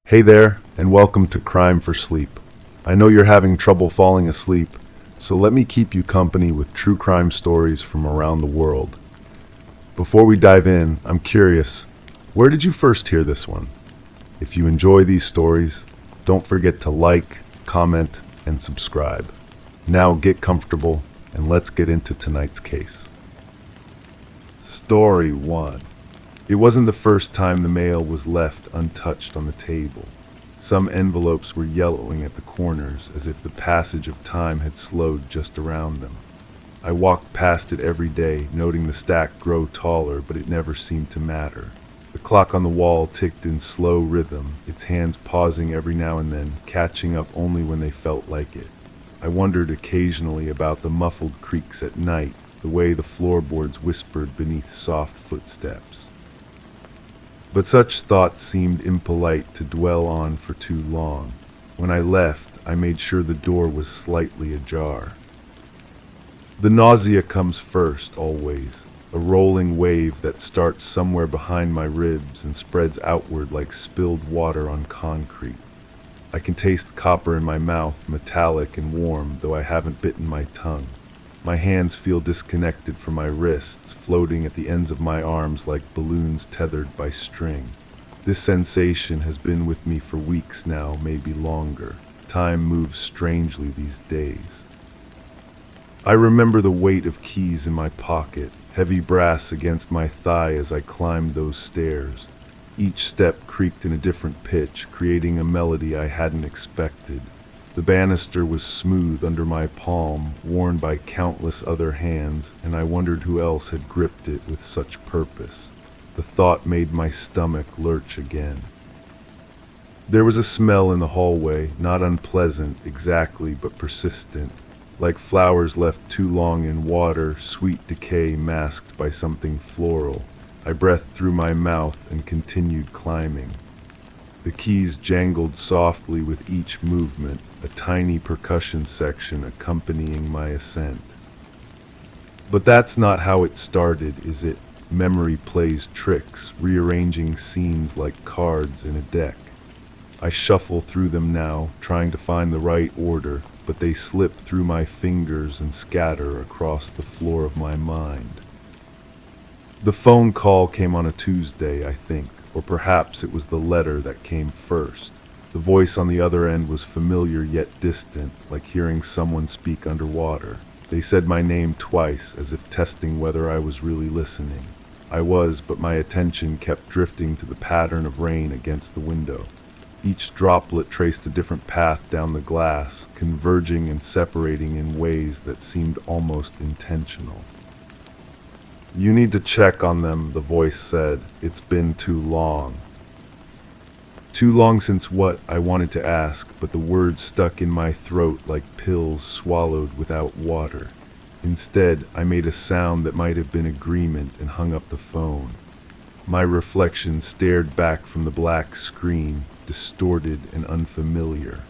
Hey there, and welcome to Crime for Sleep. I know you're having trouble falling asleep, so let me keep you company with true crime stories from around the world. Before we dive in, I'm curious, where did you first hear this one? If you enjoy these stories, don't forget to like, comment, and subscribe. Now get comfortable, and let's get into tonight's case. Story 1. It wasn't the first time the mail was left untouched on the table. Some envelopes were yellowing at the corners as if the passage of time had slowed just around them. I walked past it every day, noting the stack grow taller, but it never seemed to matter. The clock on the wall ticked in slow rhythm, its hands pausing every now and then, catching up only when they felt like it. I wondered occasionally about the muffled creaks at night, the way the floorboards whispered beneath soft footsteps. But such thoughts seemed impolite to dwell on for too long. When I left, I made sure the door was slightly ajar. The nausea comes first, always, a rolling wave that starts somewhere behind my ribs and spreads outward like spilled water on concrete. I can taste copper in my mouth, metallic and warm, though I haven't bitten my tongue. My hands feel disconnected from my wrists, floating at the ends of my arms like balloons tethered by string. This sensation has been with me for weeks now, maybe longer. Time moves strangely these days. I remember the weight of keys in my pocket, heavy brass against my thigh as I climbed those stairs. Each step creaked in a different pitch, creating a melody I hadn't expected. The banister was smooth under my palm, worn by countless other hands, and I wondered who else had gripped it with such purpose. The thought made my stomach lurch again. There was a smell in the hallway, not unpleasant exactly, but persistent, like flowers left too long in water, sweet decay masked by something floral. I breathed through my mouth and continued climbing. The keys jangled softly with each movement, a tiny percussion section accompanying my ascent. But that's not how it started, is it? Memory plays tricks, rearranging scenes like cards in a deck. I shuffle through them now, trying to find the right order, but they slip through my fingers and scatter across the floor of my mind. The phone call came on a Tuesday, I think, or perhaps it was the letter that came first. The voice on the other end was familiar yet distant, like hearing someone speak underwater. They said my name twice, as if testing whether I was really listening. I was, but my attention kept drifting to the pattern of rain against the window. Each droplet traced a different path down the glass, converging and separating in ways that seemed almost intentional. "You need to check on them," the voice said. "It's been too long." Too long since what, I wanted to ask, but the words stuck in my throat like pills swallowed without water. Instead, I made a sound that might have been agreement and hung up the phone. My reflection stared back from the black screen, distorted and unfamiliar.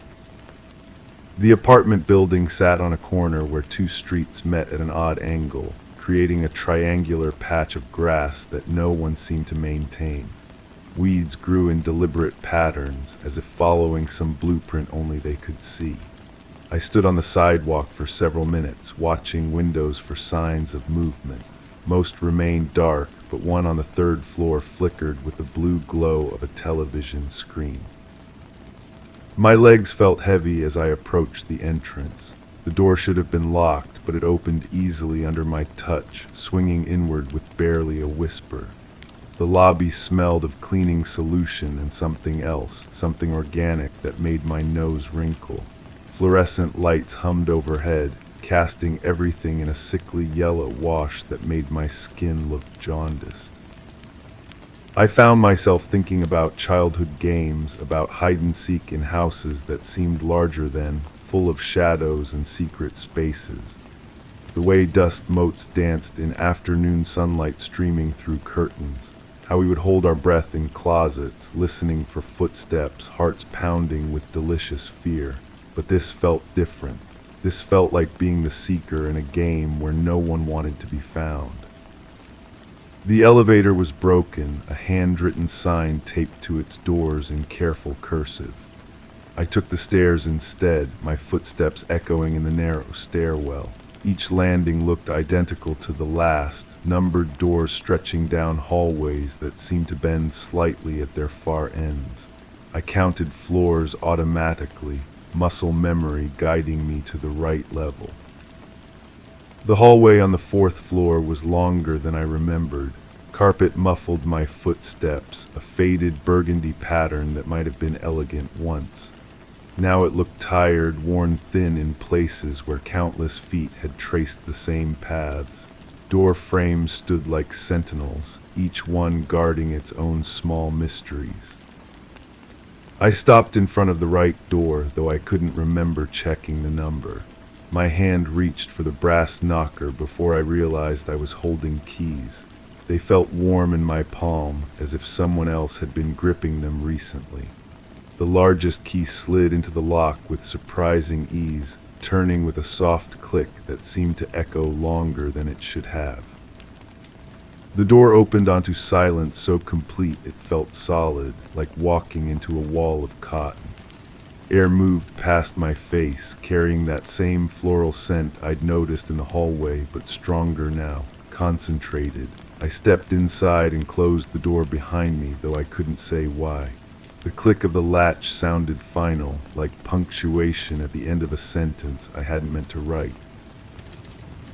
The apartment building sat on a corner where two streets met at an odd angle, creating a triangular patch of grass that no one seemed to maintain. Weeds grew in deliberate patterns, as if following some blueprint only they could see. I stood on the sidewalk for several minutes, watching windows for signs of movement. Most remained dark, but one on the third floor flickered with the blue glow of a television screen. My legs felt heavy as I approached the entrance. The door should have been locked, but it opened easily under my touch, swinging inward with barely a whisper. The lobby smelled of cleaning solution and something else, something organic that made my nose wrinkle. Fluorescent lights hummed overhead, casting everything in a sickly yellow wash that made my skin look jaundiced. I found myself thinking about childhood games, about hide-and-seek in houses that seemed larger than, full of shadows and secret spaces. The way dust motes danced in afternoon sunlight streaming through curtains. How we would hold our breath in closets, listening for footsteps, hearts pounding with delicious fear. But this felt different. This felt like being the seeker in a game where no one wanted to be found. The elevator was broken, a handwritten sign taped to its doors in careful cursive. I took the stairs instead, my footsteps echoing in the narrow stairwell. Each landing looked identical to the last, numbered doors stretching down hallways that seemed to bend slightly at their far ends. I counted floors automatically, muscle memory guiding me to the right level. The hallway on the fourth floor was longer than I remembered. Carpet muffled my footsteps, a faded burgundy pattern that might have been elegant once. Now it looked tired, worn thin in places where countless feet had traced the same paths. Door frames stood like sentinels, each one guarding its own small mysteries. I stopped in front of the right door, though I couldn't remember checking the number. My hand reached for the brass knocker before I realized I was holding keys. They felt warm in my palm, as if someone else had been gripping them recently. The largest key slid into the lock with surprising ease, turning with a soft click that seemed to echo longer than it should have. The door opened onto silence so complete it felt solid, like walking into a wall of cotton. Air moved past my face, carrying that same floral scent I'd noticed in the hallway, but stronger now, concentrated. I stepped inside and closed the door behind me, though I couldn't say why. The click of the latch sounded final, like punctuation at the end of a sentence I hadn't meant to write.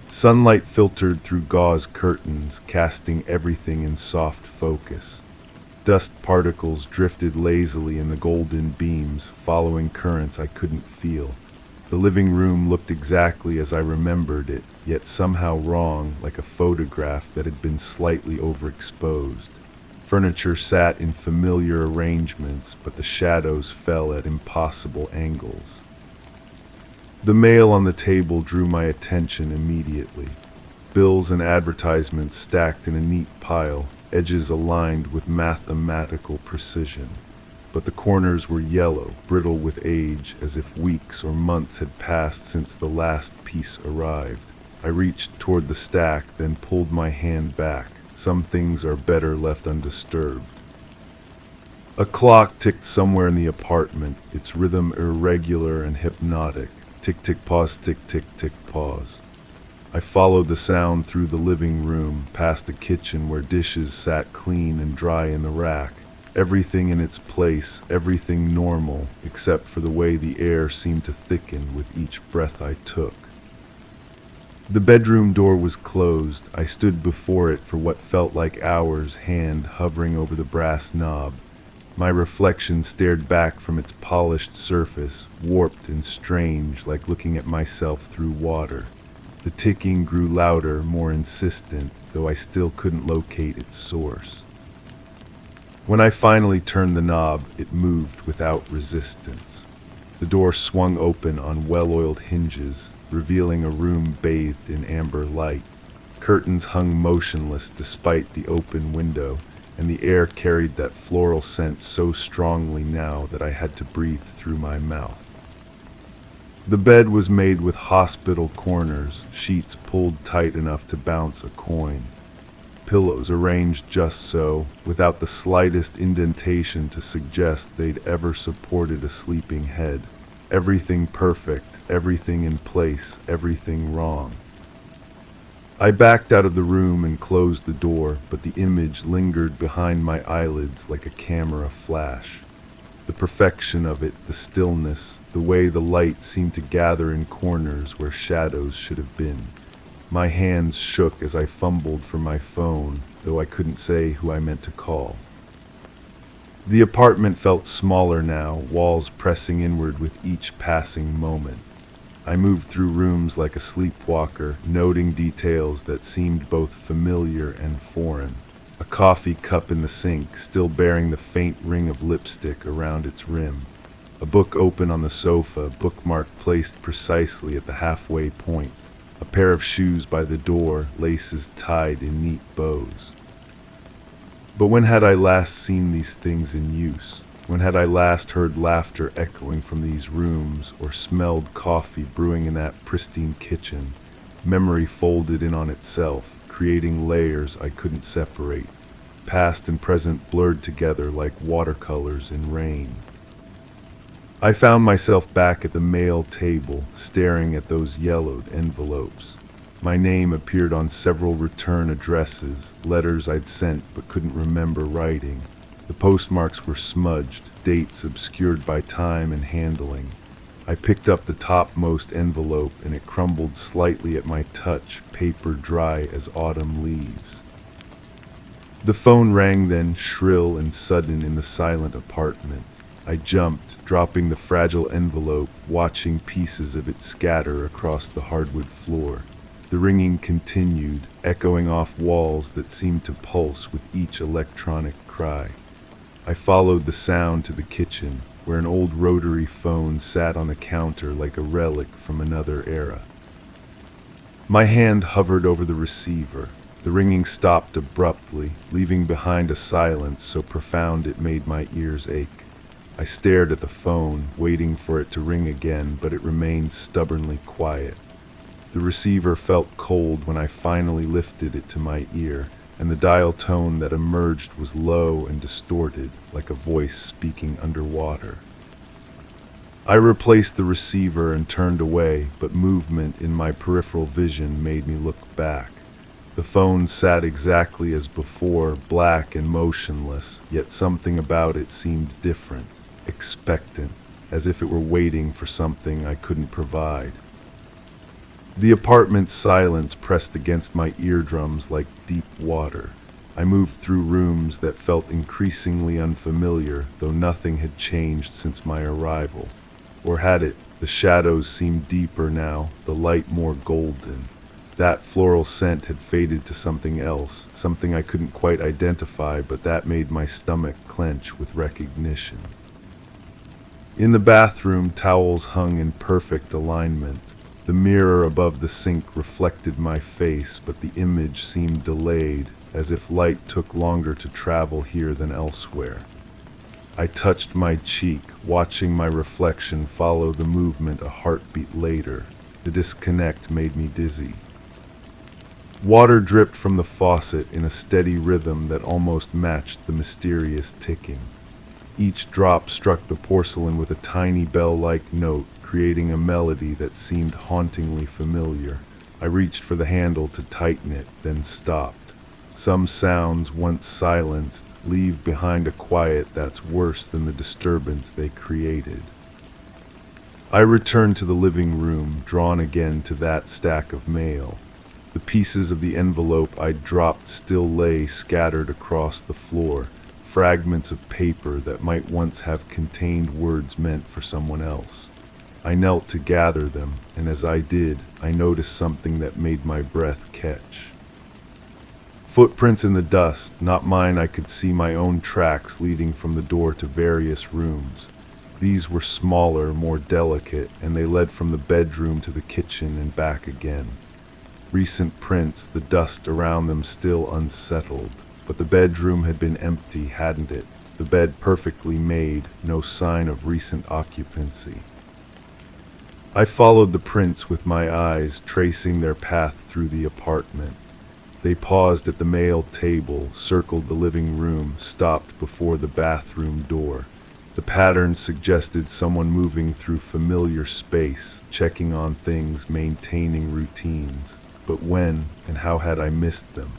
Sunlight filtered through gauze curtains, casting everything in soft focus. Dust particles drifted lazily in the golden beams, following currents I couldn't feel. The living room looked exactly as I remembered it, yet somehow wrong, like a photograph that had been slightly overexposed. Furniture sat in familiar arrangements, but the shadows fell at impossible angles. The mail on the table drew my attention immediately. Bills and advertisements stacked in a neat pile, edges aligned with mathematical precision. But the corners were yellow, brittle with age, as if weeks or months had passed since the last piece arrived. I reached toward the stack, then pulled my hand back. Some things are better left undisturbed. A clock ticked somewhere in the apartment, its rhythm irregular and hypnotic. Tick-tick pause, tick-tick-tick pause. I followed the sound through the living room, past the kitchen where dishes sat clean and dry in the rack. Everything in its place, everything normal, except for the way the air seemed to thicken with each breath I took. The bedroom door was closed. I stood before it for what felt like hours, hand hovering over the brass knob. My reflection stared back from its polished surface, warped and strange, like looking at myself through water. The ticking grew louder, more insistent, though I still couldn't locate its source. When I finally turned the knob, it moved without resistance. The door swung open on well-oiled hinges, revealing a room bathed in amber light. Curtains hung motionless despite the open window, and the air carried that floral scent so strongly now that I had to breathe through my mouth. The bed was made with hospital corners, sheets pulled tight enough to bounce a coin. Pillows arranged just so, without the slightest indentation to suggest they'd ever supported a sleeping head. Everything perfect, everything in place, everything wrong. I backed out of the room and closed the door, but the image lingered behind my eyelids like a camera flash. The perfection of it, the stillness, the way the light seemed to gather in corners where shadows should have been. My hands shook as I fumbled for my phone, though I couldn't say who I meant to call. The apartment felt smaller now, walls pressing inward with each passing moment. I moved through rooms like a sleepwalker, noting details that seemed both familiar and foreign. A coffee cup in the sink, still bearing the faint ring of lipstick around its rim. A book open on the sofa, bookmark placed precisely at the halfway point. A pair of shoes by the door, laces tied in neat bows. But when had I last seen these things in use? When had I last heard laughter echoing from these rooms, or smelled coffee brewing in that pristine kitchen? Memory folded in on itself, creating layers I couldn't separate. Past and present blurred together like watercolors in rain. I found myself back at the mail table, staring at those yellowed envelopes. My name appeared on several return addresses, letters I'd sent but couldn't remember writing. The postmarks were smudged, dates obscured by time and handling. I picked up the topmost envelope and it crumbled slightly at my touch, paper dry as autumn leaves. The phone rang then, shrill and sudden in the silent apartment. I jumped, dropping the fragile envelope, watching pieces of it scatter across the hardwood floor. The ringing continued, echoing off walls that seemed to pulse with each electronic cry. I followed the sound to the kitchen, where an old rotary phone sat on a counter like a relic from another era. My hand hovered over the receiver. The ringing stopped abruptly, leaving behind a silence so profound it made my ears ache. I stared at the phone, waiting for it to ring again, but it remained stubbornly quiet. The receiver felt cold when I finally lifted it to my ear, and the dial tone that emerged was low and distorted, like a voice speaking underwater. I replaced the receiver and turned away, but movement in my peripheral vision made me look back. The phone sat exactly as before, black and motionless, yet something about it seemed different, expectant, as if it were waiting for something I couldn't provide. The apartment's silence pressed against my eardrums like deep water. I moved through rooms that felt increasingly unfamiliar, though nothing had changed since my arrival. Or had it? The shadows seemed deeper now, the light more golden. That floral scent had faded to something else, something I couldn't quite identify, but that made my stomach clench with recognition. In the bathroom, towels hung in perfect alignment. The mirror above the sink reflected my face, but the image seemed delayed, as if light took longer to travel here than elsewhere. I touched my cheek, watching my reflection follow the movement a heartbeat later. The disconnect made me dizzy. Water dripped from the faucet in a steady rhythm that almost matched the mysterious ticking. Each drop struck the porcelain with a tiny bell-like note, creating a melody that seemed hauntingly familiar. I reached for the handle to tighten it, then stopped. Some sounds, once silenced, leave behind a quiet that's worse than the disturbance they created. I returned to the living room, drawn again to that stack of mail. The pieces of the envelope I'd dropped still lay scattered across the floor, fragments of paper that might once have contained words meant for someone else. I knelt to gather them, and as I did, I noticed something that made my breath catch. Footprints in the dust, not mine. I could see my own tracks leading from the door to various rooms. These were smaller, more delicate, and they led from the bedroom to the kitchen and back again. Recent prints, the dust around them still unsettled, but the bedroom had been empty, hadn't it? The bed perfectly made, no sign of recent occupancy. I followed the prints with my eyes, tracing their path through the apartment. They paused at the mail table, circled the living room, stopped before the bathroom door. The pattern suggested someone moving through familiar space, checking on things, maintaining routines. But when and how had I missed them?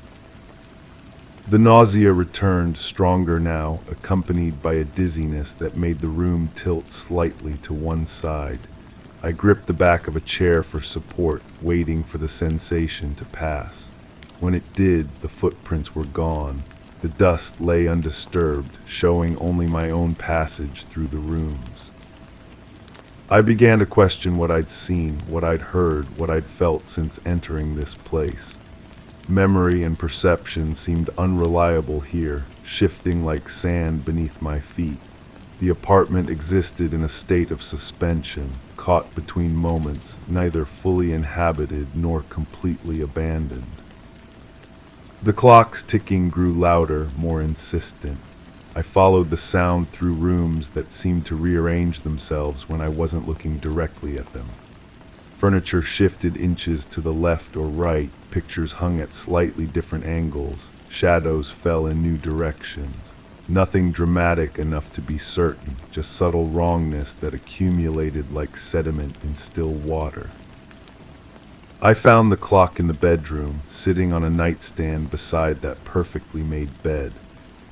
The nausea returned, stronger now, accompanied by a dizziness that made the room tilt slightly to one side. I gripped the back of a chair for support, waiting for the sensation to pass. When it did, the footprints were gone. The dust lay undisturbed, showing only my own passage through the rooms. I began to question what I'd seen, what I'd heard, what I'd felt since entering this place. Memory and perception seemed unreliable here, shifting like sand beneath my feet. The apartment existed in a state of suspension, caught between moments, neither fully inhabited nor completely abandoned. The clock's ticking grew louder, more insistent. I followed the sound through rooms that seemed to rearrange themselves when I wasn't looking directly at them. Furniture shifted inches to the left or right, pictures hung at slightly different angles, shadows fell in new directions. Nothing dramatic enough to be certain, just subtle wrongness that accumulated like sediment in still water. I found the clock in the bedroom, sitting on a nightstand beside that perfectly made bed.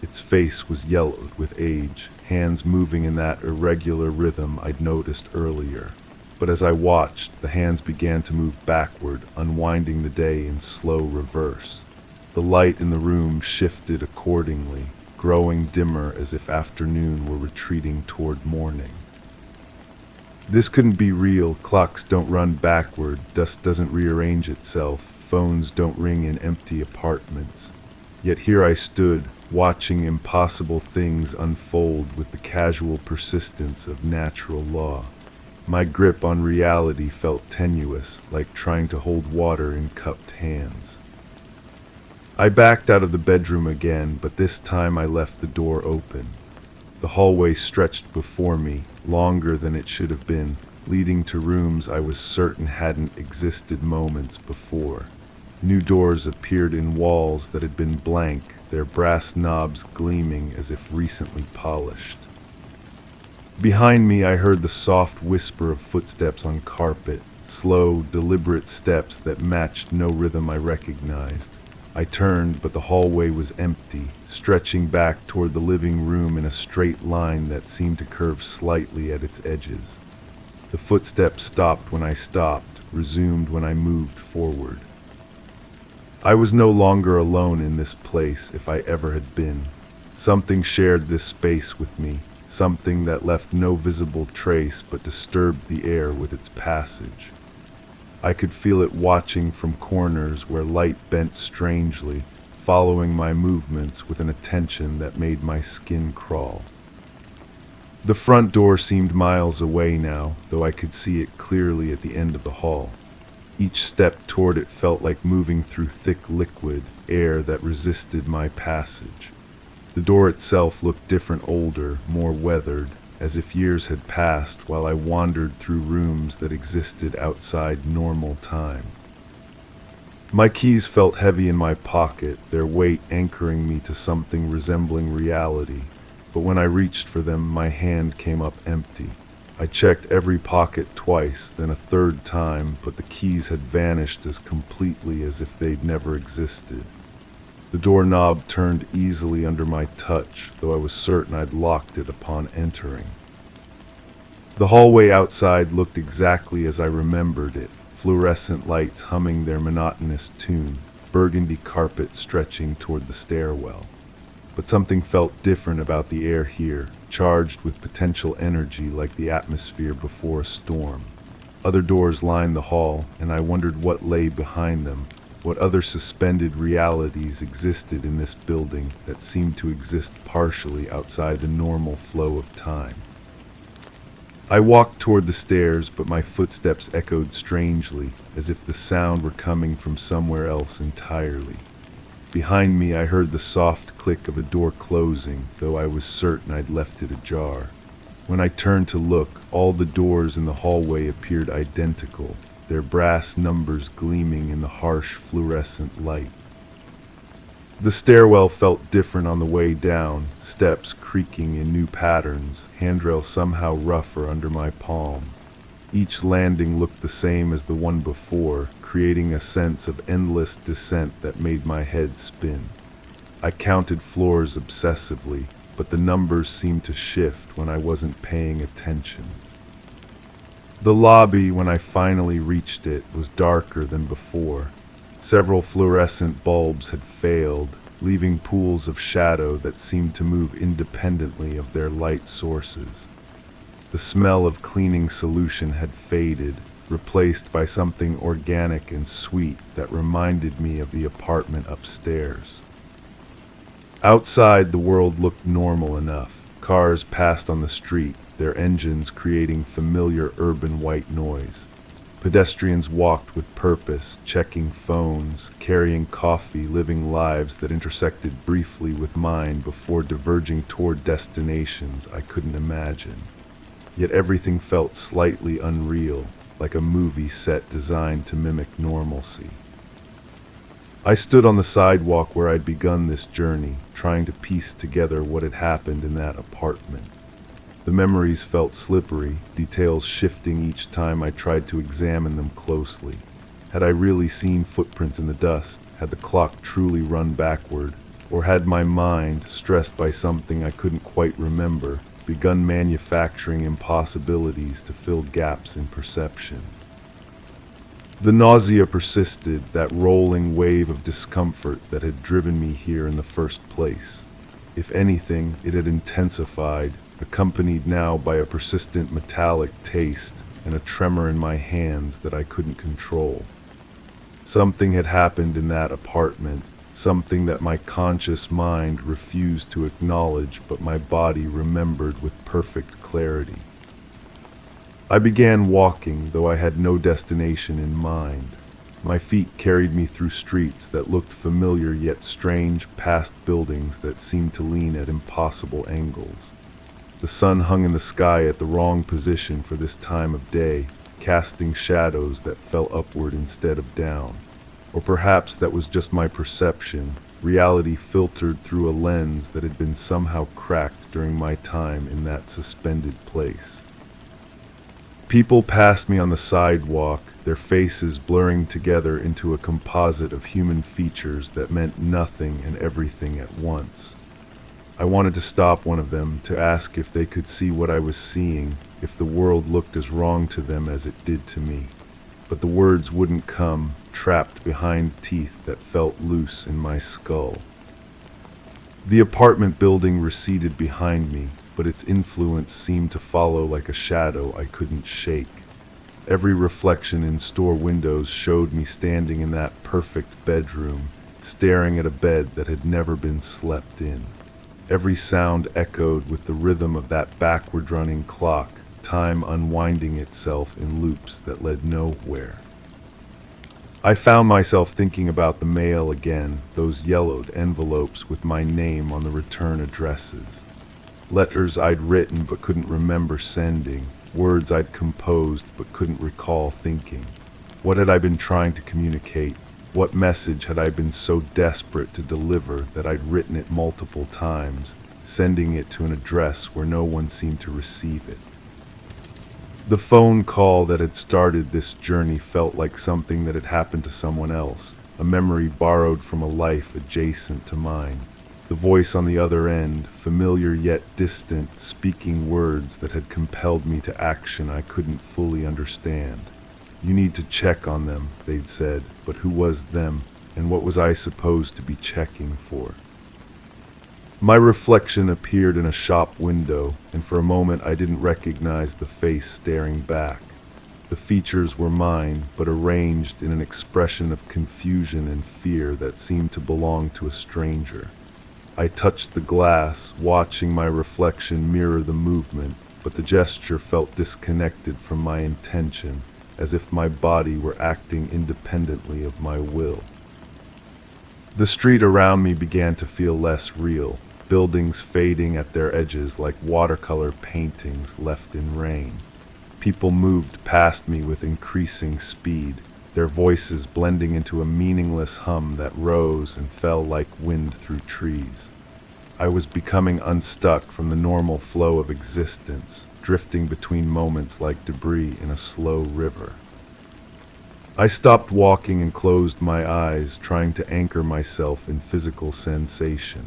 Its face was yellowed with age, hands moving in that irregular rhythm I'd noticed earlier. But as I watched, the hands began to move backward, unwinding the day in slow reverse. The light in the room shifted accordingly, growing dimmer as if afternoon were retreating toward morning. This couldn't be real. Clocks don't run backward, dust doesn't rearrange itself, phones don't ring in empty apartments. Yet here I stood, watching impossible things unfold with the casual persistence of natural law. My grip on reality felt tenuous, like trying to hold water in cupped hands. I backed out of the bedroom again, but this time I left the door open. The hallway stretched before me, longer than it should have been, leading to rooms I was certain hadn't existed moments before. New doors appeared in walls that had been blank, their brass knobs gleaming as if recently polished. Behind me I heard the soft whisper of footsteps on carpet, slow, deliberate steps that matched no rhythm I recognized. I turned, but the hallway was empty, stretching back toward the living room in a straight line that seemed to curve slightly at its edges. The footsteps stopped when I stopped, resumed when I moved forward. I was no longer alone in this place, if I ever had been. Something shared this space with me, something that left no visible trace but disturbed the air with its passage. I could feel it watching from corners where light bent strangely, following my movements with an attention that made my skin crawl. The front door seemed miles away now, though I could see it clearly at the end of the hall. Each step toward it felt like moving through thick liquid, air that resisted my passage. The door itself looked different, older, more weathered, as if years had passed while I wandered through rooms that existed outside normal time. My keys felt heavy in my pocket, their weight anchoring me to something resembling reality, but when I reached for them, my hand came up empty. I checked every pocket twice, then a third time, but the keys had vanished as completely as if they'd never existed. The doorknob turned easily under my touch, though I was certain I'd locked it upon entering. The hallway outside looked exactly as I remembered it, fluorescent lights humming their monotonous tune, burgundy carpet stretching toward the stairwell. But something felt different about the air here, charged with potential energy like the atmosphere before a storm. Other doors lined the hall, and I wondered what lay behind them. What other suspended realities existed in this building that seemed to exist partially outside the normal flow of time? I walked toward the stairs, but my footsteps echoed strangely, as if the sound were coming from somewhere else entirely. Behind me I heard the soft click of a door closing, though I was certain I'd left it ajar. When I turned to look, all the doors in the hallway appeared identical, their brass numbers gleaming in the harsh fluorescent light. The stairwell felt different on the way down, steps creaking in new patterns, handrail somehow rougher under my palm. Each landing looked the same as the one before, creating a sense of endless descent that made my head spin. I counted floors obsessively, but the numbers seemed to shift when I wasn't paying attention. The lobby, when I finally reached it, was darker than before. Several fluorescent bulbs had failed, leaving pools of shadow that seemed to move independently of their light sources. The smell of cleaning solution had faded, replaced by something organic and sweet that reminded me of the apartment upstairs. Outside, the world looked normal enough. Cars passed on the street, their engines creating familiar urban white noise. Pedestrians walked with purpose, checking phones, carrying coffee, living lives that intersected briefly with mine before diverging toward destinations I couldn't imagine. Yet everything felt slightly unreal, like a movie set designed to mimic normalcy. I stood on the sidewalk where I'd begun this journey, trying to piece together what had happened in that apartment. The memories felt slippery, details shifting each time I tried to examine them closely. Had I really seen footprints in the dust? Had the clock truly run backward? Or had my mind, stressed by something I couldn't quite remember, begun manufacturing impossibilities to fill gaps in perception? The nausea persisted, that rolling wave of discomfort that had driven me here in the first place. If anything, it had intensified, accompanied now by a persistent metallic taste and a tremor in my hands that I couldn't control. Something had happened in that apartment, something that my conscious mind refused to acknowledge, but my body remembered with perfect clarity. I began walking, though I had no destination in mind. My feet carried me through streets that looked familiar yet strange, past buildings that seemed to lean at impossible angles. The sun hung in the sky at the wrong position for this time of day, casting shadows that fell upward instead of down. Or perhaps that was just my perception, reality filtered through a lens that had been somehow cracked during my time in that suspended place. People passed me on the sidewalk, their faces blurring together into a composite of human features that meant nothing and everything at once. I wanted to stop one of them, to ask if they could see what I was seeing, if the world looked as wrong to them as it did to me. But the words wouldn't come, trapped behind teeth that felt loose in my skull. The apartment building receded behind me, but its influence seemed to follow like a shadow I couldn't shake. Every reflection in store windows showed me standing in that perfect bedroom, staring at a bed that had never been slept in. Every sound echoed with the rhythm of that backward-running clock, time unwinding itself in loops that led nowhere. I found myself thinking about the mail again, those yellowed envelopes with my name on the return addresses. Letters I'd written but couldn't remember sending, words I'd composed but couldn't recall thinking. What had I been trying to communicate? What message had I been so desperate to deliver that I'd written it multiple times, sending it to an address where no one seemed to receive it? The phone call that had started this journey felt like something that had happened to someone else, a memory borrowed from a life adjacent to mine. The voice on the other end, familiar yet distant, speaking words that had compelled me to action I couldn't fully understand. You need to check on them, they'd said, but who was them, and what was I supposed to be checking for? My reflection appeared in a shop window, and for a moment I didn't recognize the face staring back. The features were mine, but arranged in an expression of confusion and fear that seemed to belong to a stranger. I touched the glass, watching my reflection mirror the movement, but the gesture felt disconnected from my intention, as if my body were acting independently of my will. The street around me began to feel less real, buildings fading at their edges like watercolor paintings left in rain. People moved past me with increasing speed, their voices blending into a meaningless hum that rose and fell like wind through trees. I was becoming unstuck from the normal flow of existence, drifting between moments like debris in a slow river. I stopped walking and closed my eyes, trying to anchor myself in physical sensation.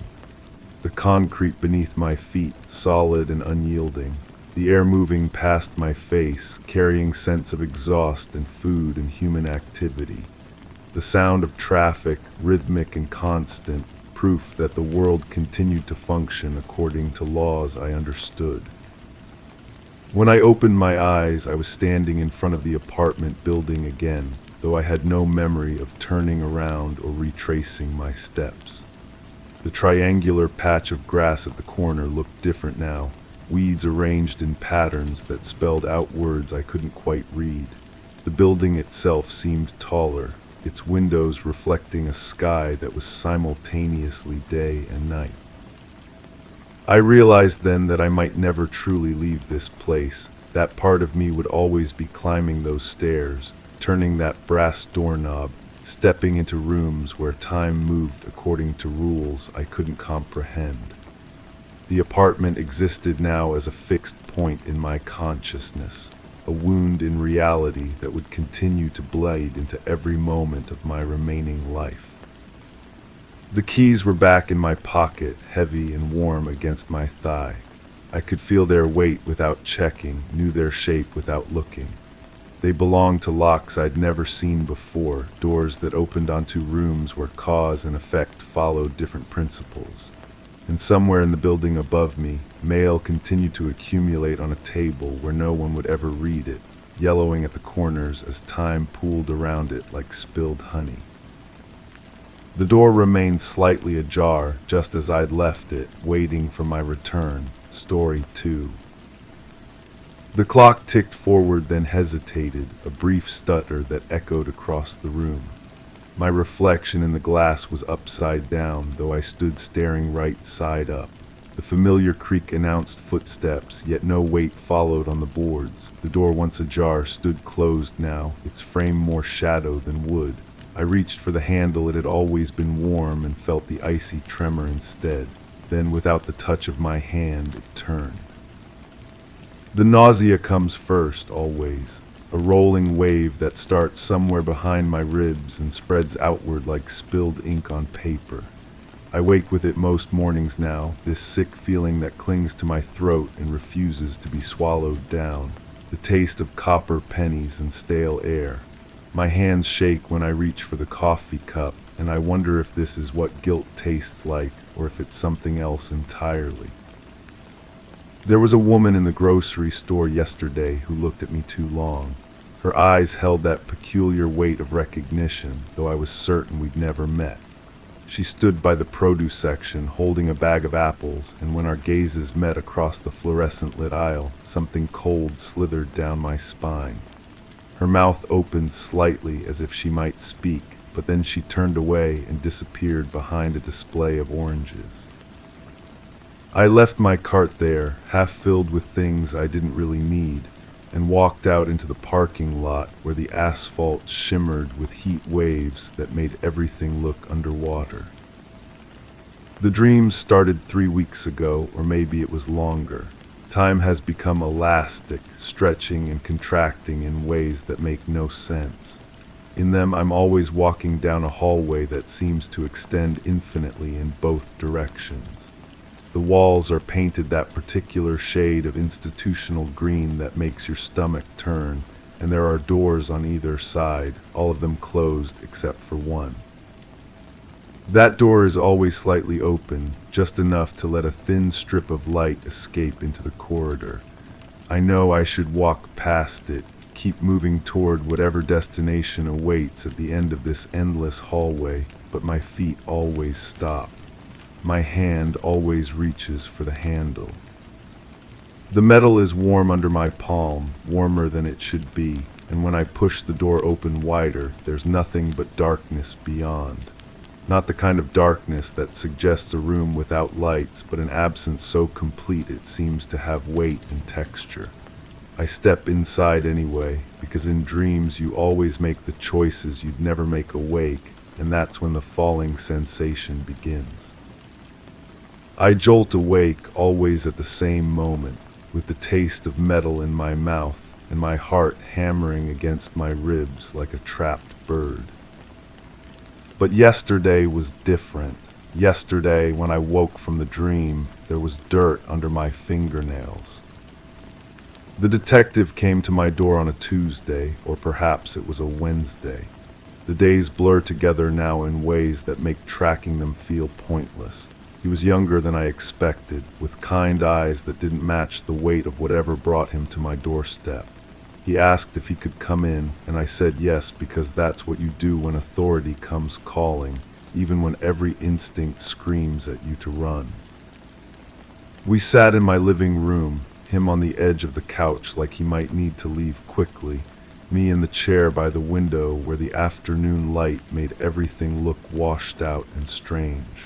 The concrete beneath my feet, solid and unyielding, the air moving past my face, carrying sense of exhaust and food and human activity. The sound of traffic, rhythmic and constant, proof that the world continued to function according to laws I understood. When I opened my eyes, I was standing in front of the apartment building again, though I had no memory of turning around or retracing my steps. The triangular patch of grass at the corner looked different now, weeds arranged in patterns that spelled out words I couldn't quite read. The building itself seemed taller, its windows reflecting a sky that was simultaneously day and night. I realized then that I might never truly leave this place, That part of me would always be climbing those stairs, turning that brass doorknob, stepping into rooms where time moved according to rules I couldn't comprehend. The apartment existed now as a fixed point in my consciousness, a wound in reality that would continue to bleed into every moment of my remaining life. The keys were back in my pocket, heavy and warm against my thigh. I could feel their weight without checking, knew their shape without looking. They belonged to locks I'd never seen before, doors that opened onto rooms where cause and effect followed different principles. And somewhere in the building above me, mail continued to accumulate on a table where no one would ever read it, yellowing at the corners as time pooled around it like spilled honey. The door remained slightly ajar, just as I'd left it, waiting for my return. Story 2. The clock ticked forward, then hesitated, a brief stutter that echoed across the room. My reflection in the glass was upside down, though I stood staring right side up. The familiar creak announced footsteps, yet no weight followed on the boards. The door, once ajar, stood closed now, its frame more shadow than wood. I reached for the handle. It had always been warm, and felt the icy tremor instead. Then, without the touch of my hand, it turned. The nausea comes first, always. A rolling wave that starts somewhere behind my ribs and spreads outward like spilled ink on paper. I wake with it most mornings now, this sick feeling that clings to my throat and refuses to be swallowed down. The taste of copper pennies and stale air. My hands shake when I reach for the coffee cup, and I wonder if this is what guilt tastes like, or if it's something else entirely. There was a woman in the grocery store yesterday who looked at me too long. Her eyes held that peculiar weight of recognition, though I was certain we'd never met. She stood by the produce section, holding a bag of apples, and when our gazes met across the fluorescent-lit aisle, something cold slithered down my spine. Her mouth opened slightly as if she might speak, but then she turned away and disappeared behind a display of oranges. I left my cart there, half filled with things I didn't really need, and walked out into the parking lot where the asphalt shimmered with heat waves that made everything look underwater. The dream started 3 weeks ago, or maybe it was longer. Time has become elastic, stretching and contracting in ways that make no sense. In them, I'm always walking down a hallway that seems to extend infinitely in both directions. The walls are painted that particular shade of institutional green that makes your stomach turn, and there are doors on either side, all of them closed except for one. That door is always slightly open, just enough to let a thin strip of light escape into the corridor. I know I should walk past it, keep moving toward whatever destination awaits at the end of this endless hallway, but my feet always stop. My hand always reaches for the handle. The metal is warm under my palm, warmer than it should be, and when I push the door open wider, there's nothing but darkness beyond. Not the kind of darkness that suggests a room without lights, but an absence so complete it seems to have weight and texture. I step inside anyway, because in dreams you always make the choices you'd never make awake, and that's when the falling sensation begins. I jolt awake, always at the same moment, with the taste of metal in my mouth, and my heart hammering against my ribs like a trapped bird. But yesterday was different. Yesterday, when I woke from the dream, there was dirt under my fingernails. The detective came to my door on a Tuesday, or perhaps it was a Wednesday. The days blur together now in ways that make tracking them feel pointless. He was younger than I expected, with kind eyes that didn't match the weight of whatever brought him to my doorstep. He asked if he could come in, and I said yes, because that's what you do when authority comes calling, even when every instinct screams at you to run. We sat in my living room, him on the edge of the couch like he might need to leave quickly, me in the chair by the window where the afternoon light made everything look washed out and strange.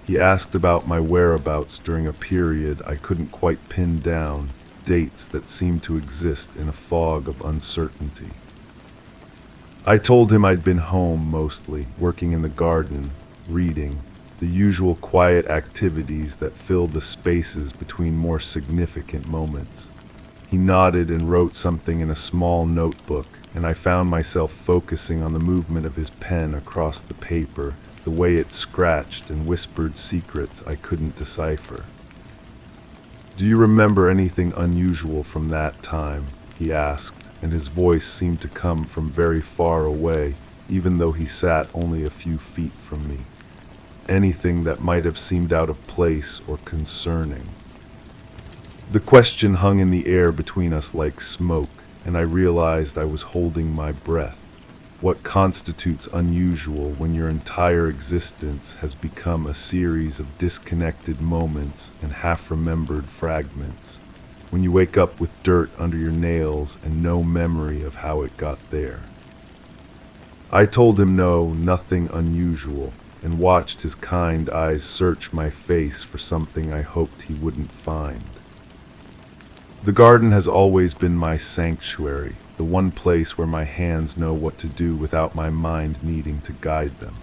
He asked about my whereabouts during a period I couldn't quite pin down, dates that seemed to exist in a fog of uncertainty. I told him I'd been home mostly, working in the garden, reading, the usual quiet activities that filled the spaces between more significant moments. He nodded and wrote something in a small notebook, and I found myself focusing on the movement of his pen across the paper, the way it scratched and whispered secrets I couldn't decipher. "Do you remember anything unusual from that time?" he asked, and his voice seemed to come from very far away, even though he sat only a few feet from me. Anything that might have seemed out of place or concerning. The question hung in the air between us like smoke, and I realized I was holding my breath. What constitutes unusual when your entire existence has become a series of disconnected moments and half-remembered fragments? When you wake up with dirt under your nails and no memory of how it got there. I told him no, nothing unusual, and watched his kind eyes search my face for something I hoped he wouldn't find. The garden has always been my sanctuary, the one place where my hands know what to do without my mind needing to guide them.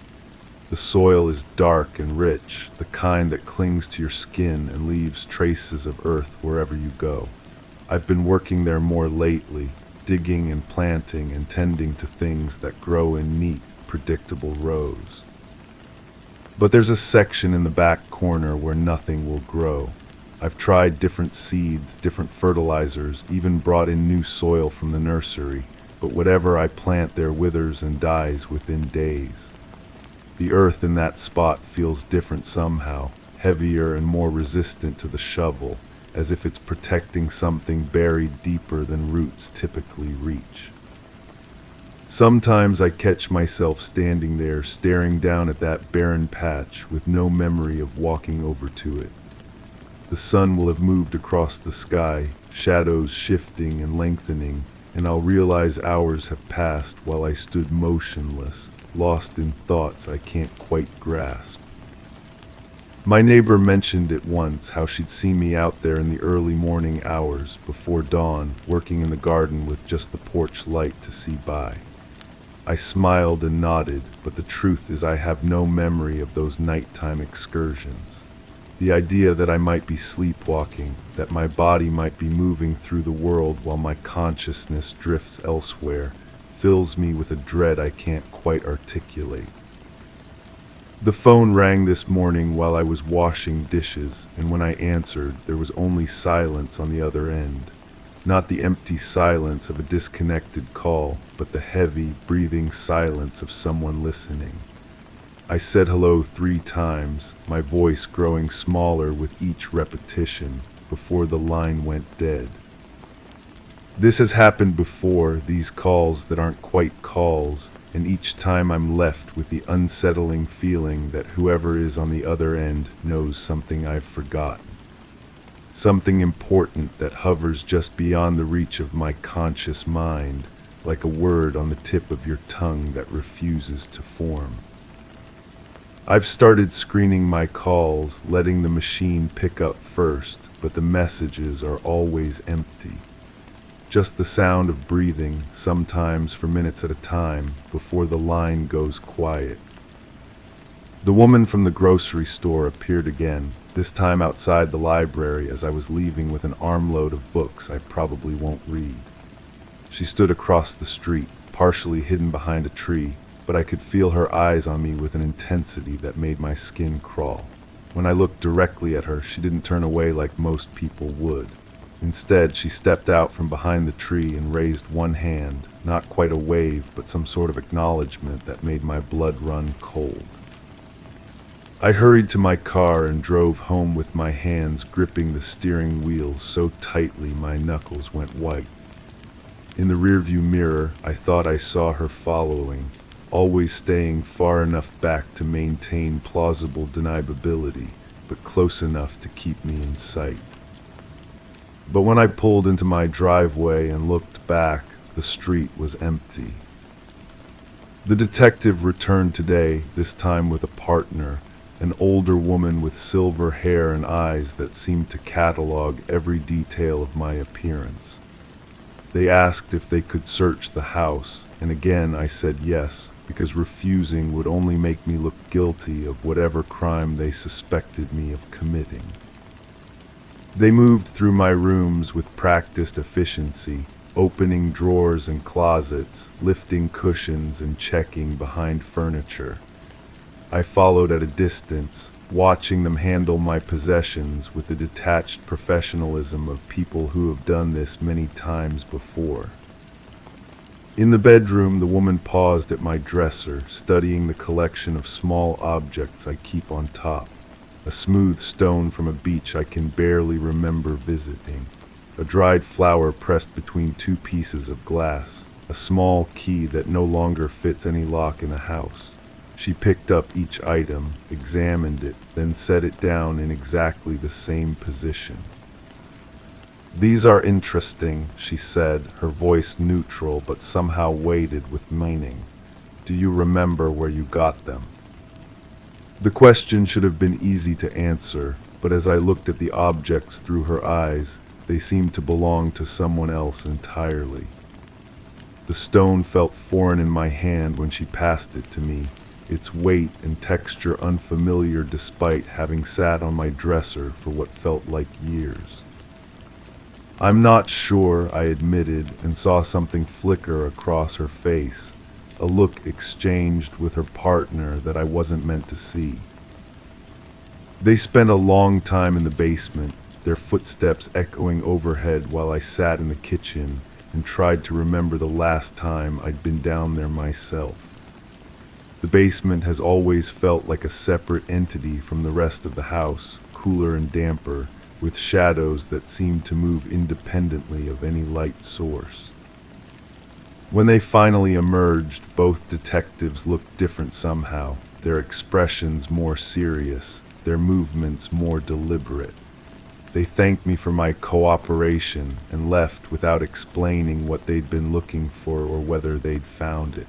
The soil is dark and rich, the kind that clings to your skin and leaves traces of earth wherever you go. I've been working there more lately, digging and planting and tending to things that grow in neat, predictable rows. But there's a section in the back corner where nothing will grow. I've tried different seeds, different fertilizers, even brought in new soil from the nursery, but whatever I plant there withers and dies within days. The earth in that spot feels different somehow, heavier and more resistant to the shovel, as if it's protecting something buried deeper than roots typically reach. Sometimes I catch myself standing there, staring down at that barren patch with no memory of walking over to it. The sun will have moved across the sky, shadows shifting and lengthening, and I'll realize hours have passed while I stood motionless, lost in thoughts I can't quite grasp. My neighbor mentioned it once, how she'd seen me out there in the early morning hours, before dawn, working in the garden with just the porch light to see by. I smiled and nodded, but the truth is I have no memory of those nighttime excursions. The idea that I might be sleepwalking, that my body might be moving through the world while my consciousness drifts elsewhere, fills me with a dread I can't quite articulate. The phone rang this morning while I was washing dishes, and when I answered, there was only silence on the other end. Not the empty silence of a disconnected call, but the heavy, breathing silence of someone listening. I said hello 3 times, my voice growing smaller with each repetition, before the line went dead. This has happened before, these calls that aren't quite calls, and each time I'm left with the unsettling feeling that whoever is on the other end knows something I've forgotten. Something important that hovers just beyond the reach of my conscious mind, like a word on the tip of your tongue that refuses to form. I've started screening my calls, letting the machine pick up first, but the messages are always empty. Just the sound of breathing, sometimes for minutes at a time, before the line goes quiet. The woman from the grocery store appeared again, this time outside the library as I was leaving with an armload of books I probably won't read. She stood across the street, partially hidden behind a tree, but I could feel her eyes on me with an intensity that made my skin crawl. When I looked directly at her, she didn't turn away like most people would. Instead, she stepped out from behind the tree and raised one hand, not quite a wave, but some sort of acknowledgement that made my blood run cold. I hurried to my car and drove home with my hands gripping the steering wheel so tightly my knuckles went white. In the rearview mirror, I thought I saw her following, always staying far enough back to maintain plausible deniability, but close enough to keep me in sight. But when I pulled into my driveway and looked back, the street was empty. The detective returned today, this time with a partner, an older woman with silver hair and eyes that seemed to catalog every detail of my appearance. They asked if they could search the house, and again I said yes, because refusing would only make me look guilty of whatever crime they suspected me of committing. They moved through my rooms with practiced efficiency, opening drawers and closets, lifting cushions and checking behind furniture. I followed at a distance, watching them handle my possessions with the detached professionalism of people who have done this many times before. In the bedroom, the woman paused at my dresser, studying the collection of small objects I keep on top. A smooth stone from a beach I can barely remember visiting. A dried flower pressed between two pieces of glass. A small key that no longer fits any lock in the house. She picked up each item, examined it, then set it down in exactly the same position. "These are interesting," she said, her voice neutral but somehow weighted with meaning. "Do you remember where you got them?" The question should have been easy to answer, but as I looked at the objects through her eyes, they seemed to belong to someone else entirely. The stone felt foreign in my hand when she passed it to me, its weight and texture unfamiliar despite having sat on my dresser for what felt like years. "I'm not sure," I admitted, and saw something flicker across her face, a look exchanged with her partner that I wasn't meant to see. They spent a long time in the basement, their footsteps echoing overhead while I sat in the kitchen and tried to remember the last time I'd been down there myself. The basement has always felt like a separate entity from the rest of the house, cooler and damper, with shadows that seemed to move independently of any light source. When they finally emerged, both detectives looked different somehow, their expressions more serious, their movements more deliberate. They thanked me for my cooperation and left without explaining what they'd been looking for or whether they'd found it.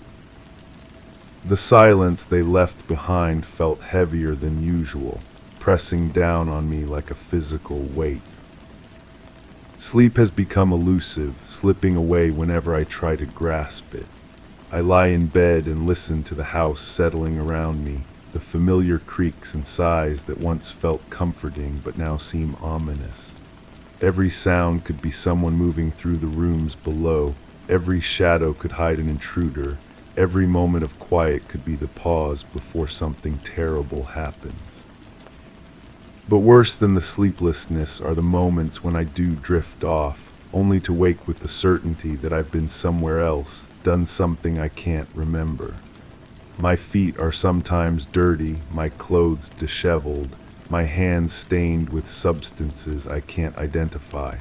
The silence they left behind felt heavier than usual, pressing down on me like a physical weight. Sleep has become elusive, slipping away whenever I try to grasp it. I lie in bed and listen to the house settling around me, the familiar creaks and sighs that once felt comforting but now seem ominous. Every sound could be someone moving through the rooms below, every shadow could hide an intruder, every moment of quiet could be the pause before something terrible happens. But worse than the sleeplessness are the moments when I do drift off, only to wake with the certainty that I've been somewhere else, done something I can't remember. My feet are sometimes dirty, my clothes disheveled, my hands stained with substances I can't identify.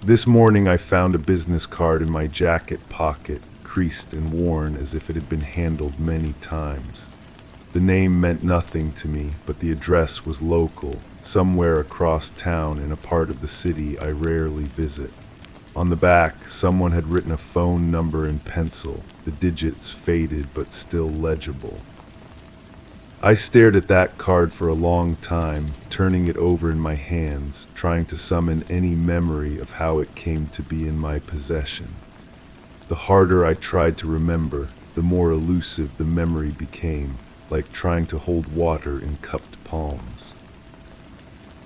This morning I found a business card in my jacket pocket, creased and worn as if it had been handled many times. The name meant nothing to me, but the address was local, somewhere across town in a part of the city I rarely visit. On the back, someone had written a phone number in pencil, the digits faded but still legible. I stared at that card for a long time, turning it over in my hands, trying to summon any memory of how it came to be in my possession. The harder I tried to remember, the more elusive the memory became, like trying to hold water in cupped palms.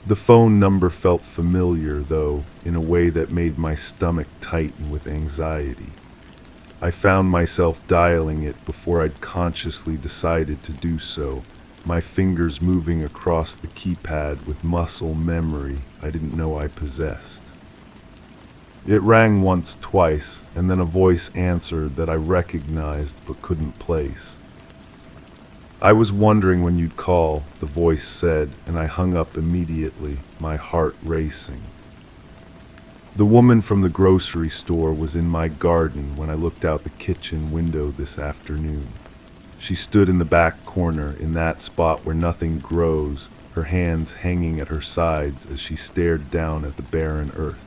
The phone number felt familiar, though, in a way that made my stomach tighten with anxiety. I found myself dialing it before I'd consciously decided to do so, my fingers moving across the keypad with muscle memory I didn't know I possessed. It rang once, twice, and then a voice answered that I recognized but couldn't place. "I was wondering when you'd call," the voice said, and I hung up immediately, my heart racing. The woman from the grocery store was in my garden when I looked out the kitchen window this afternoon. She stood in the back corner, in that spot where nothing grows, her hands hanging at her sides as she stared down at the barren earth.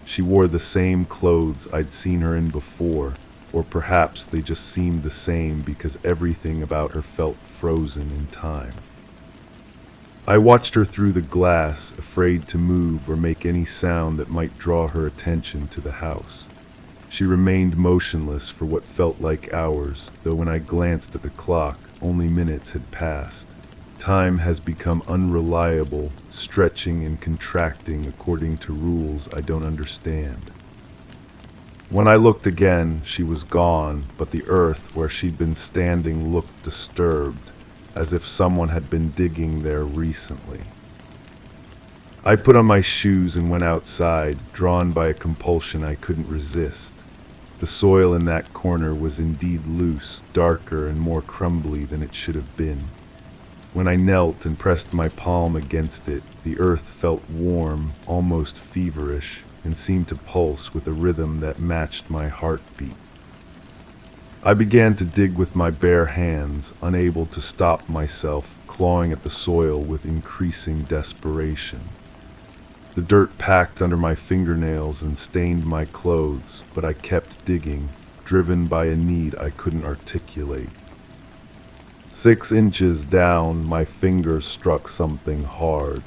She wore the same clothes I'd seen her in before, or perhaps they just seemed the same because everything about her felt frozen in time. I watched her through the glass, afraid to move or make any sound that might draw her attention to the house. She remained motionless for what felt like hours, though when I glanced at the clock, only minutes had passed. Time has become unreliable, stretching and contracting according to rules I don't understand. When I looked again, she was gone, but the earth where she'd been standing looked disturbed, as if someone had been digging there recently. I put on my shoes and went outside, drawn by a compulsion I couldn't resist. The soil in that corner was indeed loose, darker and more crumbly than it should have been. When I knelt and pressed my palm against it, the earth felt warm, almost feverish, and seemed to pulse with a rhythm that matched my heartbeat. I began to dig with my bare hands, unable to stop myself, clawing at the soil with increasing desperation. The dirt packed under my fingernails and stained my clothes, but I kept digging, driven by a need I couldn't articulate. 6 inches down, my fingers struck something hard.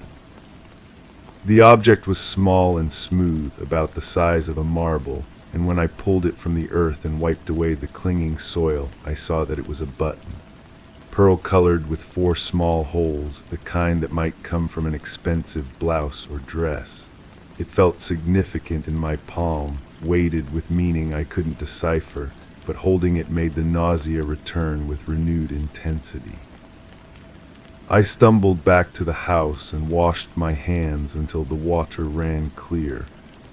The object was small and smooth, about the size of a marble, and when I pulled it from the earth and wiped away the clinging soil, I saw that it was a button. Pearl-colored with 4 small holes, the kind that might come from an expensive blouse or dress. It felt significant in my palm, weighted with meaning I couldn't decipher, but holding it made the nausea return with renewed intensity. I stumbled back to the house and washed my hands until the water ran clear,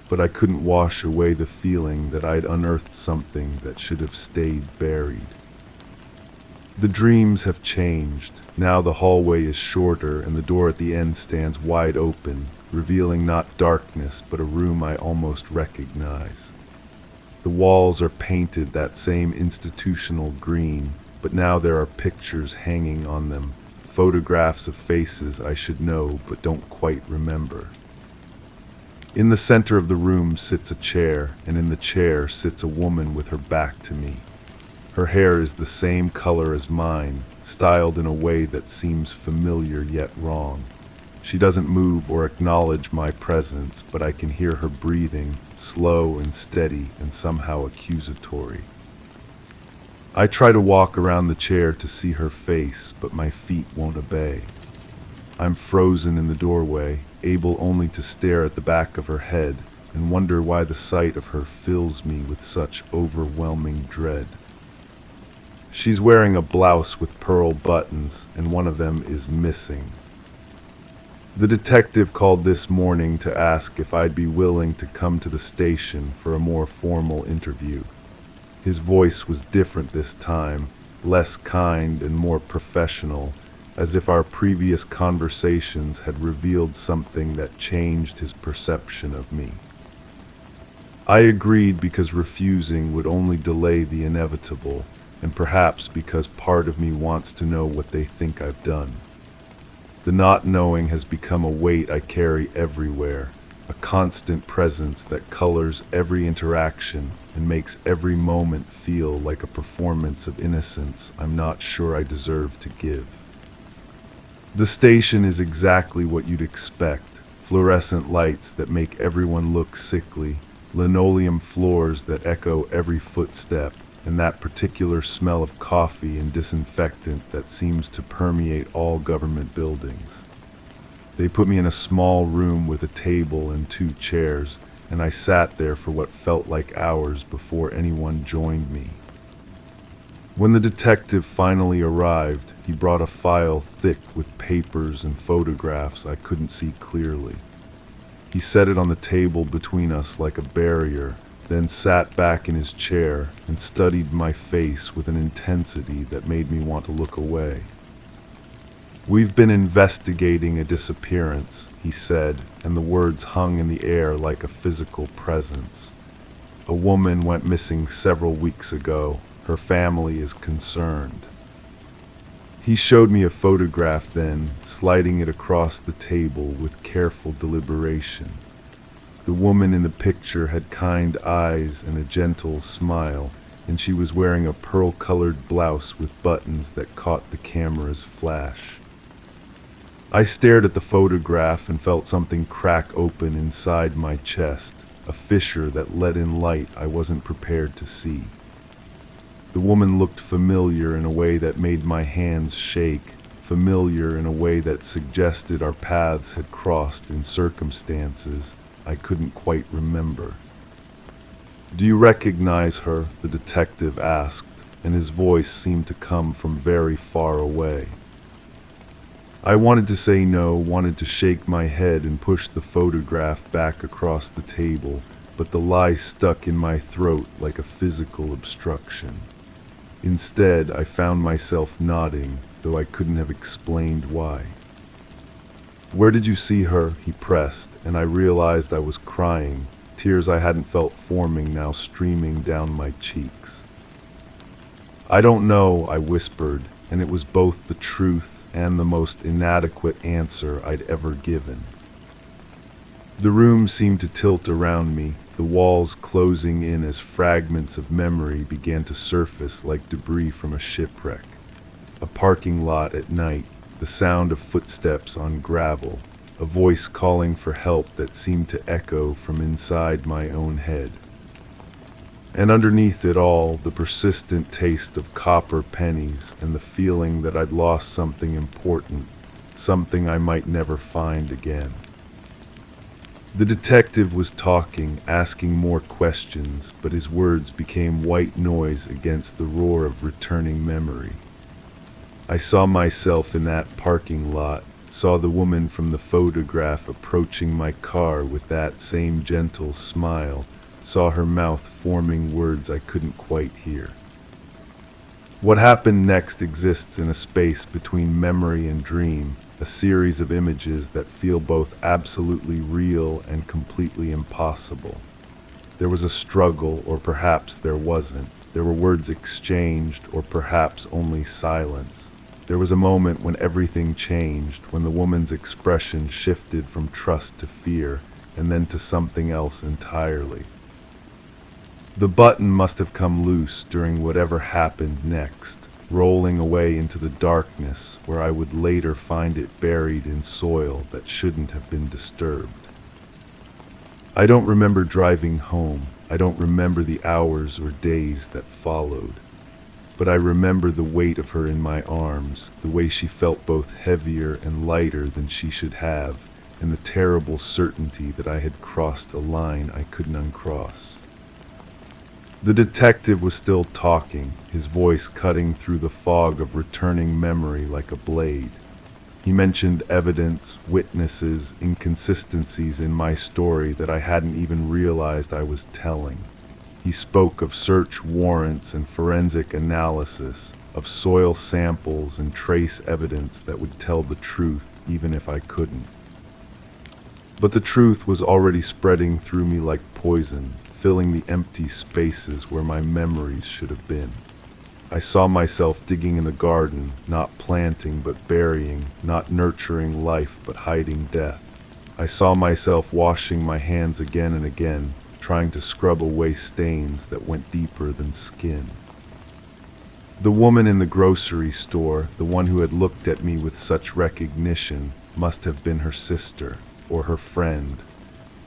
but I couldn't wash away the feeling that I'd unearthed something that should have stayed buried. The dreams have changed. Now the hallway is shorter and the door at the end stands wide open, revealing not darkness but a room I almost recognize. The walls are painted that same institutional green, but now there are pictures hanging on them, photographs of faces I should know but don't quite remember. In the center of the room sits a chair, and in the chair sits a woman with her back to me. Her hair is the same color as mine, styled in a way that seems familiar yet wrong. She doesn't move or acknowledge my presence, but I can hear her breathing, slow and steady and somehow accusatory. I try to walk around the chair to see her face, but my feet won't obey. I'm frozen in the doorway, able only to stare at the back of her head and wonder why the sight of her fills me with such overwhelming dread. She's wearing a blouse with pearl buttons, and one of them is missing. The detective called this morning to ask if I'd be willing to come to the station for a more formal interview. His voice was different this time, less kind and more professional, as if our previous conversations had revealed something that changed his perception of me. I agreed because refusing would only delay the inevitable, and perhaps because part of me wants to know what they think I've done. The not knowing has become a weight I carry everywhere, a constant presence that colors every interaction and makes every moment feel like a performance of innocence I'm not sure I deserve to give. The station is exactly what you'd expect, fluorescent lights that make everyone look sickly, linoleum floors that echo every footstep, and that particular smell of coffee and disinfectant that seems to permeate all government buildings. They put me in a small room with a table and 2 chairs, and I sat there for what felt like hours before anyone joined me. When the detective finally arrived, he brought a file thick with papers and photographs I couldn't see clearly. He set it on the table between us like a barrier, then sat back in his chair and studied my face with an intensity that made me want to look away. "We've been investigating a disappearance," he said, and the words hung in the air like a physical presence. "A woman went missing several weeks ago. Her family is concerned." He showed me a photograph then, sliding it across the table with careful deliberation. The woman in the picture had kind eyes and a gentle smile, and she was wearing a pearl-colored blouse with buttons that caught the camera's flash. I stared at the photograph and felt something crack open inside my chest, a fissure that let in light I wasn't prepared to see. The woman looked familiar in a way that made my hands shake, familiar in a way that suggested our paths had crossed in circumstances I couldn't quite remember. "Do you recognize her?" the detective asked, and his voice seemed to come from very far away. I wanted to say no, wanted to shake my head and push the photograph back across the table, but the lie stuck in my throat like a physical obstruction. Instead, I found myself nodding, though I couldn't have explained why. "Where did you see her?" he pressed, and I realized I was crying, tears I hadn't felt forming now streaming down my cheeks. "I don't know," I whispered, and it was both the truth and the most inadequate answer I'd ever given. The room seemed to tilt around me, the walls closing in as fragments of memory began to surface like debris from a shipwreck. A parking lot at night, the sound of footsteps on gravel, a voice calling for help that seemed to echo from inside my own head. And underneath it all, the persistent taste of copper pennies and the feeling that I'd lost something important, something I might never find again. The detective was talking, asking more questions, but his words became white noise against the roar of returning memory. I saw myself in that parking lot, saw the woman from the photograph approaching my car with that same gentle smile, saw her mouth forming words I couldn't quite hear. What happened next exists in a space between memory and dream, a series of images that feel both absolutely real and completely impossible. There was a struggle, or perhaps there wasn't. There were words exchanged, or perhaps only silence. There was a moment when everything changed, when the woman's expression shifted from trust to fear, and then to something else entirely. The button must have come loose during whatever happened next, rolling away into the darkness where I would later find it buried in soil that shouldn't have been disturbed. I don't remember driving home. I don't remember the hours or days that followed. But I remember the weight of her in my arms, the way she felt both heavier and lighter than she should have, and the terrible certainty that I had crossed a line I couldn't uncross. The detective was still talking, his voice cutting through the fog of returning memory like a blade. He mentioned evidence, witnesses, inconsistencies in my story that I hadn't even realized I was telling. He spoke of search warrants and forensic analysis, of soil samples and trace evidence that would tell the truth even if I couldn't. But the truth was already spreading through me like poison, filling the empty spaces where my memories should have been. I saw myself digging in the garden, not planting but burying, not nurturing life but hiding death. I saw myself washing my hands again and again, trying to scrub away stains that went deeper than skin. The woman in the grocery store, the one who had looked at me with such recognition, must have been her sister or her friend,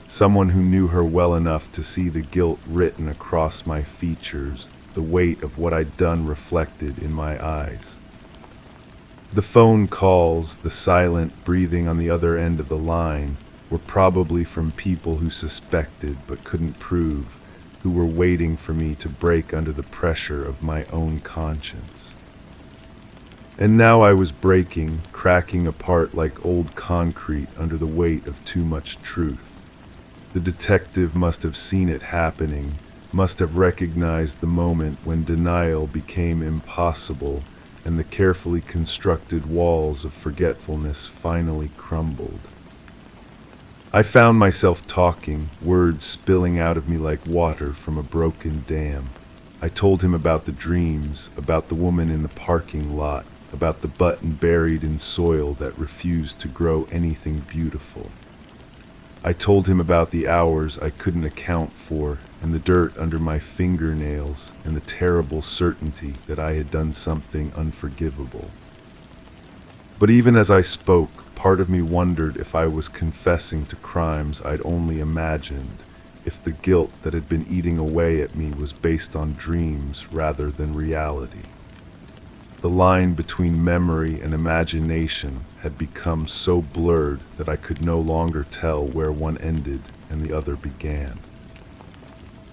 someone who knew her well enough to see the guilt written across my features, the weight of what I'd done reflected in my eyes. The phone calls, the silent breathing on the other end of the line, were probably from people who suspected but couldn't prove, who were waiting for me to break under the pressure of my own conscience. And now I was breaking, cracking apart like old concrete under the weight of too much truth. The detective must have seen it happening, must have recognized the moment when denial became impossible and the carefully constructed walls of forgetfulness finally crumbled. I found myself talking, words spilling out of me like water from a broken dam. I told him about the dreams, about the woman in the parking lot, about the button buried in soil that refused to grow anything beautiful. I told him about the hours I couldn't account for, and the dirt under my fingernails, and the terrible certainty that I had done something unforgivable. But even as I spoke, part of me wondered if I was confessing to crimes I'd only imagined, if the guilt that had been eating away at me was based on dreams rather than reality. The line between memory and imagination had become so blurred that I could no longer tell where one ended and the other began.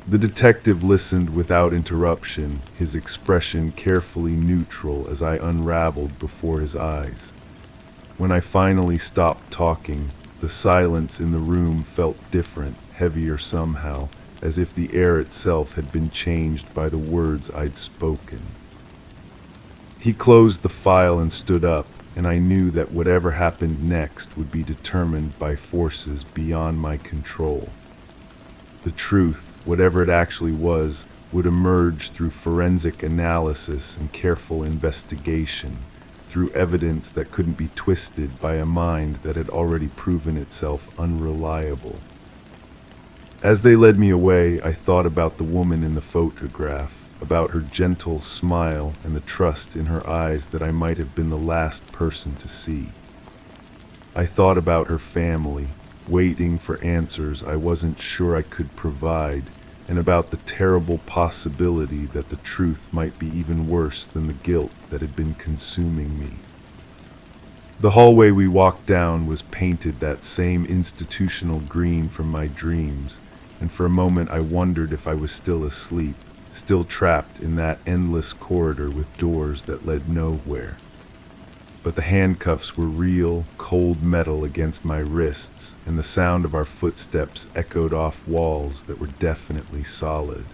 The detective listened without interruption, his expression carefully neutral as I unraveled before his eyes. When I finally stopped talking, the silence in the room felt different, heavier somehow, as if the air itself had been changed by the words I'd spoken. He closed the file and stood up, and I knew that whatever happened next would be determined by forces beyond my control. The truth, whatever it actually was, would emerge through forensic analysis and careful investigation, through evidence that couldn't be twisted by a mind that had already proven itself unreliable. As they led me away, I thought about the woman in the photograph, about her gentle smile and the trust in her eyes that I might have been the last person to see. I thought about her family, waiting for answers I wasn't sure I could provide, and about the terrible possibility that the truth might be even worse than the guilt that had been consuming me. The hallway we walked down was painted that same institutional green from my dreams, and for a moment I wondered if I was still asleep, still trapped in that endless corridor with doors that led nowhere. But the handcuffs were real, cold metal against my wrists, and the sound of our footsteps echoed off walls that were definitely solid.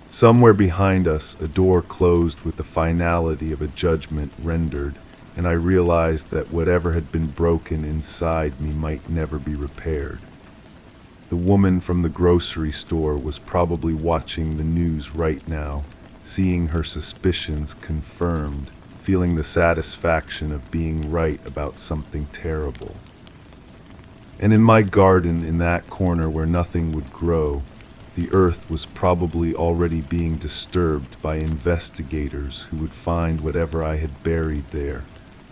Somewhere behind us, a door closed with the finality of a judgment rendered, and I realized that whatever had been broken inside me might never be repaired. The woman from the grocery store was probably watching the news right now, seeing her suspicions confirmed, feeling the satisfaction of being right about something terrible. And in my garden, in that corner where nothing would grow, the earth was probably already being disturbed by investigators who would find whatever I had buried there,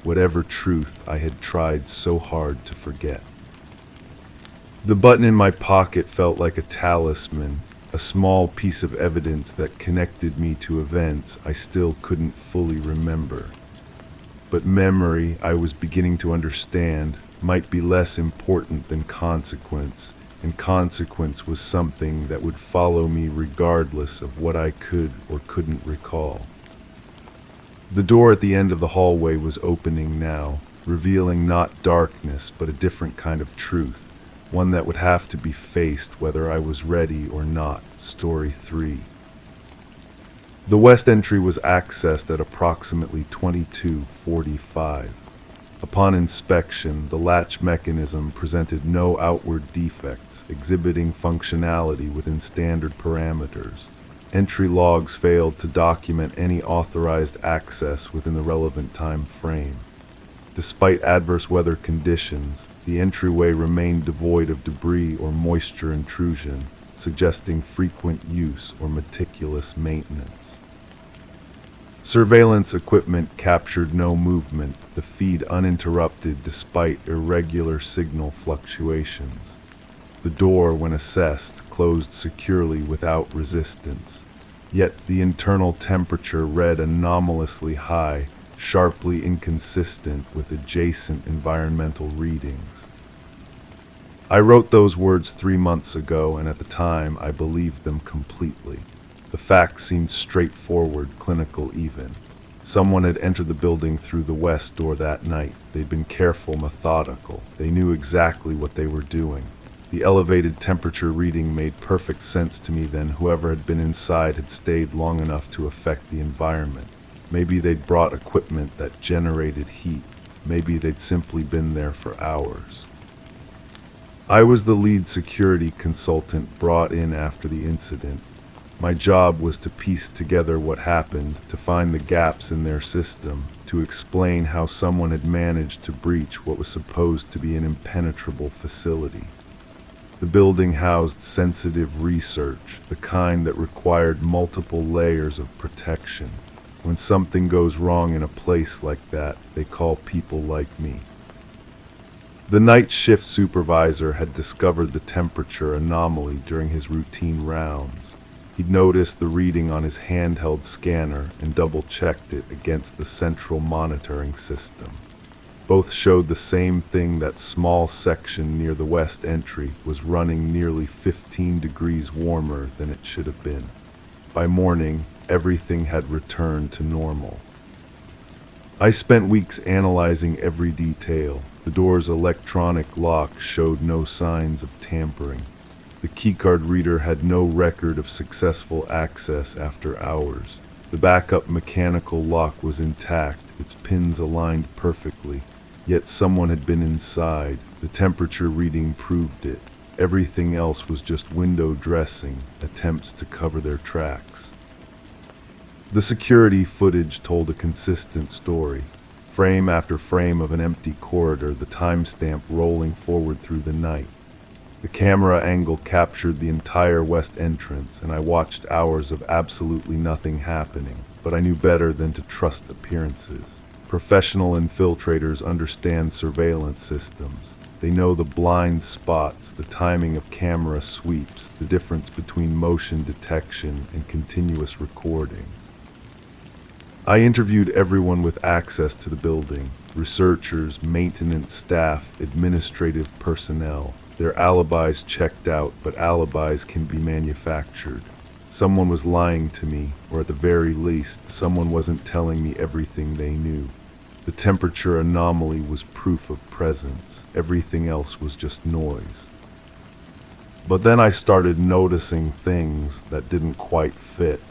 whatever truth I had tried so hard to forget. The button in my pocket felt like a talisman, a small piece of evidence that connected me to events I still couldn't fully remember. But memory, I was beginning to understand, might be less important than consequence, and consequence was something that would follow me regardless of what I could or couldn't recall. The door at the end of the hallway was opening now, revealing not darkness but a different kind of truth. One that would have to be faced whether I was ready or not. Story 3. The west entry was accessed at approximately 22:45. Upon inspection, the latch mechanism presented no outward defects, exhibiting functionality within standard parameters. Entry logs failed to document any authorized access within the relevant time frame. Despite adverse weather conditions, the entryway remained devoid of debris or moisture intrusion, suggesting frequent use or meticulous maintenance. Surveillance equipment captured no movement, the feed uninterrupted despite irregular signal fluctuations. The door, when assessed, closed securely without resistance, yet the internal temperature read anomalously high, sharply inconsistent with adjacent environmental readings. I wrote those words 3 months ago, and at the time I believed them completely. The facts seemed straightforward, clinical even. Someone had entered the building through the west door that night. They'd been careful, methodical. They knew exactly what they were doing. The elevated temperature reading made perfect sense to me then. Whoever had been inside had stayed long enough to affect the environment. Maybe they'd brought equipment that generated heat. Maybe they'd simply been there for hours. I was the lead security consultant brought in after the incident. My job was to piece together what happened, to find the gaps in their system, to explain how someone had managed to breach what was supposed to be an impenetrable facility. The building housed sensitive research, the kind that required multiple layers of protection. When something goes wrong in a place like that, they call people like me. The night shift supervisor had discovered the temperature anomaly during his routine rounds. He'd noticed the reading on his handheld scanner and double-checked it against the central monitoring system. Both showed the same thing: that small section near the west entry was running nearly 15 degrees warmer than it should have been. By morning, everything had returned to normal. I spent weeks analyzing every detail. The door's electronic lock showed no signs of tampering. The keycard reader had no record of successful access after hours. The backup mechanical lock was intact, its pins aligned perfectly. Yet someone had been inside. The temperature reading proved it. Everything else was just window dressing, attempts to cover their tracks. The security footage told a consistent story. Frame after frame of an empty corridor, the timestamp rolling forward through the night. The camera angle captured the entire west entrance, and I watched hours of absolutely nothing happening, but I knew better than to trust appearances. Professional infiltrators understand surveillance systems. They know the blind spots, the timing of camera sweeps, the difference between motion detection and continuous recording. I interviewed everyone with access to the building: researchers, maintenance staff, administrative personnel. Their alibis checked out, but alibis can be manufactured. Someone was lying to me, or at the very least, someone wasn't telling me everything they knew. The temperature anomaly was proof of presence. Everything else was just noise. But then I started noticing things that didn't quite fit.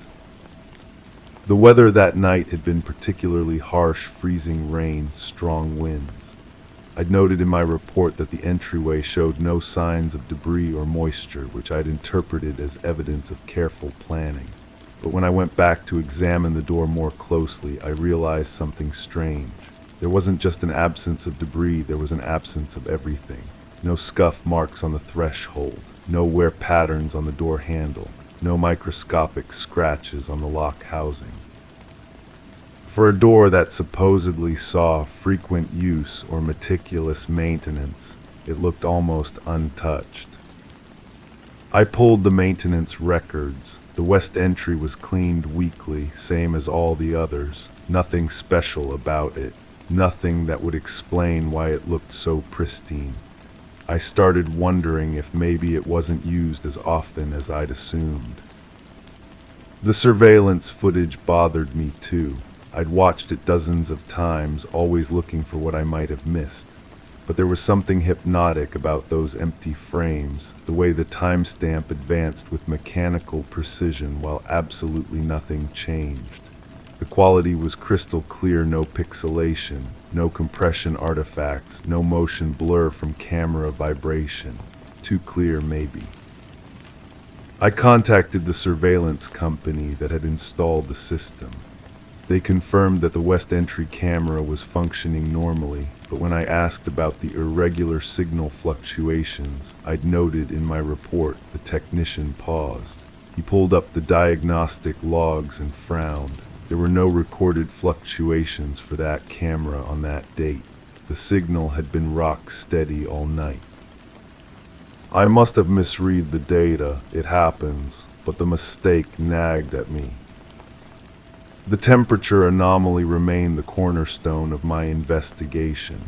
The weather that night had been particularly harsh: freezing rain, strong winds. I'd noted in my report that the entryway showed no signs of debris or moisture, which I'd interpreted as evidence of careful planning. But when I went back to examine the door more closely, I realized something strange. There wasn't just an absence of debris, there was an absence of everything. No scuff marks on the threshold, no wear patterns on the door handle, no microscopic scratches on the lock housing. For a door that supposedly saw frequent use or meticulous maintenance, it looked almost untouched. I pulled the maintenance records. The west entry was cleaned weekly, same as all the others. Nothing special about it. Nothing that would explain why it looked so pristine. I started wondering if maybe it wasn't used as often as I'd assumed. The surveillance footage bothered me too. I'd watched it dozens of times, always looking for what I might have missed. But there was something hypnotic about those empty frames, the way the timestamp advanced with mechanical precision while absolutely nothing changed. The quality was crystal clear: no pixelation, no compression artifacts, no motion blur from camera vibration. Too clear, maybe. I contacted the surveillance company that had installed the system. They confirmed that the west entry camera was functioning normally, but when I asked about the irregular signal fluctuations I'd noted in my report, the technician paused. He pulled up the diagnostic logs and frowned. There were no recorded fluctuations for that camera on that date. The signal had been rock steady all night. I must have misread the data, it happens, but the mistake nagged at me. The temperature anomaly remained the cornerstone of my investigation.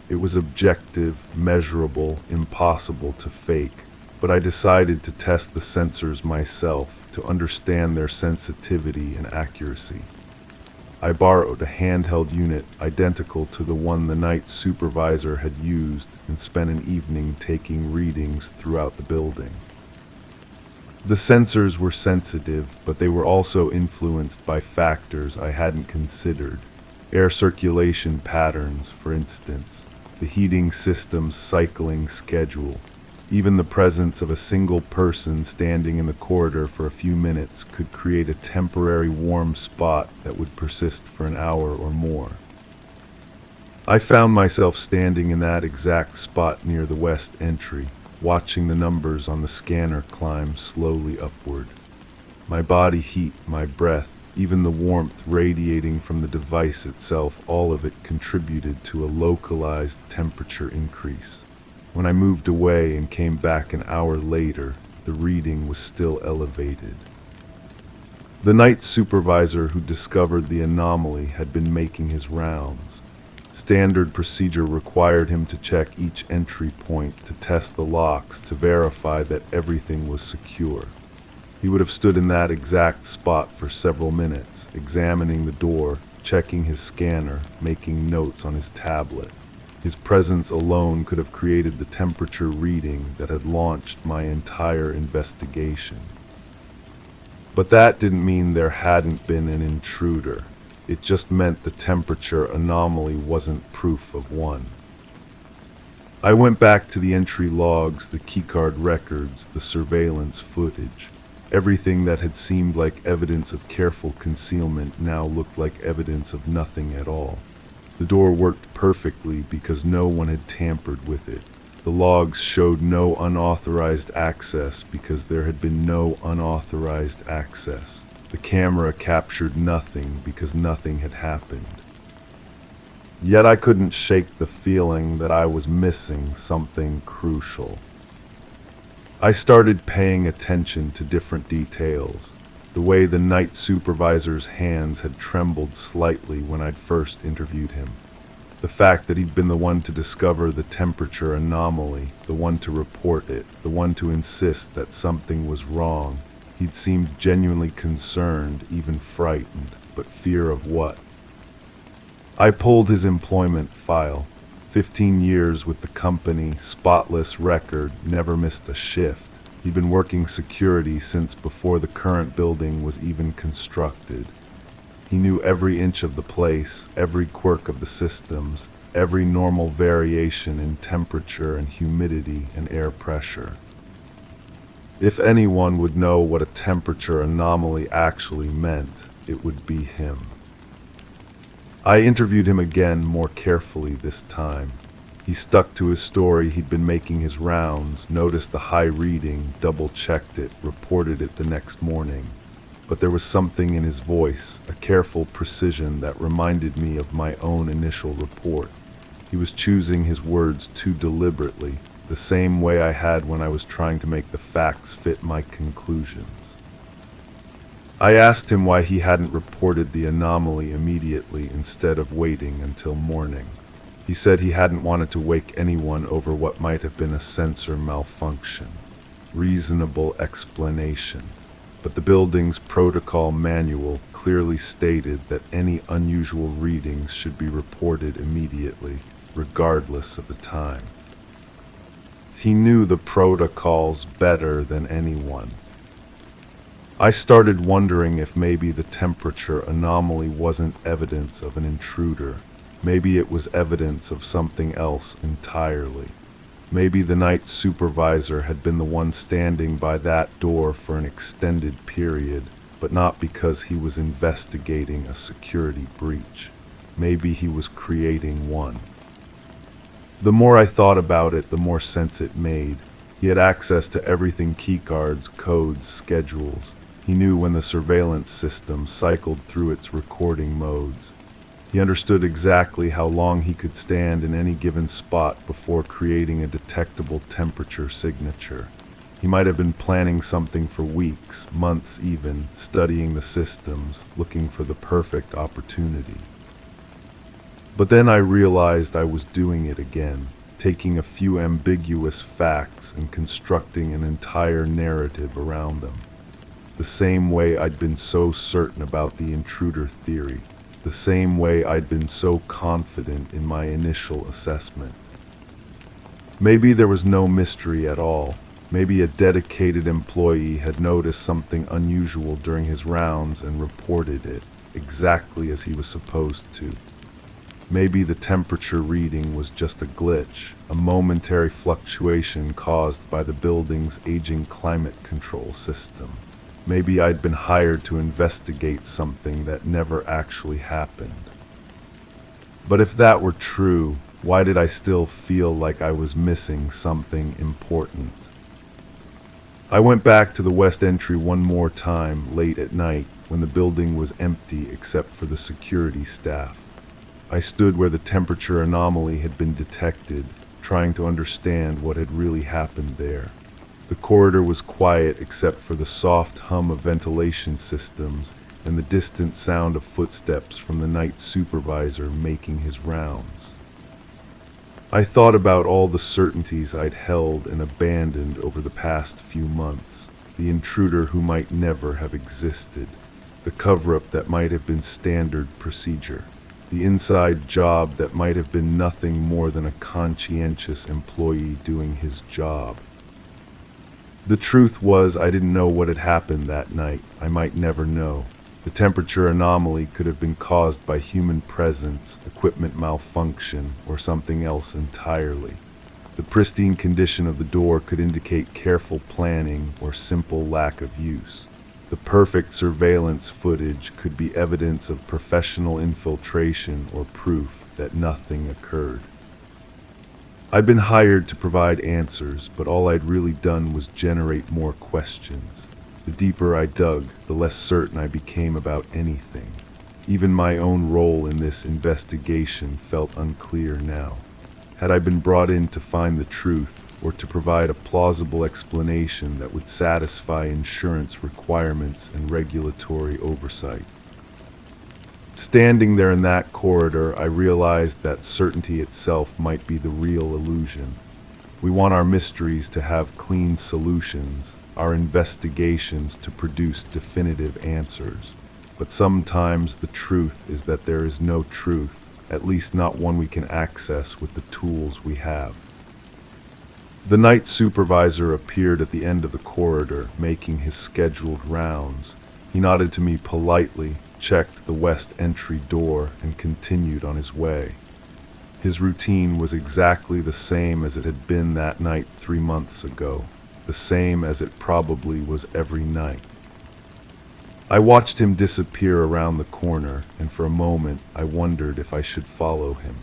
It was objective, measurable, impossible to fake, but I decided to test the sensors myself to understand their sensitivity and accuracy. I borrowed a handheld unit identical to the one the night supervisor had used and spent an evening taking readings throughout the building. The sensors were sensitive, but they were also influenced by factors I hadn't considered. Air circulation patterns, for instance, the heating system's cycling schedule. Even the presence of a single person standing in the corridor for a few minutes could create a temporary warm spot that would persist for an hour or more. I found myself standing in that exact spot near the west entry, watching the numbers on the scanner climb slowly upward. My body heat, my breath, even the warmth radiating from the device itself, all of it contributed to a localized temperature increase. When I moved away and came back an hour later, the reading was still elevated. The night supervisor who discovered the anomaly had been making his rounds. Standard procedure required him to check each entry point to test the locks to verify that everything was secure. He would have stood in that exact spot for several minutes, examining the door, checking his scanner, making notes on his tablet. His presence alone could have created the temperature reading that had launched my entire investigation. But that didn't mean there hadn't been an intruder. It just meant the temperature anomaly wasn't proof of one. I went back to the entry logs, the keycard records, the surveillance footage. Everything that had seemed like evidence of careful concealment now looked like evidence of nothing at all. The door worked perfectly because no one had tampered with it. The logs showed no unauthorized access because there had been no unauthorized access. The camera captured nothing because nothing had happened. Yet I couldn't shake the feeling that I was missing something crucial. I started paying attention to different details. The way the night supervisor's hands had trembled slightly when I'd first interviewed him. The fact that he'd been the one to discover the temperature anomaly, the one to report it, the one to insist that something was wrong. He'd seemed genuinely concerned, even frightened, but fear of what? I pulled his employment file. 15 years with the company, spotless record, never missed a shift. He'd been working security since before the current building was even constructed. He knew every inch of the place, every quirk of the systems, every normal variation in temperature and humidity and air pressure. If anyone would know what a temperature anomaly actually meant, it would be him. I interviewed him again more carefully this time. He stuck to his story. He'd been making his rounds, noticed the high reading, double-checked it, reported it the next morning. But there was something in his voice, a careful precision that reminded me of my own initial report. He was choosing his words too deliberately, the same way I had when I was trying to make the facts fit my conclusions. I asked him why he hadn't reported the anomaly immediately instead of waiting until morning. He said he hadn't wanted to wake anyone over what might have been a sensor malfunction. Reasonable explanation. But the building's protocol manual clearly stated that any unusual readings should be reported immediately, regardless of the time. He knew the protocols better than anyone. I started wondering if maybe the temperature anomaly wasn't evidence of an intruder. Maybe it was evidence of something else entirely. Maybe the night supervisor had been the one standing by that door for an extended period, but not because he was investigating a security breach. Maybe he was creating one. The more I thought about it, the more sense it made. He had access to everything: keycards, codes, schedules. He knew when the surveillance system cycled through its recording modes. He understood exactly how long he could stand in any given spot before creating a detectable temperature signature. He might have been planning something for weeks, months even, studying the systems, looking for the perfect opportunity. But then I realized I was doing it again, taking a few ambiguous facts and constructing an entire narrative around them. The same way I'd been so certain about the intruder theory, the same way I'd been so confident in my initial assessment. Maybe there was no mystery at all. Maybe a dedicated employee had noticed something unusual during his rounds and reported it, exactly as he was supposed to. Maybe the temperature reading was just a glitch, a momentary fluctuation caused by the building's aging climate control system. Maybe I'd been hired to investigate something that never actually happened. But if that were true, why did I still feel like I was missing something important? I went back to the west entry one more time late at night when the building was empty except for the security staff. I stood where the temperature anomaly had been detected, trying to understand what had really happened there. The corridor was quiet except for the soft hum of ventilation systems and the distant sound of footsteps from the night supervisor making his rounds. I thought about all the certainties I'd held and abandoned over the past few months, the intruder who might never have existed, the cover-up that might have been standard procedure, the inside job that might have been nothing more than a conscientious employee doing his job. The truth was, I didn't know what had happened that night. I might never know. The temperature anomaly could have been caused by human presence, equipment malfunction, or something else entirely. The pristine condition of the door could indicate careful planning or simple lack of use. The perfect surveillance footage could be evidence of professional infiltration or proof that nothing occurred. I'd been hired to provide answers, but all I'd really done was generate more questions. The deeper I dug, the less certain I became about anything. Even my own role in this investigation felt unclear now. Had I been brought in to find the truth, or to provide a plausible explanation that would satisfy insurance requirements and regulatory oversight? Standing there in that corridor, I realized that certainty itself might be the real illusion. We want our mysteries to have clean solutions, our investigations to produce definitive answers. But sometimes the truth is that there is no truth, at least not one we can access with the tools we have. The night supervisor appeared at the end of the corridor, making his scheduled rounds. He nodded to me politely, checked the west entry door, and continued on his way. His routine was exactly the same as it had been that night 3 months ago, the same as it probably was every night. I watched him disappear around the corner, and for a moment I wondered if I should follow him.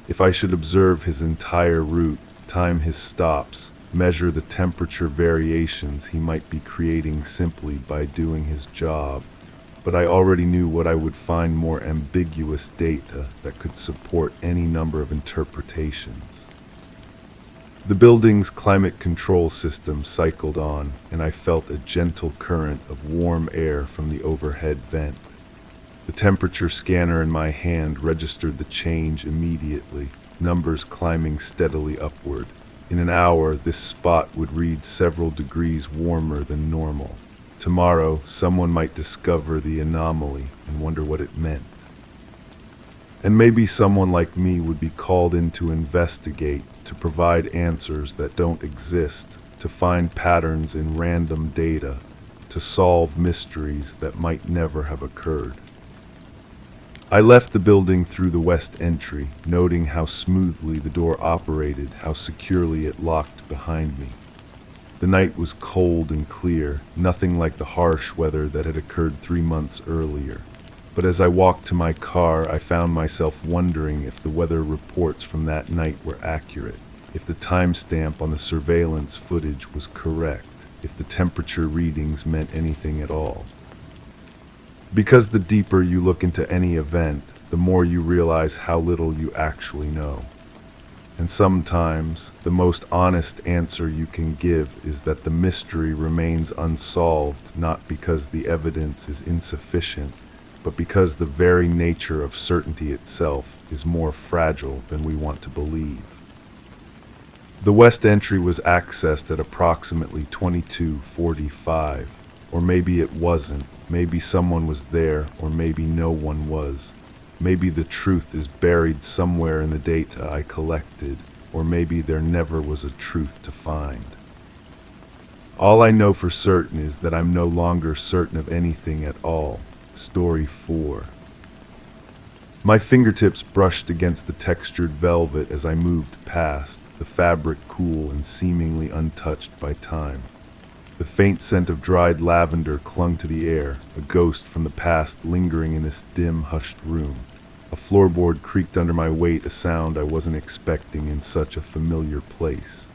If I should observe his entire route, time his stops, measure the temperature variations he might be creating simply by doing his job. But I already knew what I would find: more ambiguous data that could support any number of interpretations. The building's climate control system cycled on, and I felt a gentle current of warm air from the overhead vent. The temperature scanner in my hand registered the change immediately, numbers climbing steadily upward. In an hour, this spot would read several degrees warmer than normal. Tomorrow, someone might discover the anomaly and wonder what it meant. And maybe someone like me would be called in to investigate, to provide answers that don't exist, to find patterns in random data, to solve mysteries that might never have occurred. I left the building through the west entry, noting how smoothly the door operated, how securely it locked behind me. The night was cold and clear, nothing like the harsh weather that had occurred 3 months earlier. But as I walked to my car, I found myself wondering if the weather reports from that night were accurate, if the timestamp on the surveillance footage was correct, if the temperature readings meant anything at all. Because the deeper you look into any event, the more you realize how little you actually know. And sometimes, the most honest answer you can give is that the mystery remains unsolved, not because the evidence is insufficient, but because the very nature of certainty itself is more fragile than we want to believe. The west entry was accessed at approximately 22:45, or maybe it wasn't. Maybe someone was there, or maybe no one was. Maybe the truth is buried somewhere in the data I collected, or maybe there never was a truth to find. All I know for certain is that I'm no longer certain of anything at all. Story 4. My fingertips brushed against the textured velvet as I moved past, the fabric cool and seemingly untouched by time. The faint scent of dried lavender clung to the air, a ghost from the past lingering in this dim, hushed room. A floorboard creaked under my weight, a sound I wasn't expecting in such a familiar place.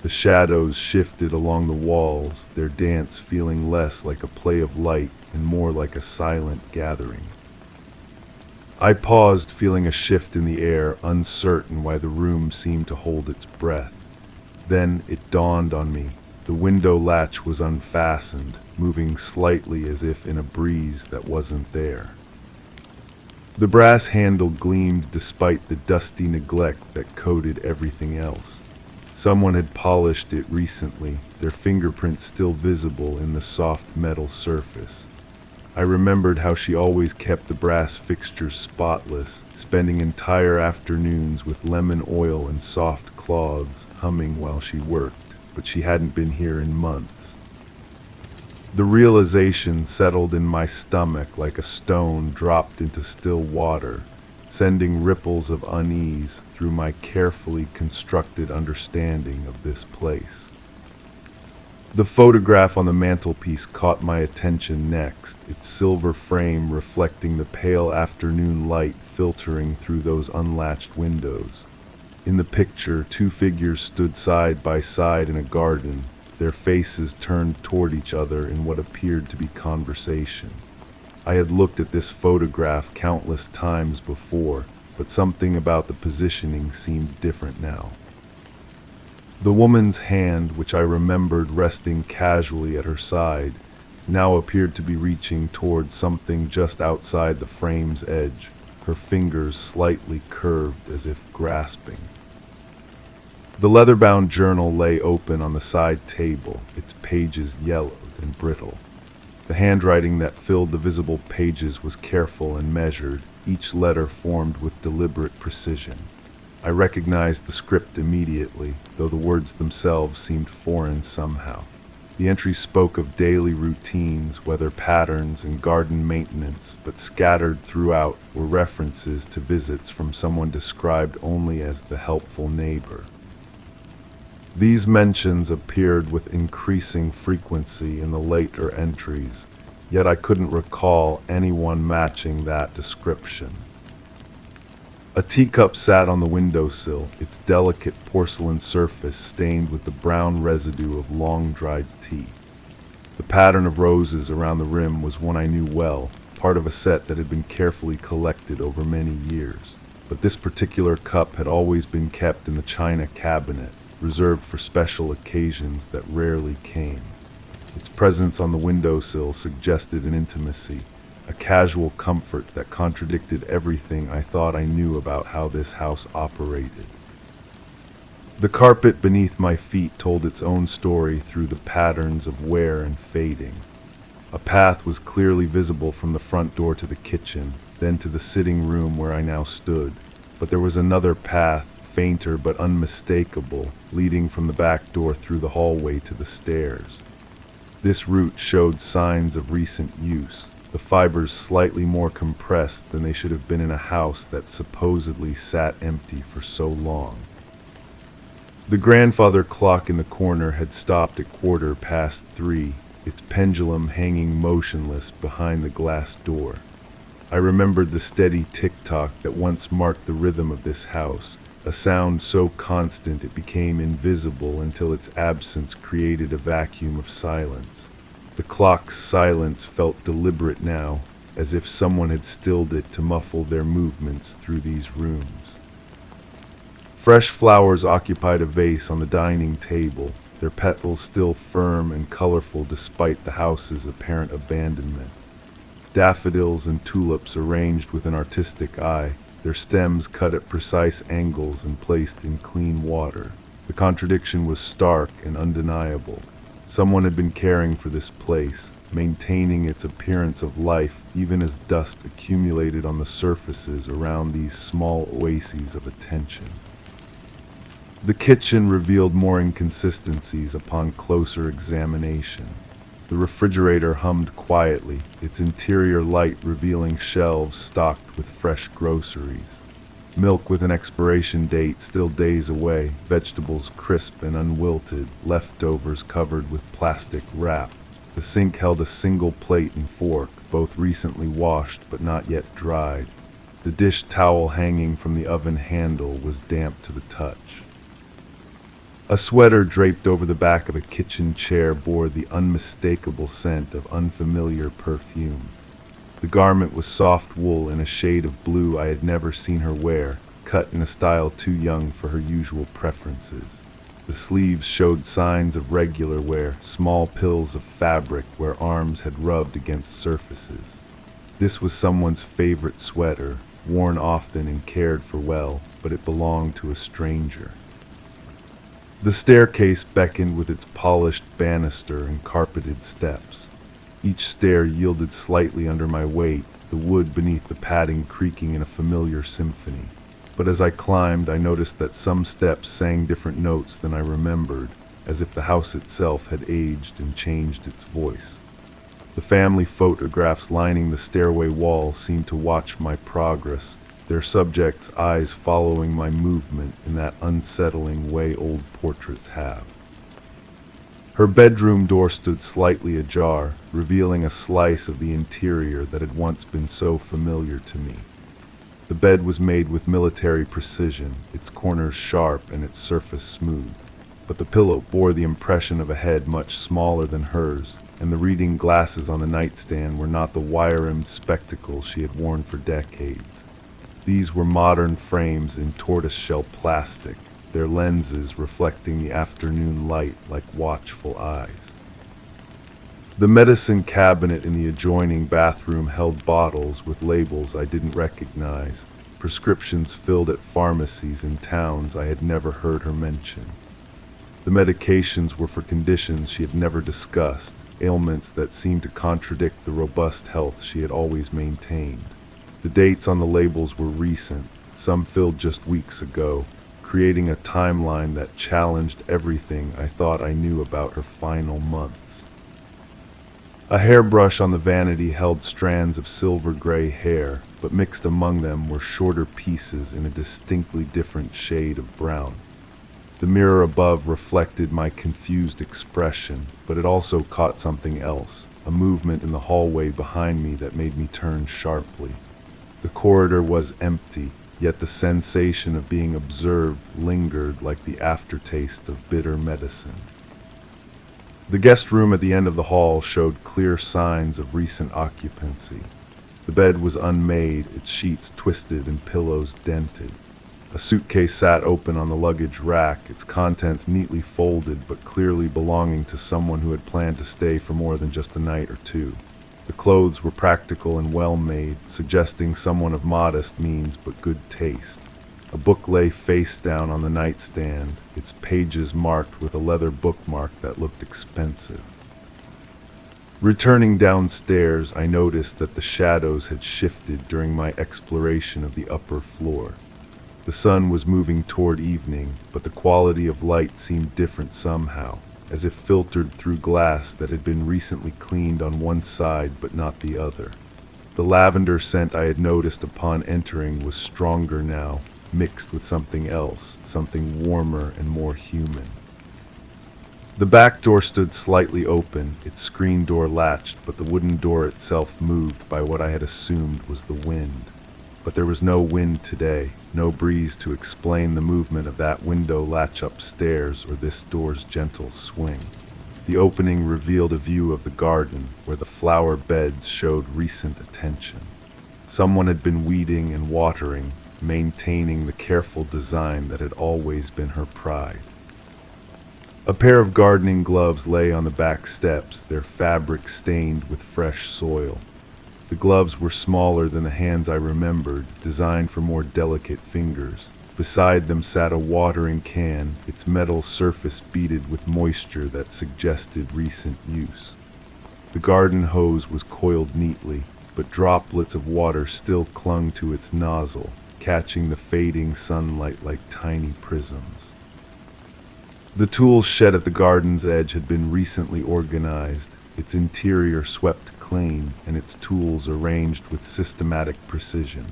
The shadows shifted along the walls, their dance feeling less like a play of light and more like a silent gathering. I paused, feeling a shift in the air, uncertain why the room seemed to hold its breath. Then it dawned on me. The window latch was unfastened, moving slightly as if in a breeze that wasn't there. The brass handle gleamed despite the dusty neglect that coated everything else. Someone had polished it recently, their fingerprints still visible in the soft metal surface. I remembered how she always kept the brass fixtures spotless, spending entire afternoons with lemon oil and soft cloths, humming while she worked, but she hadn't been here in months. The realization settled in my stomach like a stone dropped into still water, sending ripples of unease through my carefully constructed understanding of this place. The photograph on the mantelpiece caught my attention next, its silver frame reflecting the pale afternoon light filtering through those unlatched windows. In the picture, two figures stood side by side in a garden, their faces turned toward each other in what appeared to be conversation. I had looked at this photograph countless times before, but something about the positioning seemed different now. The woman's hand, which I remembered resting casually at her side, now appeared to be reaching towards something just outside the frame's edge, her fingers slightly curved as if grasping. The leather-bound journal lay open on the side table, its pages yellowed and brittle. The handwriting that filled the visible pages was careful and measured, each letter formed with deliberate precision. I recognized the script immediately, though the words themselves seemed foreign somehow. The entries spoke of daily routines, weather patterns, and garden maintenance, but scattered throughout were references to visits from someone described only as the helpful neighbor. These mentions appeared with increasing frequency in the later entries, yet I couldn't recall anyone matching that description. A teacup sat on the windowsill, its delicate porcelain surface stained with the brown residue of long-dried tea. The pattern of roses around the rim was one I knew well, part of a set that had been carefully collected over many years. But this particular cup had always been kept in the china cabinet, reserved for special occasions that rarely came. Its presence on the windowsill suggested an intimacy, a casual comfort that contradicted everything I thought I knew about how this house operated. The carpet beneath my feet told its own story through the patterns of wear and fading. A path was clearly visible from the front door to the kitchen, then to the sitting room where I now stood, but there was another path, fainter but unmistakable, leading from the back door through the hallway to the stairs. This route showed signs of recent use, the fibers slightly more compressed than they should have been in a house that supposedly sat empty for so long. The grandfather clock in the corner had stopped at 3:15, its pendulum hanging motionless behind the glass door. I remembered the steady tick-tock that once marked the rhythm of this house, a sound so constant it became invisible until its absence created a vacuum of silence. The clock's silence felt deliberate now, as if someone had stilled it to muffle their movements through these rooms. Fresh flowers occupied a vase on the dining table, their petals still firm and colorful despite the house's apparent abandonment. Daffodils and tulips arranged with an artistic eye, their stems cut at precise angles and placed in clean water. The contradiction was stark and undeniable. Someone had been caring for this place, maintaining its appearance of life even as dust accumulated on the surfaces around these small oases of attention. The kitchen revealed more inconsistencies upon closer examination. The refrigerator hummed quietly, its interior light revealing shelves stocked with fresh groceries. Milk with an expiration date still days away, vegetables crisp and unwilted, leftovers covered with plastic wrap. The sink held a single plate and fork, both recently washed but not yet dried. The dish towel hanging from the oven handle was damp to the touch. A sweater draped over the back of a kitchen chair bore the unmistakable scent of unfamiliar perfume. The garment was soft wool in a shade of blue I had never seen her wear, cut in a style too young for her usual preferences. The sleeves showed signs of regular wear, small pills of fabric where arms had rubbed against surfaces. This was someone's favorite sweater, worn often and cared for well, but it belonged to a stranger. The staircase beckoned with its polished banister and carpeted steps. Each stair yielded slightly under my weight, the wood beneath the padding creaking in a familiar symphony. But as I climbed, I noticed that some steps sang different notes than I remembered, as if the house itself had aged and changed its voice. The family photographs lining the stairway wall seemed to watch my progress, their subjects' eyes following my movement in that unsettling way old portraits have. Her bedroom door stood slightly ajar, revealing a slice of the interior that had once been so familiar to me. The bed was made with military precision, its corners sharp and its surface smooth. But the pillow bore the impression of a head much smaller than hers, and the reading glasses on the nightstand were not the wire-rimmed spectacles she had worn for decades. These were modern frames in tortoiseshell plastic, their lenses reflecting the afternoon light like watchful eyes. The medicine cabinet in the adjoining bathroom held bottles with labels I didn't recognize, prescriptions filled at pharmacies in towns I had never heard her mention. The medications were for conditions she had never discussed, ailments that seemed to contradict the robust health she had always maintained. The dates on the labels were recent, some filled just weeks ago, creating a timeline that challenged everything I thought I knew about her final months. A hairbrush on the vanity held strands of silver-gray hair, but mixed among them were shorter pieces in a distinctly different shade of brown. The mirror above reflected my confused expression, but it also caught something else, a movement in the hallway behind me that made me turn sharply. The corridor was empty, yet the sensation of being observed lingered like the aftertaste of bitter medicine. The guest room at the end of the hall showed clear signs of recent occupancy. The bed was unmade, its sheets twisted and pillows dented. A suitcase sat open on the luggage rack, its contents neatly folded but clearly belonging to someone who had planned to stay for more than just a night or two. The clothes were practical and well-made, suggesting someone of modest means but good taste. A book lay face down on the nightstand, its pages marked with a leather bookmark that looked expensive. Returning downstairs, I noticed that the shadows had shifted during my exploration of the upper floor. The sun was moving toward evening, but the quality of light seemed different somehow, as if filtered through glass that had been recently cleaned on one side but not the other. The lavender scent I had noticed upon entering was stronger now, mixed with something else, something warmer and more human. The back door stood slightly open, its screen door latched, but the wooden door itself moved by what I had assumed was the wind. But there was no wind today, no breeze to explain the movement of that window latch upstairs or this door's gentle swing. The opening revealed a view of the garden, where the flower beds showed recent attention. Someone had been weeding and watering, maintaining the careful design that had always been her pride. A pair of gardening gloves lay on the back steps, their fabric stained with fresh soil. The gloves were smaller than the hands I remembered, designed for more delicate fingers. Beside them sat a watering can, its metal surface beaded with moisture that suggested recent use. The garden hose was coiled neatly, but droplets of water still clung to its nozzle, catching the fading sunlight like tiny prisms. The tools shed at the garden's edge had been recently organized, its interior swept clean and its tools arranged with systematic precision.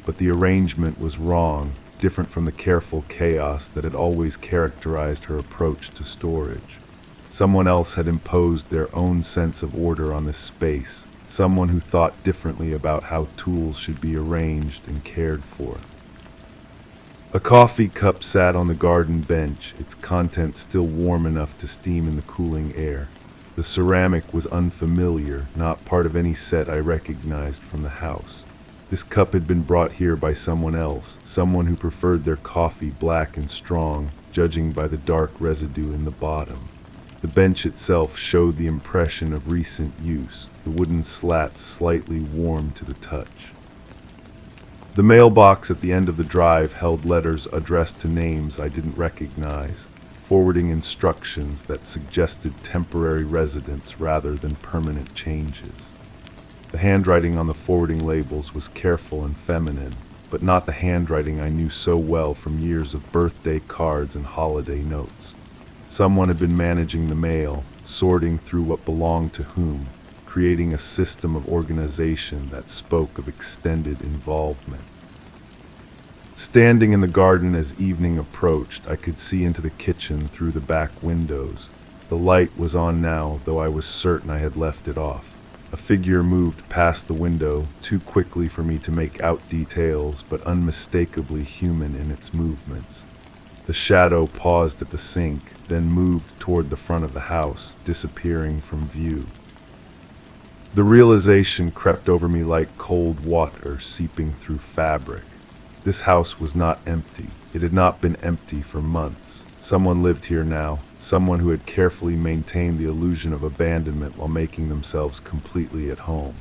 But the arrangement was wrong, different from the careful chaos that had always characterized her approach to storage. Someone else had imposed their own sense of order on this space, someone who thought differently about how tools should be arranged and cared for. A coffee cup sat on the garden bench, its contents still warm enough to steam in the cooling air. The ceramic was unfamiliar, not part of any set I recognized from the house. This cup had been brought here by someone else, someone who preferred their coffee black and strong, judging by the dark residue in the bottom. The bench itself showed the impression of recent use, the wooden slats slightly warm to the touch. The mailbox at the end of the drive held letters addressed to names I didn't recognize, forwarding instructions that suggested temporary residence rather than permanent changes. The handwriting on the forwarding labels was careful and feminine, but not the handwriting I knew so well from years of birthday cards and holiday notes. Someone had been managing the mail, sorting through what belonged to whom, creating a system of organization that spoke of extended involvement. Standing in the garden as evening approached, I could see into the kitchen through the back windows. The light was on now, though I was certain I had left it off. A figure moved past the window, too quickly for me to make out details, but unmistakably human in its movements. The shadow paused at the sink, then moved toward the front of the house, disappearing from view. The realization crept over me like cold water seeping through fabric. This house was not empty. It had not been empty for months. Someone lived here now, someone who had carefully maintained the illusion of abandonment while making themselves completely at home.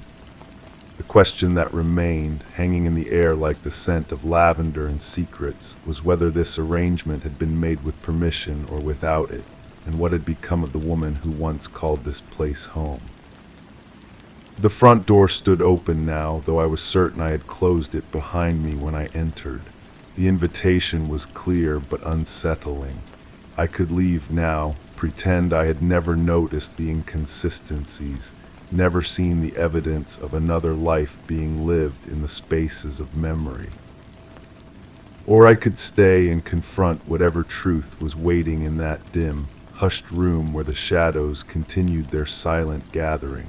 The question that remained, hanging in the air like the scent of lavender and secrets, was whether this arrangement had been made with permission or without it, and what had become of the woman who once called this place home. The front door stood open now, though I was certain I had closed it behind me when I entered. The invitation was clear but unsettling. I could leave now, pretend I had never noticed the inconsistencies, never seen the evidence of another life being lived in the spaces of memory. Or I could stay and confront whatever truth was waiting in that dim, hushed room where the shadows continued their silent gathering,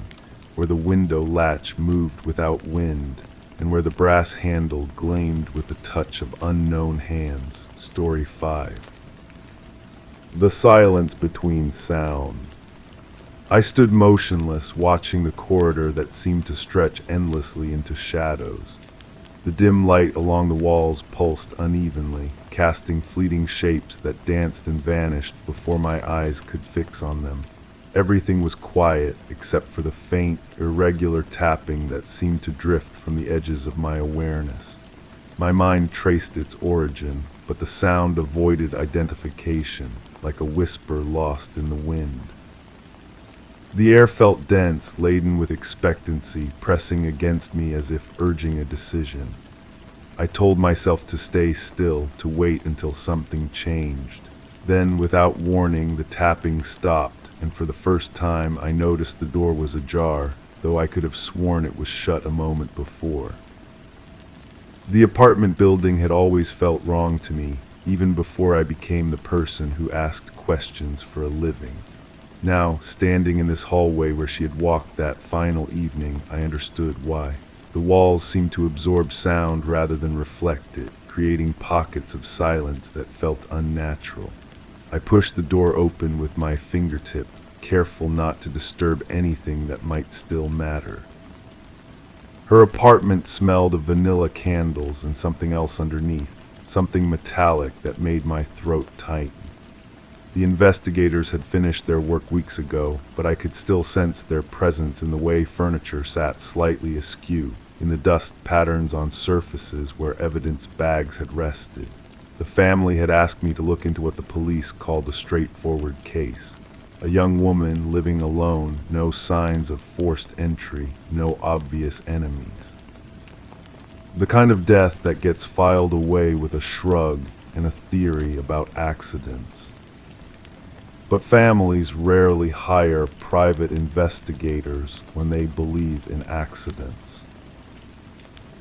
where the window latch moved without wind, and where the brass handle gleamed with the touch of unknown hands. Story 5. The silence between sound. I stood motionless, watching the corridor that seemed to stretch endlessly into shadows. The dim light along the walls pulsed unevenly, casting fleeting shapes that danced and vanished before my eyes could fix on them. Everything was quiet except for the faint, irregular tapping that seemed to drift from the edges of my awareness. My mind traced its origin, but the sound avoided identification, like a whisper lost in the wind. The air felt dense, laden with expectancy, pressing against me as if urging a decision. I told myself to stay still, to wait until something changed. Then, without warning, the tapping stopped, and for the first time I noticed the door was ajar, though I could have sworn it was shut a moment before. The apartment building had always felt wrong to me, even before I became the person who asked questions for a living. Now, standing in this hallway where she had walked that final evening, I understood why. The walls seemed to absorb sound rather than reflect it, creating pockets of silence that felt unnatural. I pushed the door open with my fingertip, careful not to disturb anything that might still matter. Her apartment smelled of vanilla candles and something else underneath, something metallic that made my throat tighten. The investigators had finished their work weeks ago, but I could still sense their presence in the way furniture sat slightly askew, in the dust patterns on surfaces where evidence bags had rested. The family had asked me to look into what the police called a straightforward case. A young woman living alone, no signs of forced entry, no obvious enemies. The kind of death that gets filed away with a shrug and a theory about accidents. But families rarely hire private investigators when they believe in accidents.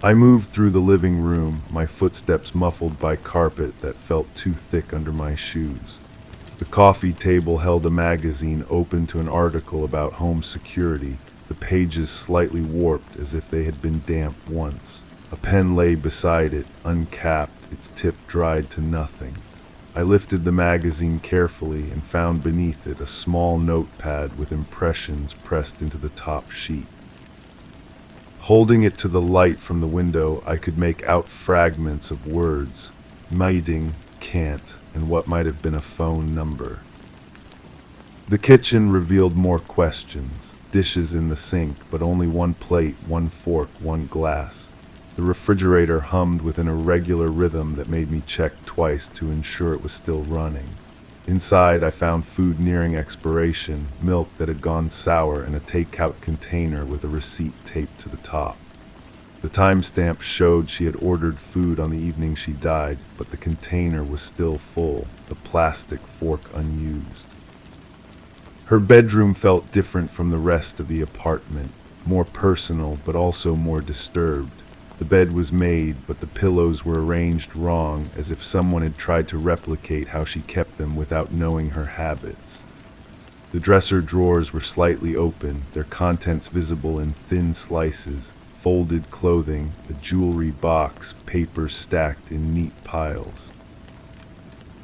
I moved through the living room, my footsteps muffled by carpet that felt too thick under my shoes. The coffee table held a magazine open to an article about home security, the pages slightly warped as if they had been damp once. A pen lay beside it, uncapped, its tip dried to nothing. I lifted the magazine carefully and found beneath it a small notepad with impressions pressed into the top sheet. Holding it to the light from the window, I could make out fragments of words, mighting, can't, and what might have been a phone number. The kitchen revealed more questions. Dishes in the sink, but only one plate, one fork, one glass. The refrigerator hummed with an irregular rhythm that made me check twice to ensure it was still running. Inside, I found food nearing expiration, milk that had gone sour, and a takeout container with a receipt taped to the top. The timestamp showed she had ordered food on the evening she died, but the container was still full, the plastic fork unused. Her bedroom felt different from the rest of the apartment, more personal but also more disturbed. The bed was made, but the pillows were arranged wrong, as if someone had tried to replicate how she kept them without knowing her habits. The dresser drawers were slightly open, their contents visible in thin slices, folded clothing, a jewelry box, papers stacked in neat piles.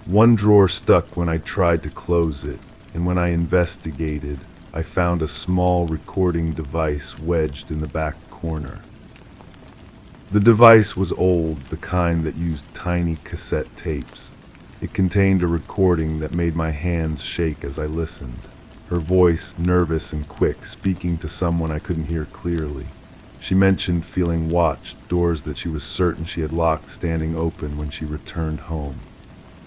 One drawer stuck when I tried to close it, and when I investigated, I found a small recording device wedged in the back corner. The device was old, the kind that used tiny cassette tapes. It contained a recording that made my hands shake as I listened. Her voice, nervous and quick, speaking to someone I couldn't hear clearly. She mentioned feeling watched, doors that she was certain she had locked standing open when she returned home.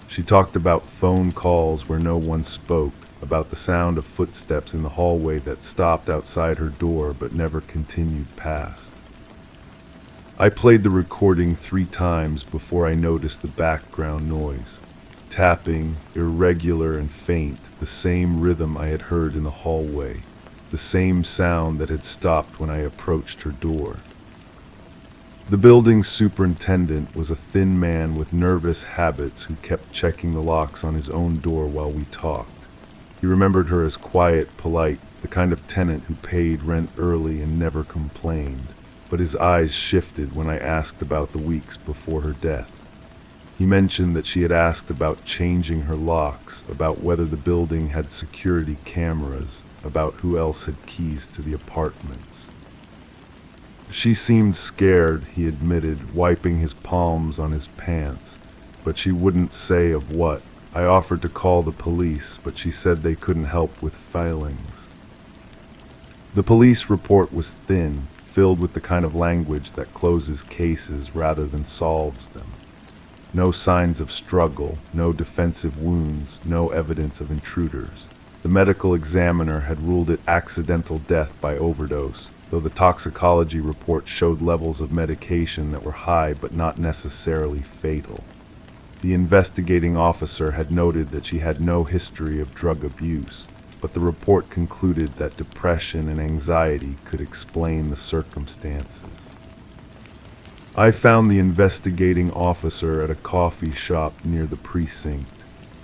She talked about phone calls where no one spoke, about the sound of footsteps in the hallway that stopped outside her door but never continued past. I played the recording 3 times before I noticed the background noise. Tapping, irregular and faint, the same rhythm I had heard in the hallway, the same sound that had stopped when I approached her door. The building's superintendent was a thin man with nervous habits who kept checking the locks on his own door while we talked. He remembered her as quiet, polite, the kind of tenant who paid rent early and never complained, but his eyes shifted when I asked about the weeks before her death. He mentioned that she had asked about changing her locks, about whether the building had security cameras, about who else had keys to the apartments. She seemed scared, he admitted, wiping his palms on his pants, but she wouldn't say of what. I offered to call the police, but she said they couldn't help with filings. The police report was thin, filled with the kind of language that closes cases rather than solves them. No signs of struggle, no defensive wounds, no evidence of intruders. The medical examiner had ruled it accidental death by overdose, though the toxicology report showed levels of medication that were high but not necessarily fatal. The investigating officer had noted that she had no history of drug abuse, but the report concluded that depression and anxiety could explain the circumstances. I found the investigating officer at a coffee shop near the precinct.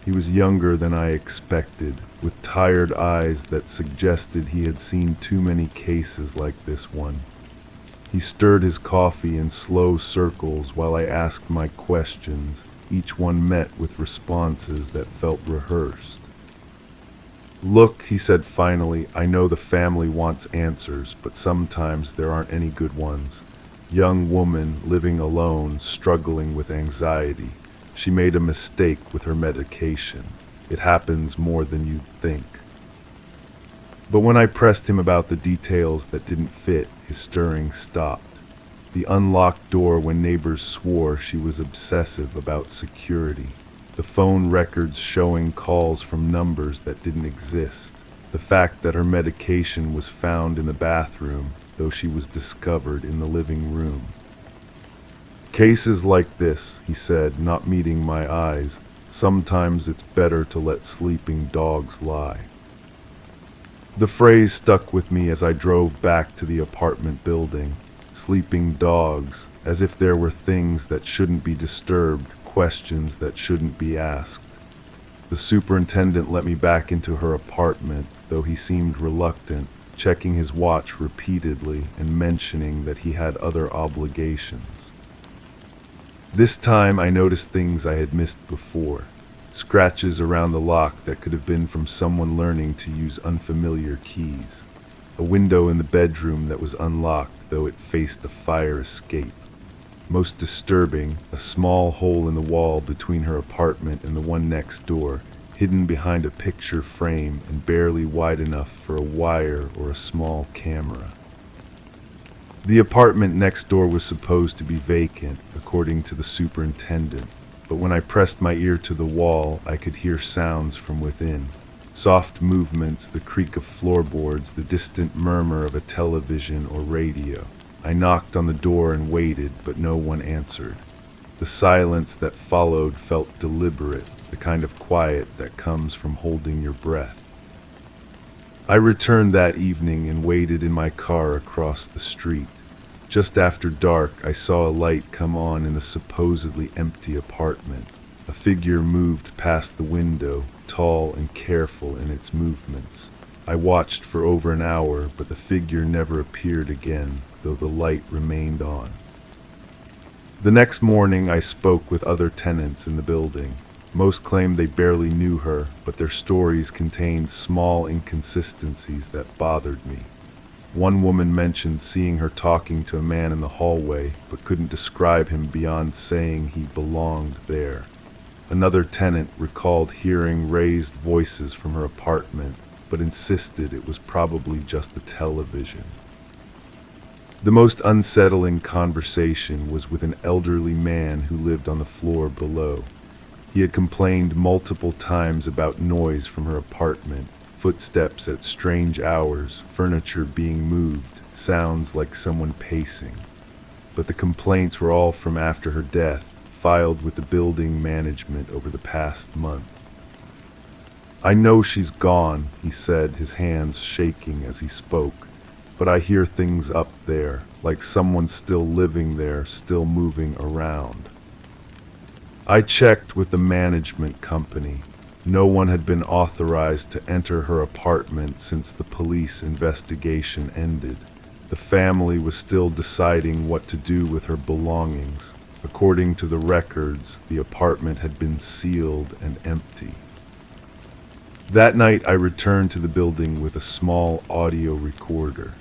He was younger than I expected, with tired eyes that suggested he had seen too many cases like this one. He stirred his coffee in slow circles while I asked my questions, each one met with responses that felt rehearsed. "Look," he said finally, "I know the family wants answers, but sometimes there aren't any good ones. Young woman living alone, struggling with anxiety. She made a mistake with her medication. It happens more than you'd think." But when I pressed him about the details that didn't fit, his stirring stopped. The unlocked door when neighbors swore she was obsessive about security. The phone records showing calls from numbers that didn't exist. The fact that her medication was found in the bathroom, though she was discovered in the living room. "Cases like this," he said, not meeting my eyes, Sometimes it's better to let sleeping dogs lie. The phrase stuck with me as I drove back to the apartment building. Sleeping dogs, as if there were things that shouldn't be disturbed, questions that shouldn't be asked. The superintendent let me back into her apartment, though he seemed reluctant, checking his watch repeatedly and mentioning that he had other obligations. This time I noticed things I had missed before. Scratches around the lock that could have been from someone learning to use unfamiliar keys. A window in the bedroom that was unlocked, though it faced a fire escape. Most disturbing, a small hole in the wall between her apartment and the one next door, hidden behind a picture frame and barely wide enough for a wire or a small camera. The apartment next door was supposed to be vacant, according to the superintendent, but when I pressed my ear to the wall, I could hear sounds from within. Soft movements, the creak of floorboards, the distant murmur of a television or radio. I knocked on the door and waited, but no one answered. The silence that followed felt deliberate, the kind of quiet that comes from holding your breath. I returned that evening and waited in my car across the street. Just after dark, I saw a light come on in the supposedly empty apartment. A figure moved past the window, tall and careful in its movements. I watched for over an hour, but the figure never appeared again, though the light remained on. The next morning, I spoke with other tenants in the building. Most claimed they barely knew her, but their stories contained small inconsistencies that bothered me. One woman mentioned seeing her talking to a man in the hallway, but couldn't describe him beyond saying he belonged there. Another tenant recalled hearing raised voices from her apartment, but insisted it was probably just the television. The most unsettling conversation was with an elderly man who lived on the floor below. He had complained multiple times about noise from her apartment, footsteps at strange hours, furniture being moved, sounds like someone pacing. But the complaints were all from after her death, filed with the building management over the past month. "I know she's gone," he said, his hands shaking as he spoke, "but I hear things up there, like someone's still living there, still moving around." I checked with the management company. No one had been authorized to enter her apartment since the police investigation ended. The family was still deciding what to do with her belongings. According to the records, the apartment had been sealed and empty. That night, I returned to the building with a small audio recorder.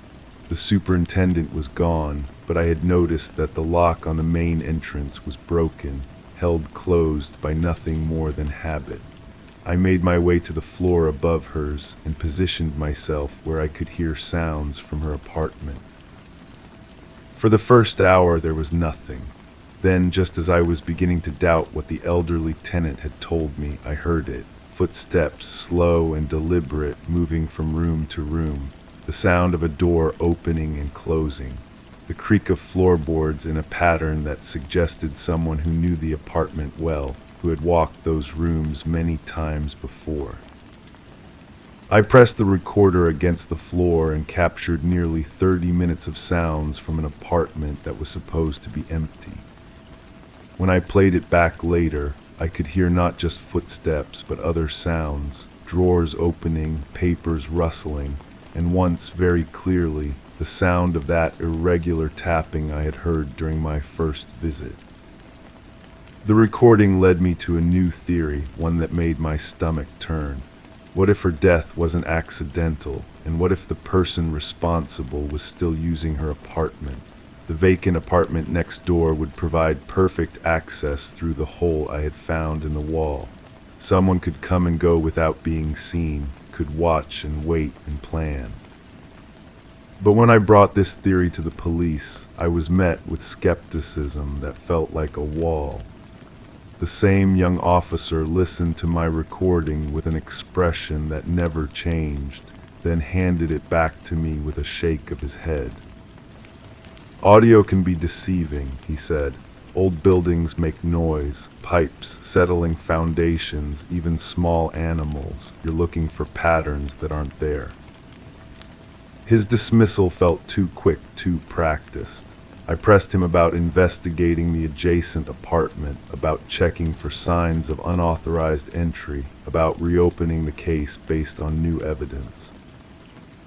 The superintendent was gone, but I had noticed that the lock on the main entrance was broken, held closed by nothing more than habit. I made my way to the floor above hers and positioned myself where I could hear sounds from her apartment. For the first hour, there was nothing. Then, just as I was beginning to doubt what the elderly tenant had told me, I heard it. Footsteps, slow and deliberate, moving from room to room. The sound of a door opening and closing. The creak of floorboards in a pattern that suggested someone who knew the apartment well, who had walked those rooms many times before. I pressed the recorder against the floor and captured nearly 30 minutes of sounds from an apartment that was supposed to be empty. When I played it back later, I could hear not just footsteps, but other sounds, drawers opening, papers rustling, and once, very clearly, the sound of that irregular tapping I had heard during my first visit. The recording led me to a new theory, one that made my stomach turn. What if her death wasn't accidental, and what if the person responsible was still using her apartment? The vacant apartment next door would provide perfect access through the hole I had found in the wall. Someone could come and go without being seen, could watch and wait and plan. But when I brought this theory to the police, I was met with skepticism that felt like a wall. The same young officer listened to my recording with an expression that never changed, then handed it back to me with a shake of his head. "Audio can be deceiving," he said. Old buildings make noise, pipes, settling foundations, even small animals. You're looking for patterns that aren't there. His dismissal felt too quick, too practiced. I pressed him about investigating the adjacent apartment, about checking for signs of unauthorized entry, about reopening the case based on new evidence.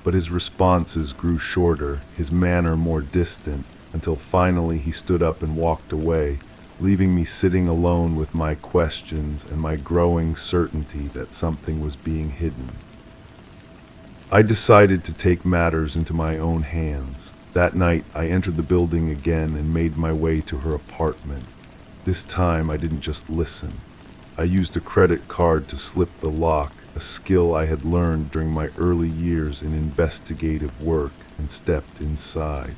But his responses grew shorter, his manner more distant, until finally he stood up and walked away, leaving me sitting alone with my questions and my growing certainty that something was being hidden. I decided to take matters into my own hands. That night, I entered the building again and made my way to her apartment. This time, I didn't just listen. I used a credit card to slip the lock, a skill I had learned during my early years in investigative work, and stepped inside.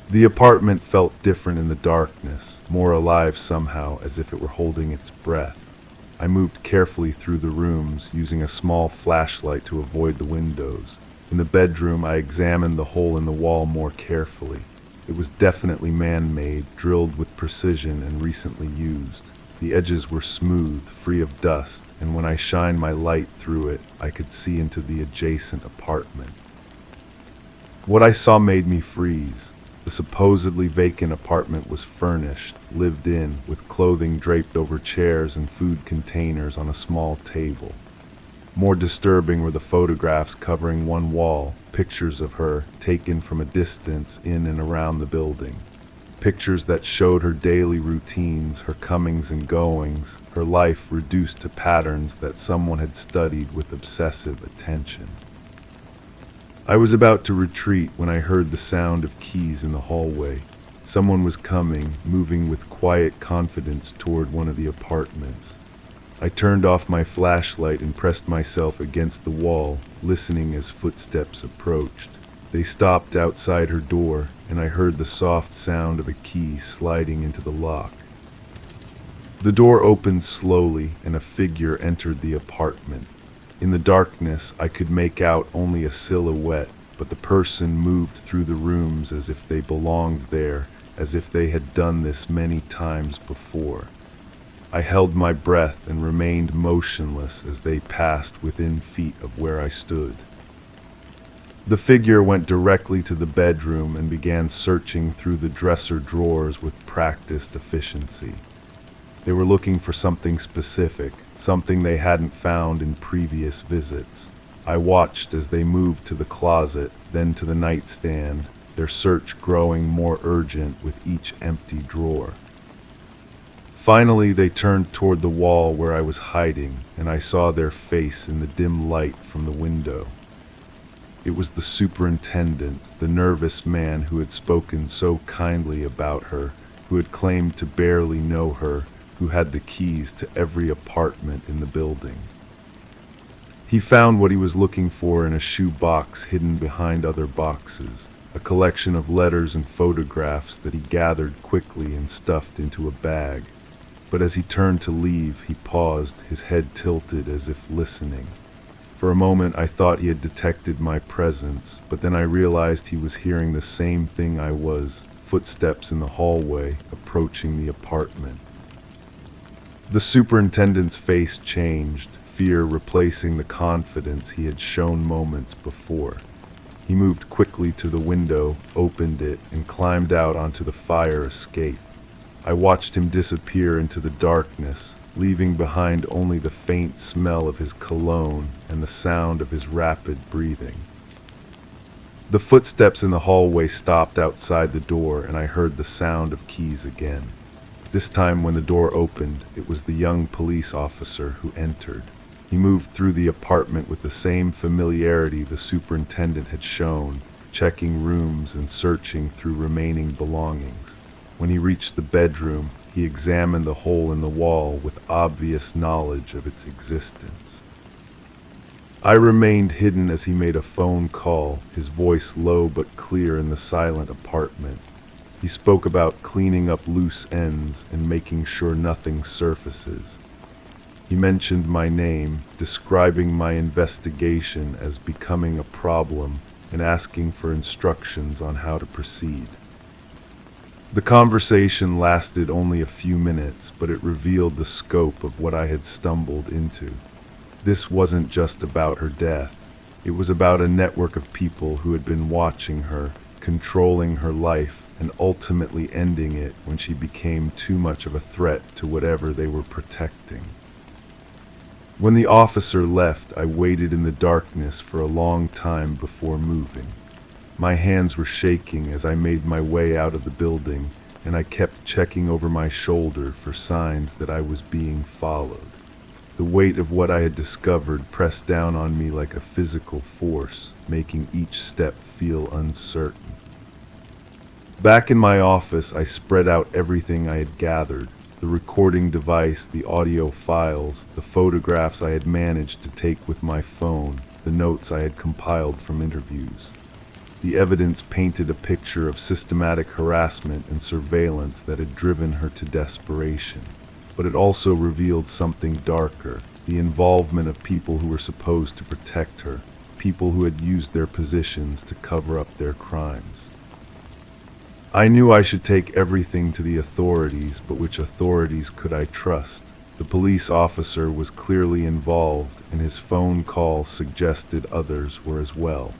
The apartment felt different in the darkness, more alive somehow, as if it were holding its breath. I moved carefully through the rooms, using a small flashlight to avoid the windows. In the bedroom, I examined the hole in the wall more carefully. It was definitely man-made, drilled with precision, and recently used. The edges were smooth, free of dust, and when I shined my light through it, I could see into the adjacent apartment. What I saw made me freeze. The supposedly vacant apartment was furnished, lived in, with clothing draped over chairs and food containers on a small table. More disturbing were the photographs covering one wall, pictures of her taken from a distance in and around the building. Pictures that showed her daily routines, her comings and goings, her life reduced to patterns that someone had studied with obsessive attention. I was about to retreat when I heard the sound of keys in the hallway. Someone was coming, moving with quiet confidence toward one of the apartments. I turned off my flashlight and pressed myself against the wall, listening as footsteps approached. They stopped outside her door, and I heard the soft sound of a key sliding into the lock. The door opened slowly, and a figure entered the apartment. In the darkness, I could make out only a silhouette, but the person moved through the rooms as if they belonged there, as if they had done this many times before. I held my breath and remained motionless as they passed within feet of where I stood. The figure went directly to the bedroom and began searching through the dresser drawers with practiced efficiency. They were looking for something specific, something they hadn't found in previous visits. I watched as they moved to the closet, then to the nightstand, their search growing more urgent with each empty drawer. Finally, they turned toward the wall where I was hiding, and I saw their face in the dim light from the window. It was the superintendent, the nervous man who had spoken so kindly about her, who had claimed to barely know her, who had the keys to every apartment in the building. He found what he was looking for in a shoe box hidden behind other boxes, a collection of letters and photographs that he gathered quickly and stuffed into a bag. But as he turned to leave, he paused, his head tilted as if listening. For a moment I thought he had detected my presence, but then I realized he was hearing the same thing I was, footsteps in the hallway, approaching the apartment. The superintendent's face changed, fear replacing the confidence he had shown moments before. He moved quickly to the window, opened it, and climbed out onto the fire escape. I watched him disappear into the darkness, leaving behind only the faint smell of his cologne and the sound of his rapid breathing. The footsteps in the hallway stopped outside the door, and I heard the sound of keys again. This time when the door opened, it was the young police officer who entered. He moved through the apartment with the same familiarity the superintendent had shown, checking rooms and searching through remaining belongings. When he reached the bedroom, he examined the hole in the wall with obvious knowledge of its existence. I remained hidden as he made a phone call, his voice low but clear in the silent apartment. He spoke about cleaning up loose ends and making sure nothing surfaces. He mentioned my name, describing my investigation as becoming a problem and asking for instructions on how to proceed. The conversation lasted only a few minutes, but it revealed the scope of what I had stumbled into. This wasn't just about her death. It was about a network of people who had been watching her, controlling her life, and ultimately ending it when she became too much of a threat to whatever they were protecting. When the officer left, I waited in the darkness for a long time before moving. My hands were shaking as I made my way out of the building, and I kept checking over my shoulder for signs that I was being followed. The weight of what I had discovered pressed down on me like a physical force, making each step feel uncertain. Back in my office, I spread out everything I had gathered: the recording device, the audio files, the photographs I had managed to take with my phone, the notes I had compiled from interviews. The evidence painted a picture of systematic harassment and surveillance that had driven her to desperation. But it also revealed something darker: the involvement of people who were supposed to protect her, people who had used their positions to cover up their crimes. I knew I should take everything to the authorities, but which authorities could I trust? The police officer was clearly involved, and his phone call suggested others were as well.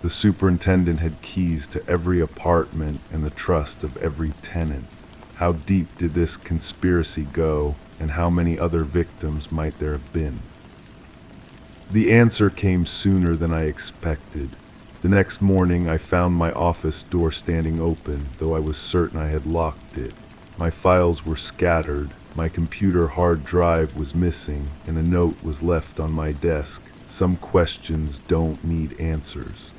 The superintendent had keys to every apartment and the trust of every tenant. How deep did this conspiracy go, and how many other victims might there have been? The answer came sooner than I expected. The next morning, I found my office door standing open, though I was certain I had locked it. My files were scattered, my computer hard drive was missing, and a note was left on my desk: "Some questions don't need answers."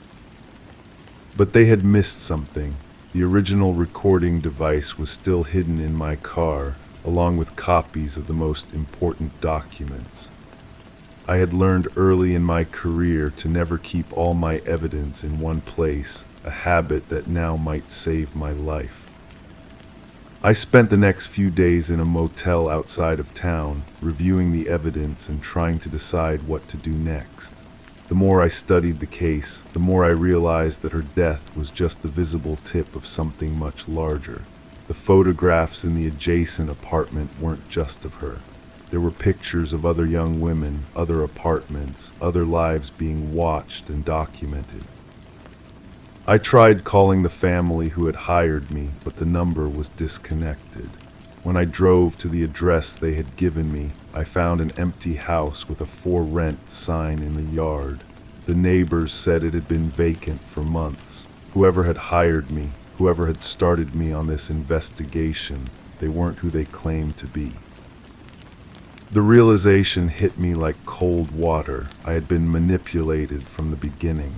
But they had missed something. The original recording device was still hidden in my car, along with copies of the most important documents. I had learned early in my career to never keep all my evidence in one place, a habit that now might save my life. I spent the next few days in a motel outside of town, reviewing the evidence and trying to decide what to do next. The more I studied the case, the more I realized that her death was just the visible tip of something much larger. The photographs in the adjacent apartment weren't just of her. There were pictures of other young women, other apartments, other lives being watched and documented. I tried calling the family who had hired me, but the number was disconnected. When I drove to the address they had given me, I found an empty house with a "for rent" sign in the yard. The neighbors said it had been vacant for months. Whoever had hired me, whoever had started me on this investigation, they weren't who they claimed to be. The realization hit me like cold water. I had been manipulated from the beginning.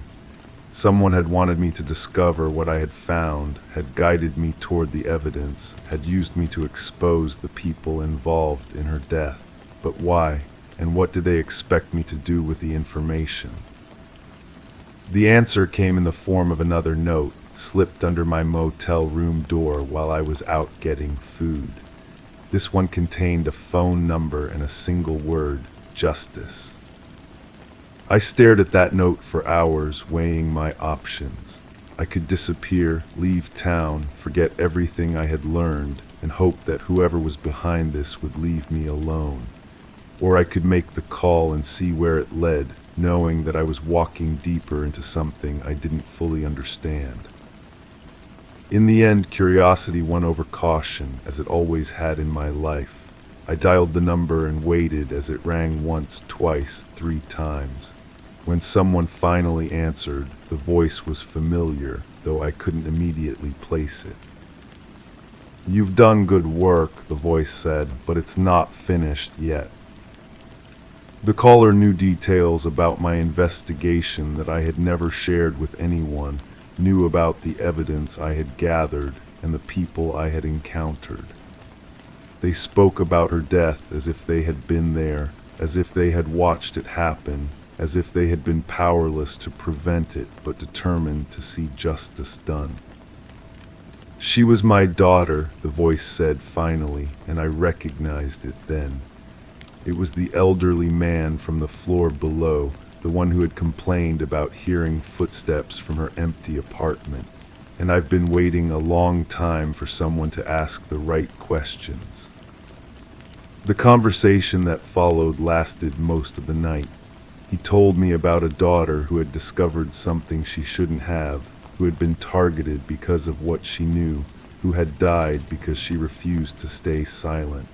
Someone had wanted me to discover what I had found, had guided me toward the evidence, had used me to expose the people involved in her death. But why? And what did they expect me to do with the information? The answer came in the form of another note, slipped under my motel room door while I was out getting food. This one contained a phone number and a single word: justice. I stared at that note for hours, weighing my options. I could disappear, leave town, forget everything I had learned, and hope that whoever was behind this would leave me alone. Or I could make the call and see where it led, knowing that I was walking deeper into something I didn't fully understand. In the end, curiosity won over caution, as it always had in my life. I dialed the number and waited as it rang once, twice, 3 times. When someone finally answered, the voice was familiar, though I couldn't immediately place it. "You've done good work," the voice said, "but it's not finished yet." The caller knew details about my investigation that I had never shared with anyone, knew about the evidence I had gathered and the people I had encountered. They spoke about her death as if they had been there, as if they had watched it happen, as if they had been powerless to prevent it, but determined to see justice done. "She was my daughter," the voice said finally, and I recognized it then. It was the elderly man from the floor below, the one who had complained about hearing footsteps from her empty apartment. and I've been waiting a long time for someone to ask the right questions. The conversation that followed lasted most of the night. He told me about a daughter who had discovered something she shouldn't have, who had been targeted because of what she knew, who had died because she refused to stay silent.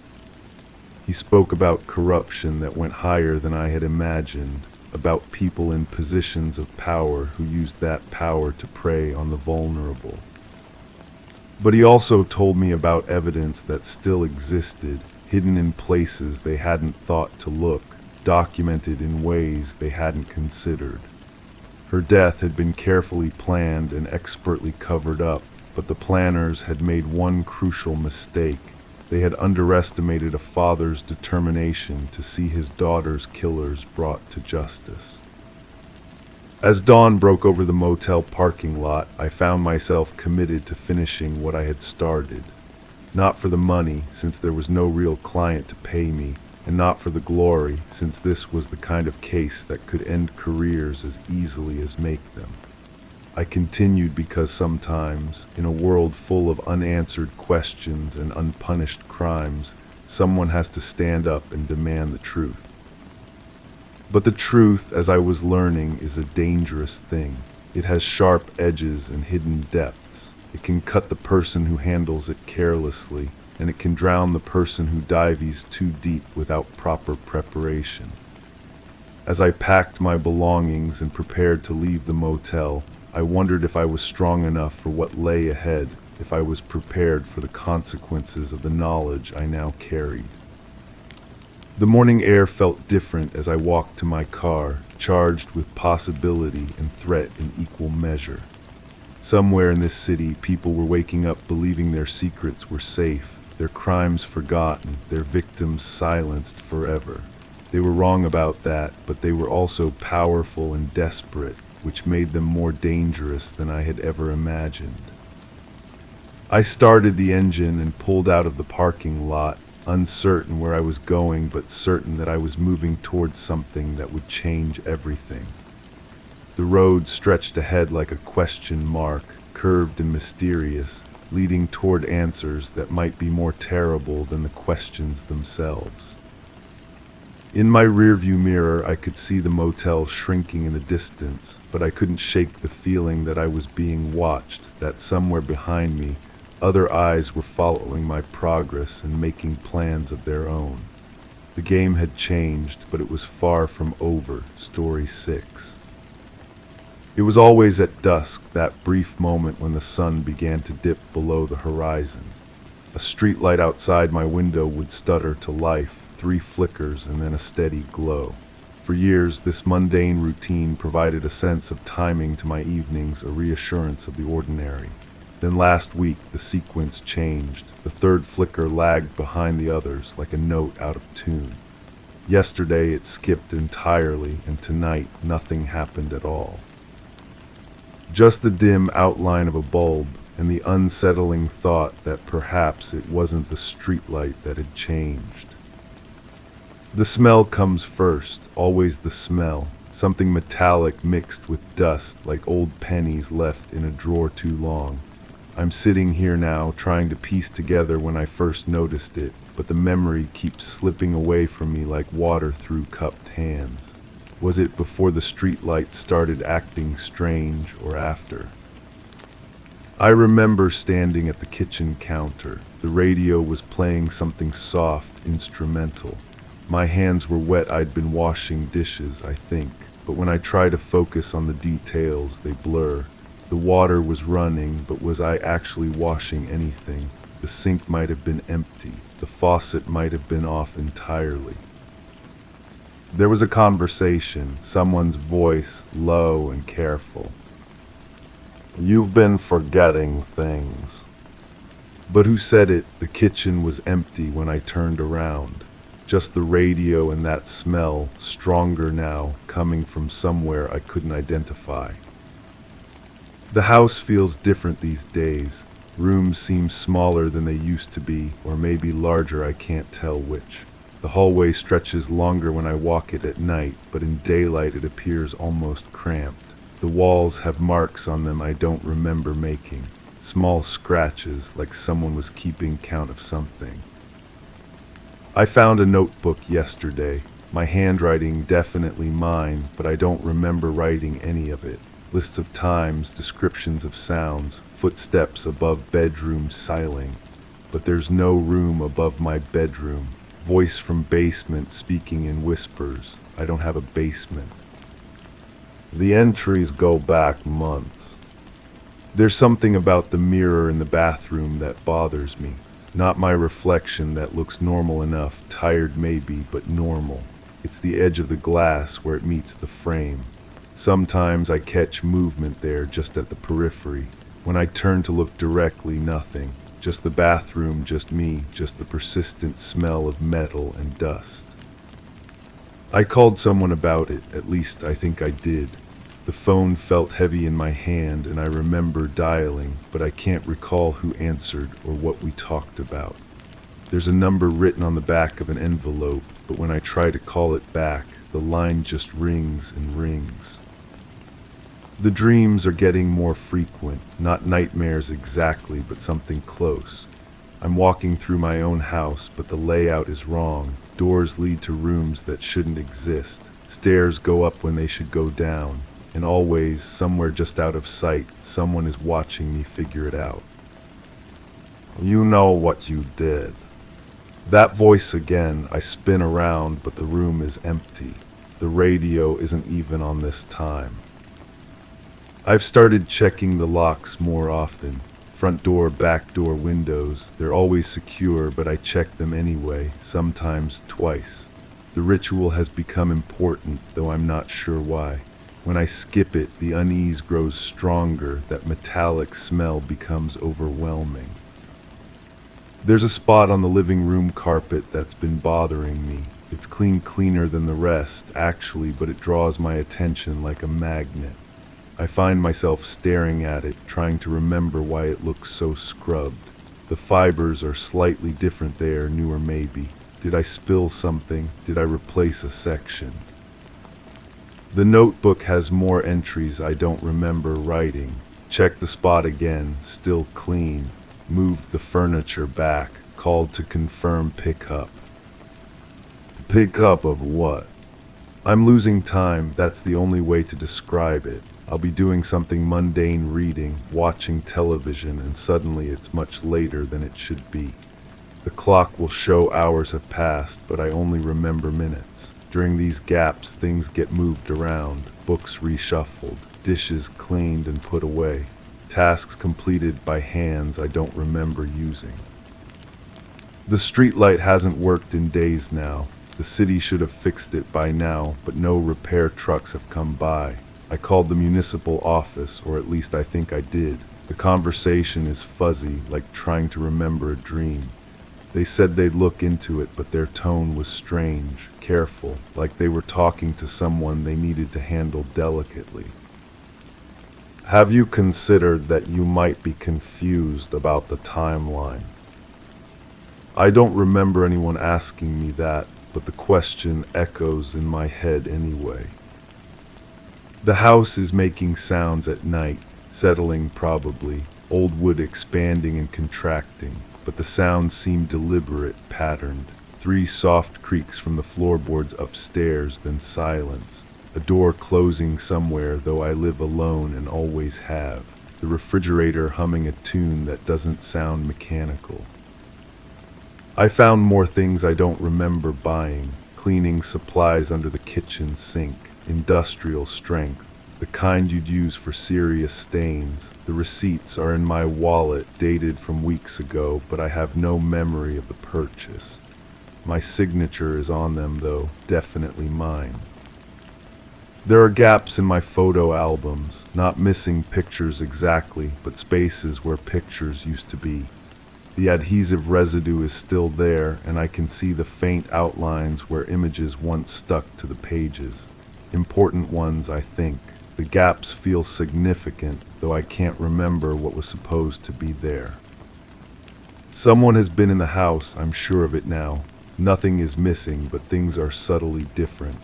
He spoke about corruption that went higher than I had imagined, about people in positions of power who used that power to prey on the vulnerable. But he also told me about evidence that still existed, hidden in places they hadn't thought to look, documented in ways they hadn't considered. Her death had been carefully planned and expertly covered up, but the planners had made one crucial mistake. They had underestimated a father's determination to see his daughter's killers brought to justice. As dawn broke over the motel parking lot, I found myself committed to finishing what I had started. Not for the money, since there was no real client to pay me, and not for the glory, since this was the kind of case that could end careers as easily as make them. I continued because sometimes, in a world full of unanswered questions and unpunished crimes, someone has to stand up and demand the truth. But the truth, as I was learning, is a dangerous thing. It has sharp edges and hidden depths. It can cut the person who handles it carelessly, and it can drown the person who dives too deep without proper preparation. As I packed my belongings and prepared to leave the motel, I wondered if I was strong enough for what lay ahead, if I was prepared for the consequences of the knowledge I now carried. The morning air felt different as I walked to my car, charged with possibility and threat in equal measure. Somewhere in this city, people were waking up believing their secrets were safe, their crimes forgotten, their victims silenced forever. They were wrong about that, but they were also powerful and desperate, which made them more dangerous than I had ever imagined. I started the engine and pulled out of the parking lot, uncertain where I was going, but certain that I was moving towards something that would change everything. The road stretched ahead like a question mark, curved and mysterious, leading toward answers that might be more terrible than the questions themselves. In my rearview mirror, I could see the motel shrinking in the distance, but I couldn't shake the feeling that I was being watched, that somewhere behind me, other eyes were following my progress and making plans of their own. The game had changed, but it was far from over. Story 6. It was always at dusk, that brief moment when the sun began to dip below the horizon. A streetlight outside my window would stutter to life, 3 flickers and then a steady glow. For years, this mundane routine provided a sense of timing to my evenings, a reassurance of the ordinary. Then last week, the sequence changed. The 3rd flicker lagged behind the others, like a note out of tune. Yesterday, it skipped entirely, and tonight, nothing happened at all. Just the dim outline of a bulb, and the unsettling thought that perhaps it wasn't the streetlight that had changed. The smell comes first, always the smell, something metallic mixed with dust, like old pennies left in a drawer too long. I'm sitting here now, trying to piece together when I first noticed it, but the memory keeps slipping away from me like water through cupped hands. Was it before the streetlight started acting strange, or after? I remember standing at the kitchen counter. The radio was playing something soft, instrumental. My hands were wet. I'd been washing dishes, I think, but when I try to focus on the details, they blur. The water was running, but was I actually washing anything? The sink might have been empty. The faucet might have been off entirely. There was a conversation, someone's voice, low and careful. "You've been forgetting things." But who said it? The kitchen was empty when I turned around. Just the radio and that smell, stronger now, coming from somewhere I couldn't identify. The house feels different these days. Rooms seem smaller than they used to be, or maybe larger, I can't tell which. The hallway stretches longer when I walk it at night, but in daylight it appears almost cramped. The walls have marks on them I don't remember making. Small scratches, like someone was keeping count of something. I found a notebook yesterday. My handwriting definitely mine, but I don't remember writing any of it. Lists of times, descriptions of sounds, footsteps above bedroom ceiling. But there's no room above my bedroom. Voice from basement speaking in whispers. I don't have a basement. The entries go back months. There's something about the mirror in the bathroom that bothers me. Not my reflection that looks normal enough, tired maybe, but normal. It's the edge of the glass where it meets the frame. Sometimes I catch movement there just at the periphery. When I turn to look directly, nothing. Just the bathroom, just me, just the persistent smell of metal and dust. I called someone about it, at least I think I did. The phone felt heavy in my hand and I remember dialing, but I can't recall who answered or what we talked about. There's a number written on the back of an envelope, but when I try to call it back, the line just rings and rings. The dreams are getting more frequent, not nightmares exactly, but something close. I'm walking through my own house, but the layout is wrong. Doors lead to rooms that shouldn't exist. Stairs go up when they should go down. And always, somewhere just out of sight, someone is watching me figure it out. You know what you did. That voice again. I spin around, but the room is empty. The radio isn't even on this time. I've started checking the locks more often. Front door, back door, windows. They're always secure, but I check them anyway, sometimes twice. The ritual has become important, though I'm not sure why. When I skip it, the unease grows stronger, that metallic smell becomes overwhelming. There's a spot on the living room carpet that's been bothering me. It's cleaner than the rest, actually, but it draws my attention like a magnet. I find myself staring at it, trying to remember why it looks so scrubbed. The fibers are slightly different there, newer maybe. Did I spill something? Did I replace a section? The notebook has more entries I don't remember writing. Checked the spot again, still clean. Moved the furniture back, called to confirm pickup. Pickup of what? I'm losing time, that's the only way to describe it. I'll be doing something mundane, reading, watching television, and suddenly it's much later than it should be. The clock will show hours have passed, but I only remember minutes. During these gaps, things get moved around, books reshuffled, dishes cleaned and put away, tasks completed by hands I don't remember using. The streetlight hasn't worked in days now. The city should have fixed it by now, but no repair trucks have come by. I called the municipal office, or at least I think I did. The conversation is fuzzy, like trying to remember a dream. They said they'd look into it, but their tone was strange, careful, like they were talking to someone they needed to handle delicately. Have you considered that you might be confused about the timeline? I don't remember anyone asking me that, but the question echoes in my head anyway. The house is making sounds at night, settling probably, old wood expanding and contracting, but the sounds seem deliberate, patterned. 3 soft creaks from the floorboards upstairs, then silence. A door closing somewhere, though I live alone and always have. The refrigerator humming a tune that doesn't sound mechanical. I found more things I don't remember buying. Cleaning supplies under the kitchen sink. Industrial strength. The kind you'd use for serious stains. The receipts are in my wallet, dated from weeks ago, but I have no memory of the purchase. My signature is on them, though, definitely mine. There are gaps in my photo albums, not missing pictures exactly, but spaces where pictures used to be. The adhesive residue is still there, and I can see the faint outlines where images once stuck to the pages. Important ones, I think. The gaps feel significant, though I can't remember what was supposed to be there. Someone has been in the house, I'm sure of it now. Nothing is missing, but things are subtly different.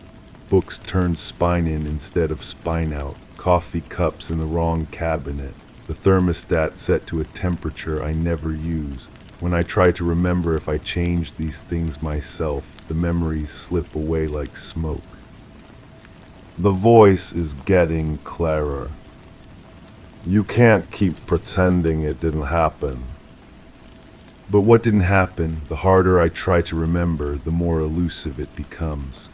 Books turned spine in instead of spine out. coffee cups in the wrong cabinet, the thermostat set to a temperature I never use. When I try to remember if I changed these things myself, the memories slip away like smoke. The voice is getting clearer. You can't keep pretending it didn't happen. But what didn't happen, the harder I try to remember, the more elusive it becomes.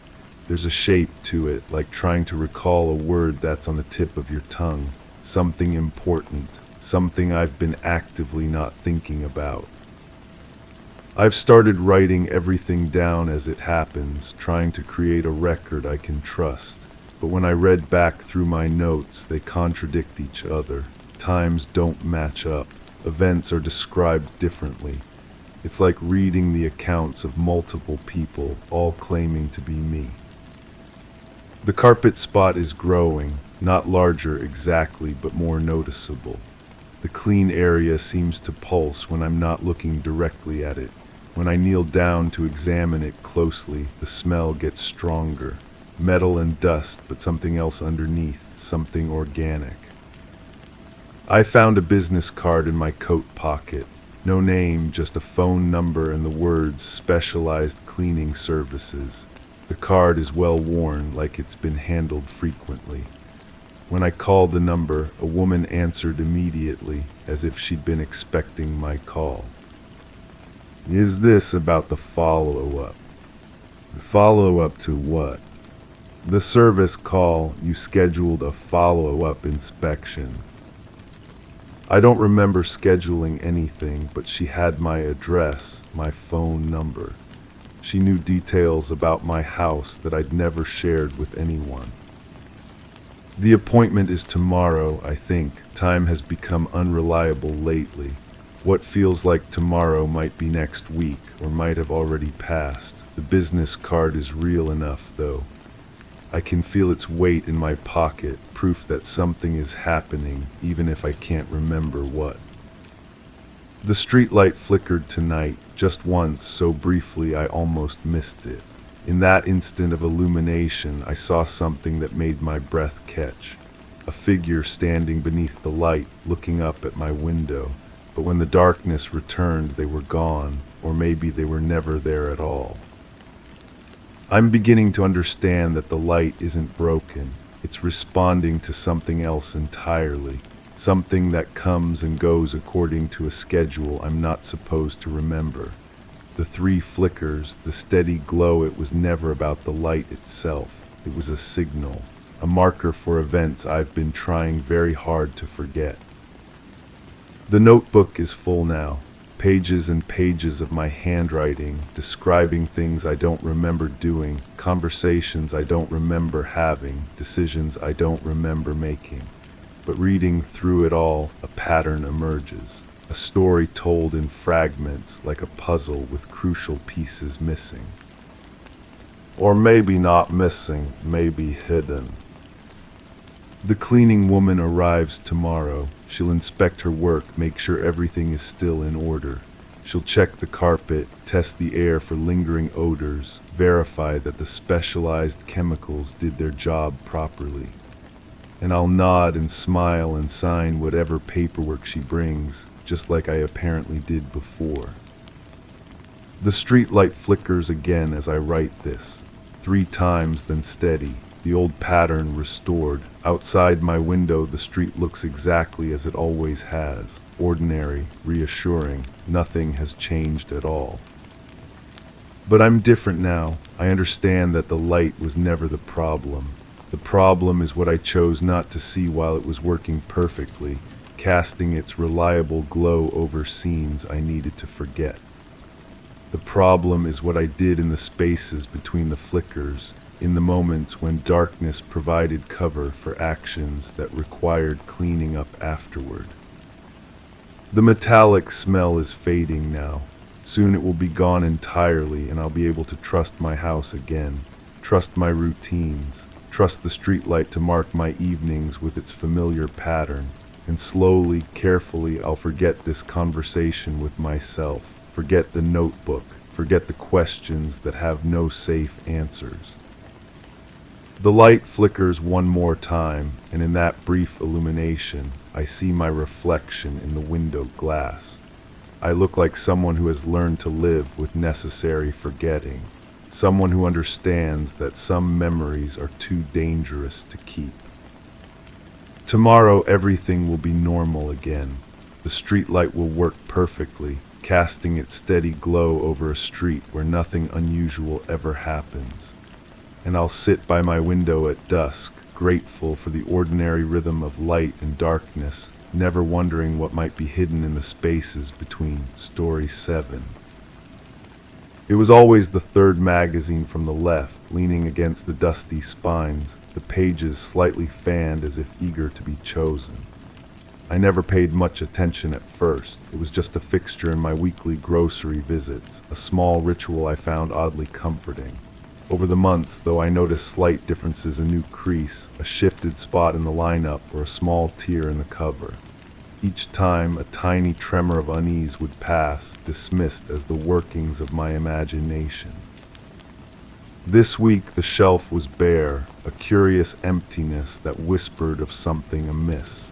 There's a shape to it, like trying to recall a word that's on the tip of your tongue, something important, something I've been actively not thinking about. I've started writing everything down as it happens, trying to create a record I can trust. But when I read back through my notes, they contradict each other. Times don't match up. Events are described differently. It's like reading the accounts of multiple people, all claiming to be me. The carpet spot is growing, not larger exactly, but more noticeable. The clean area seems to pulse when I'm not looking directly at it. When I kneel down to examine it closely, the smell gets stronger. Metal and dust, but something else underneath, something organic. I found a business card in my coat pocket. No name, just a phone number and the words "Specialized Cleaning Services." The card is well worn, like it's been handled frequently. When I called the number, a woman answered immediately, as if she'd been expecting my call. Is this about the follow-up? The follow-up to what? The service call, you scheduled a follow-up inspection. I don't remember scheduling anything, but she had my address, my phone number. She knew details about my house that I'd never shared with anyone. The appointment is tomorrow, I think. Time has become unreliable lately. What feels like tomorrow might be next week, or might have already passed. The business card is real enough, though. I can feel its weight in my pocket, proof that something is happening, even if I can't remember what. The streetlight flickered tonight, just once, so briefly I almost missed it. In that instant of illumination, I saw something that made my breath catch. A figure standing beneath the light, looking up at my window. But when the darkness returned, they were gone, or maybe they were never there at all. I'm beginning to understand that the light isn't broken. It's responding to something else entirely. Something that comes and goes according to a schedule I'm not supposed to remember. The 3 flickers, the steady glow, it was never about the light itself. It was a signal, a marker for events I've been trying very hard to forget. The notebook is full now. Pages and pages of my handwriting, describing things I don't remember doing, conversations I don't remember having, decisions I don't remember making. But reading through it all, a pattern emerges. A story told in fragments, like a puzzle with crucial pieces missing. Or maybe not missing, maybe hidden. The cleaning woman arrives tomorrow. She'll inspect her work, make sure everything is still in order. She'll check the carpet, test the air for lingering odors, verify that the specialized chemicals did their job properly. And I'll nod and smile and sign whatever paperwork she brings, just like I apparently did before. The streetlight flickers again as I write this. 3 times, then steady. The old pattern restored. Outside my window, the street looks exactly as it always has. Ordinary, reassuring. Nothing has changed at all. But I'm different now. I understand that the light was never the problem. The problem is what I chose not to see while it was working perfectly, casting its reliable glow over scenes I needed to forget. The problem is what I did in the spaces between the flickers, in the moments when darkness provided cover for actions that required cleaning up afterward. The metallic smell is fading now. Soon it will be gone entirely, and I'll be able to trust my house again, trust my routines, trust the streetlight to mark my evenings with its familiar pattern, and slowly, carefully, I'll forget this conversation with myself, forget the notebook, forget the questions that have no safe answers. The light flickers one more time, and in that brief illumination, I see my reflection in the window glass. I look like someone who has learned to live with necessary forgetting, someone who understands that some memories are too dangerous to keep. Tomorrow, everything will be normal again. The streetlight will work perfectly, casting its steady glow over a street where nothing unusual ever happens. And I'll sit by my window at dusk, grateful for the ordinary rhythm of light and darkness, never wondering what might be hidden in the spaces between Story 7. It was always the third magazine from the left, leaning against the dusty spines, the pages slightly fanned as if eager to be chosen. I never paid much attention at first. It was just a fixture in my weekly grocery visits, a small ritual I found oddly comforting. Over the months, though, I noticed slight differences: a new crease, a shifted spot in the lineup, or a small tear in the cover. Each time, a tiny tremor of unease would pass, dismissed as the workings of my imagination. This week, the shelf was bare, a curious emptiness that whispered of something amiss.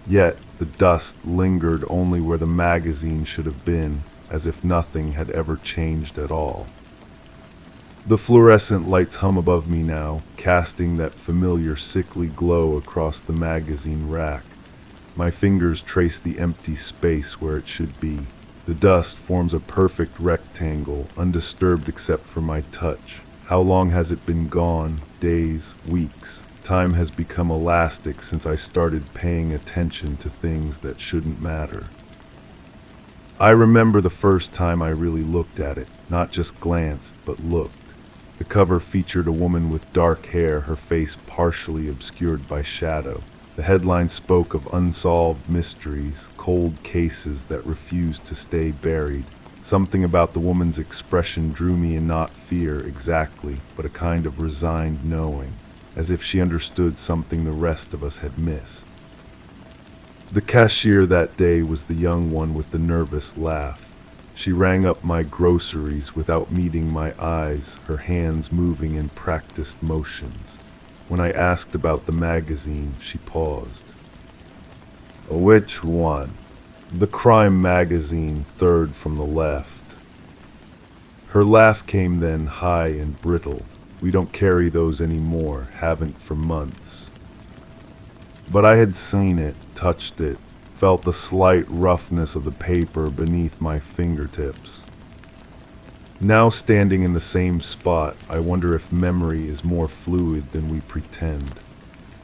Yet, the dust lingered only where the magazine should have been, as if nothing had ever changed at all. The fluorescent lights hum above me now, casting that familiar sickly glow across the magazine rack. My fingers trace the empty space where it should be. The dust forms a perfect rectangle, undisturbed except for my touch. How long has it been gone? Days, weeks. Time has become elastic since I started paying attention to things that shouldn't matter. I remember the first time I really looked at it, not just glanced, but looked. The cover featured a woman with dark hair, her face partially obscured by shadow. The headline spoke of unsolved mysteries, cold cases that refused to stay buried. Something about the woman's expression drew me in, not fear exactly, but a kind of resigned knowing, as if she understood something the rest of us had missed. The cashier that day was the young one with the nervous laugh. She rang up my groceries without meeting my eyes, her hands moving in practiced motions. When I asked about the magazine, she paused. "Which one?" "The crime magazine, third from the left." Her laugh came then, high and brittle. "We don't carry those anymore, haven't for months." But I had seen it, touched it, felt the slight roughness of the paper beneath my fingertips. Now standing in the same spot, I wonder if memory is more fluid than we pretend.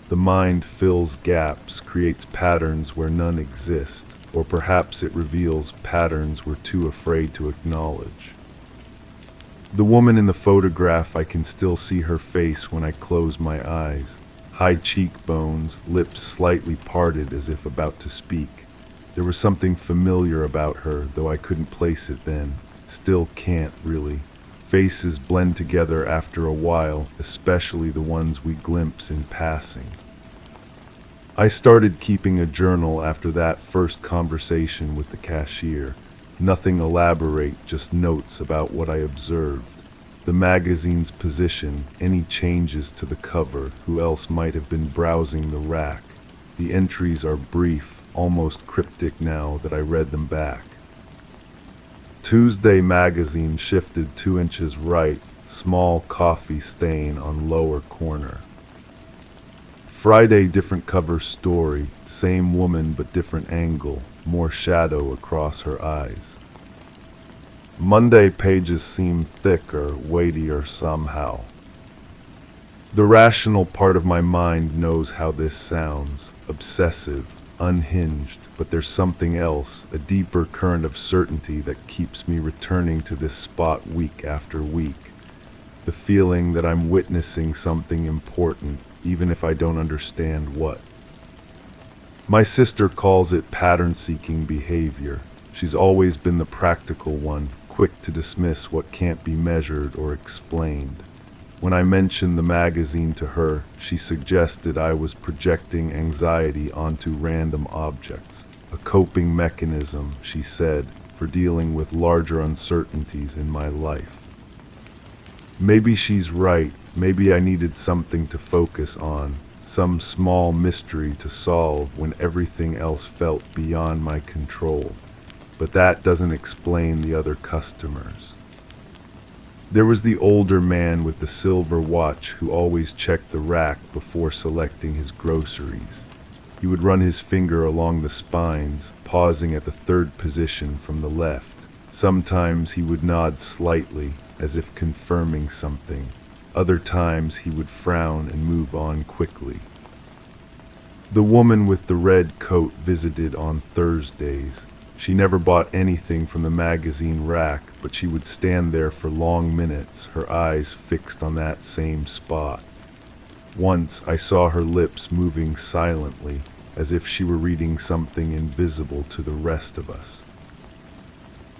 The mind fills gaps, creates patterns where none exist, or perhaps it reveals patterns we're too afraid to acknowledge. The woman in the photograph, I can still see her face when I close my eyes. High cheekbones, lips slightly parted as if about to speak. There was something familiar about her, though I couldn't place it then. Still can't, really. Faces blend together after a while, especially the ones we glimpse in passing. I started keeping a journal after that first conversation with the cashier. Nothing elaborate, just notes about what I observed. The magazine's position, any changes to the cover, who else might have been browsing the rack. The entries are brief, almost cryptic now that I read them back. Tuesday magazine shifted 2 inches right, small coffee stain on lower corner. Friday different cover story, same woman but different angle, more shadow across her eyes. Monday pages seem thicker, weightier somehow. The rational part of my mind knows how this sounds, obsessive, unhinged, but there's something else, a deeper current of certainty that keeps me returning to this spot week after week. The feeling that I'm witnessing something important, even if I don't understand what. My sister calls it pattern-seeking behavior. She's always been the practical one, quick to dismiss what can't be measured or explained. When I mentioned the magazine to her, she suggested I was projecting anxiety onto random objects, a coping mechanism, she said, for dealing with larger uncertainties in my life. Maybe she's right, Maybe I needed something to focus on, some small mystery to solve when everything else felt beyond my control. But that doesn't explain the other customers. There was the older man with the silver watch who always checked the rack before selecting his groceries. He would run his finger along the spines, pausing at the third position from the left. Sometimes he would nod slightly, as if confirming something. Other times he would frown and move on quickly. The woman with the red coat visited on Thursdays. She never bought anything from the magazine rack, but she would stand there for long minutes, her eyes fixed on that same spot. Once I saw her lips moving silently, as if she were reading something invisible to the rest of us.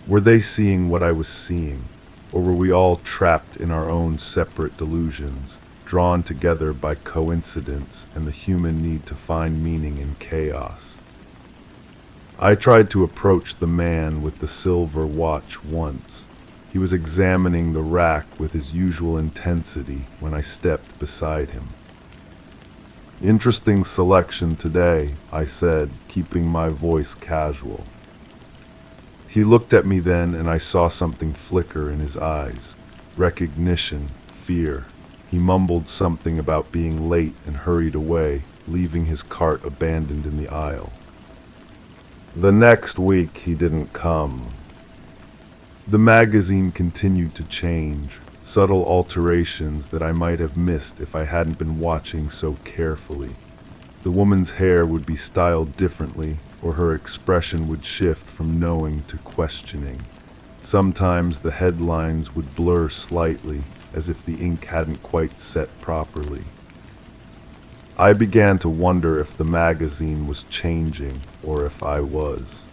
Were they seeing what I was seeing, or were we all trapped in our own separate delusions, drawn together by coincidence and the human need to find meaning in chaos? I tried to approach the man with the silver watch once. He was examining the rack with his usual intensity when I stepped beside him. "Interesting selection today," I said, keeping my voice casual. He looked at me then, and I saw something flicker in his eyes. Recognition, fear. He mumbled something about being late and hurried away, leaving his cart abandoned in the aisle. The next week he didn't come. The magazine continued to change, subtle alterations that I might have missed if I hadn't been watching so carefully. The woman's hair would be styled differently, or her expression would shift from knowing to questioning. Sometimes the headlines would blur slightly, as if the ink hadn't quite set properly. I began to wonder if the magazine was changing, or if I was.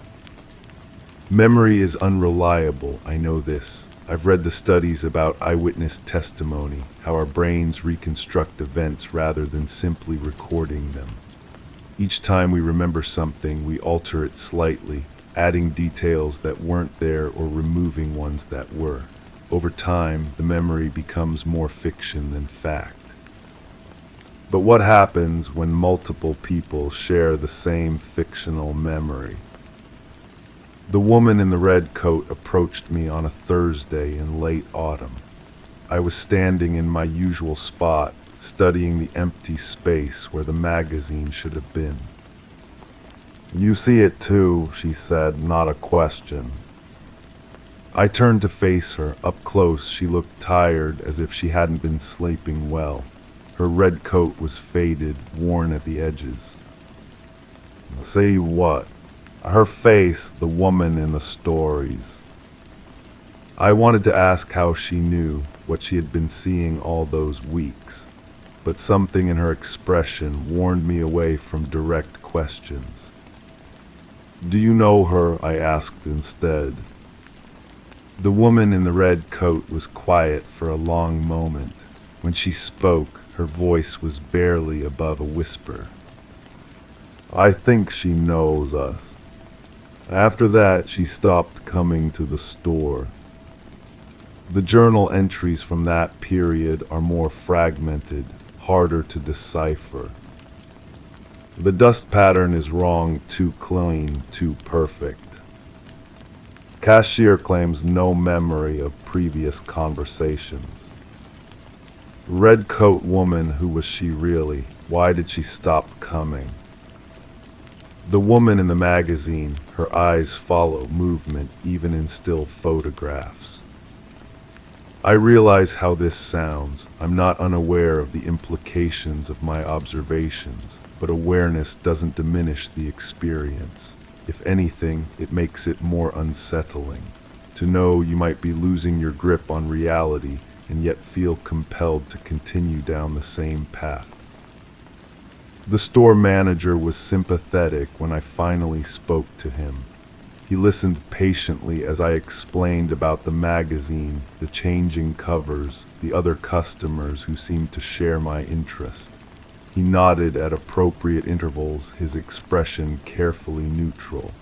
Memory is unreliable, I know this. I've read the studies about eyewitness testimony, how our brains reconstruct events rather than simply recording them. Each time we remember something, we alter it slightly, adding details that weren't there or removing ones that were. Over time, the memory becomes more fiction than fact. But what happens when multiple people share the same fictional memory? The woman in the red coat approached me on a Thursday in late autumn. I was standing in my usual spot, studying the empty space where the magazine should have been. "You see it too," she said, not a question. I turned to face her. Up close, she looked tired, as if she hadn't been sleeping well. Her red coat was faded, worn at the edges. "See what?" Her face, the woman in the stories. I wanted to ask how she knew, what she had been seeing all those weeks, but something in her expression warned me away from direct questions. "Do you know her?" I asked instead. The woman in the red coat was quiet for a long moment. When she spoke, her voice was barely above a whisper. "I think she knows us. After that, she stopped coming to the store." The journal entries from that period are more fragmented, harder to decipher. The dust pattern is wrong, too clean, too perfect. Cashier claims no memory of previous conversations. Red coat woman, who was she really? Why did she stop coming? The woman in the magazine, her eyes follow movement even in still photographs. I realize how this sounds. I'm not unaware of the implications of my observations, but awareness doesn't diminish the experience. If anything, it makes it more unsettling. To know you might be losing your grip on reality and yet feel compelled to continue down the same path. The store manager was sympathetic when I finally spoke to him. He listened patiently as I explained about the magazine, the changing covers, the other customers who seemed to share my interest. He nodded at appropriate intervals, his expression carefully neutral.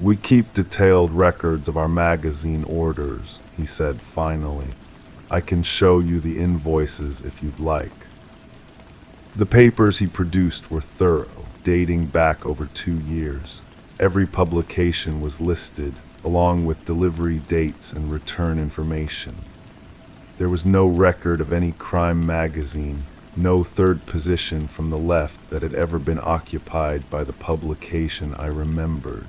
"We keep detailed records of our magazine orders," he said finally. I can show you the invoices if you'd like." The papers he produced were thorough, dating back over 2 years. Every publication was listed, along with delivery dates and return information. There was no record of any crime magazine, no third position from the left that had ever been occupied by the publication I remembered.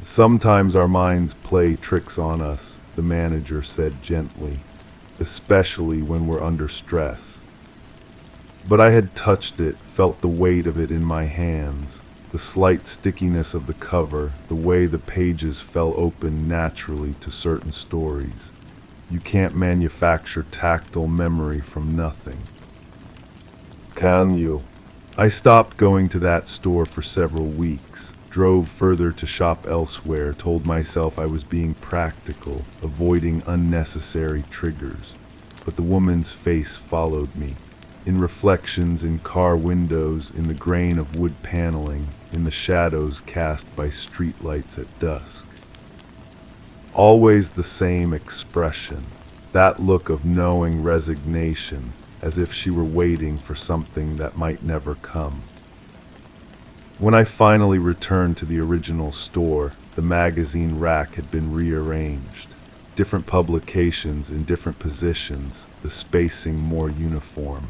"Sometimes our minds play tricks on us," the manager said gently, "especially when we're under stress." But I had touched it, felt the weight of it in my hands, the slight stickiness of the cover, the way the pages fell open naturally to certain stories. You can't manufacture tactile memory from nothing. Can you? I stopped going to that store for several weeks, drove further to shop elsewhere, told myself I was being practical, avoiding unnecessary triggers. But the woman's face followed me. In reflections in car windows, in the grain of wood paneling, in the shadows cast by streetlights at dusk. Always the same expression, that look of knowing resignation, as if she were waiting for something that might never come. When I finally returned to the original store, the magazine rack had been rearranged. Different publications in different positions, the spacing more uniform.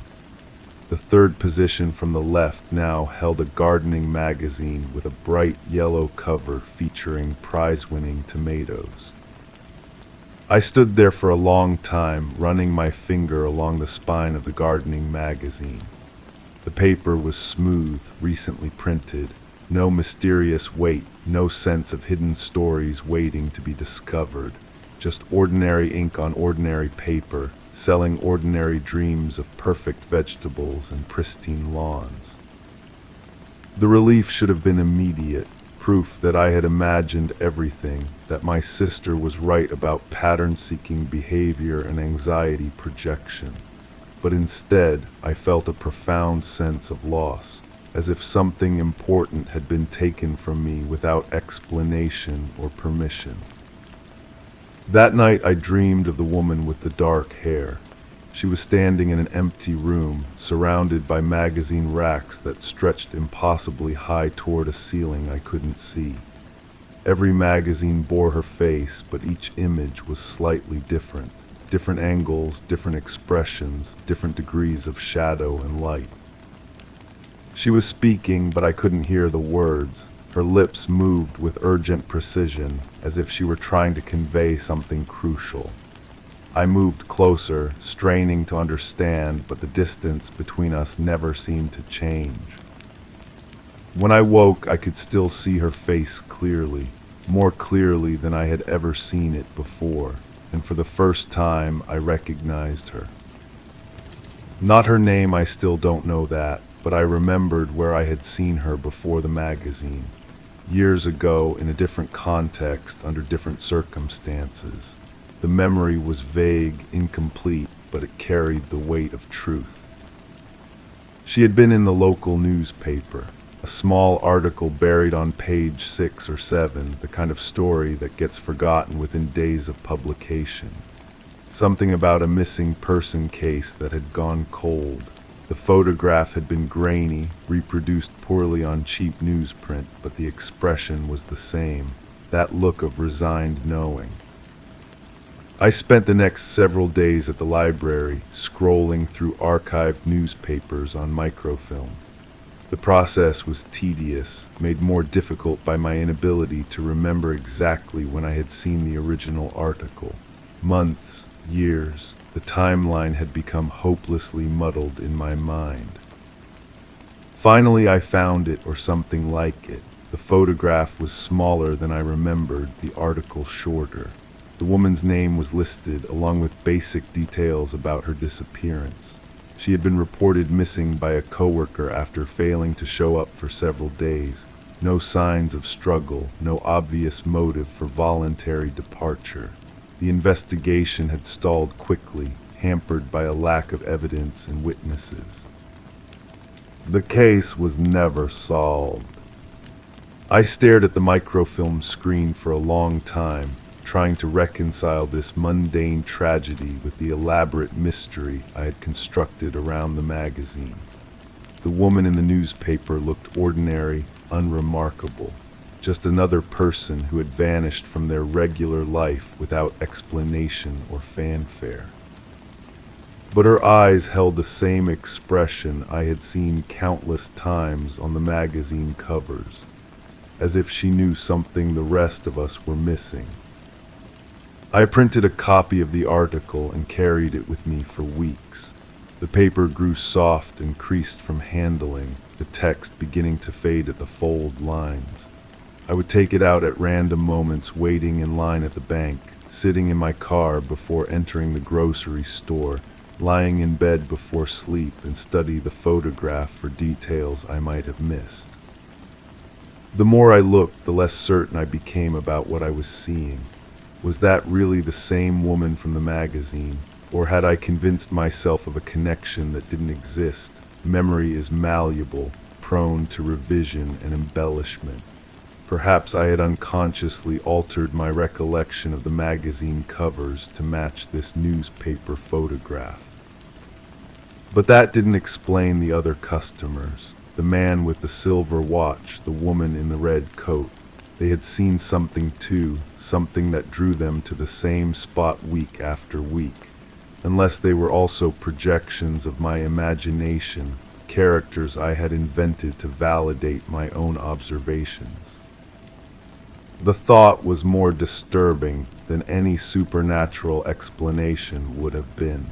The third position from the left now held a gardening magazine with a bright yellow cover featuring prize-winning tomatoes. I stood there for a long time, running my finger along the spine of the gardening magazine. The paper was smooth, recently printed, no mysterious weight, no sense of hidden stories waiting to be discovered, just ordinary ink on ordinary paper, selling ordinary dreams of perfect vegetables and pristine lawns. The relief should have been immediate, proof that I had imagined everything, that my sister was right about pattern-seeking behavior and anxiety projection. But instead, I felt a profound sense of loss, as if something important had been taken from me without explanation or permission. That night I dreamed of the woman with the dark hair. She was standing in an empty room, surrounded by magazine racks that stretched impossibly high toward a ceiling I couldn't see. Every magazine bore her face, but each image was slightly different. Different angles, different expressions, different degrees of shadow and light. She was speaking, but I couldn't hear the words. Her lips moved with urgent precision, as if she were trying to convey something crucial. I moved closer, straining to understand, but the distance between us never seemed to change. When I woke, I could still see her face clearly, more clearly than I had ever seen it before, and for the first time I recognized her. Not her name, I still don't know that, but I remembered where I had seen her before the magazine. Years ago, in a different context, under different circumstances. The memory was vague, incomplete, but it carried the weight of truth. She had been in the local newspaper, a small article buried on page 6 or 7, the kind of story that gets forgotten within days of publication. Something about a missing person case that had gone cold. The photograph had been grainy, reproduced poorly on cheap newsprint, but the expression was the same, that look of resigned knowing. I spent the next several days at the library, scrolling through archived newspapers on microfilm. The process was tedious, made more difficult by my inability to remember exactly when I had seen the original article. Months, years, the timeline had become hopelessly muddled in my mind. Finally, I found it, or something like it. The photograph was smaller than I remembered, the article shorter. The woman's name was listed, along with basic details about her disappearance. She had been reported missing by a coworker after failing to show up for several days. No signs of struggle, no obvious motive for voluntary departure. The investigation had stalled quickly, hampered by a lack of evidence and witnesses. The case was never solved. I stared at the microfilm screen for a long time, trying to reconcile this mundane tragedy with the elaborate mystery I had constructed around the magazine. The woman in the newspaper looked ordinary, unremarkable, just another person who had vanished from their regular life without explanation or fanfare. But her eyes held the same expression I had seen countless times on the magazine covers, as if she knew something the rest of us were missing. I printed a copy of the article and carried it with me for weeks. The paper grew soft and creased from handling, the text beginning to fade at the fold lines. I would take it out at random moments, waiting in line at the bank, sitting in my car before entering the grocery store, lying in bed before sleep, and study the photograph for details I might have missed. The more I looked, the less certain I became about what I was seeing. Was that really the same woman from the magazine, or had I convinced myself of a connection that didn't exist? Memory is malleable, prone to revision and embellishment. Perhaps I had unconsciously altered my recollection of the magazine covers to match this newspaper photograph. But that didn't explain the other customers. The man with the silver watch, the woman in the red coat. They had seen something too, something that drew them to the same spot week after week. Unless they were also projections of my imagination, characters I had invented to validate my own observations. The thought was more disturbing than any supernatural explanation would have been.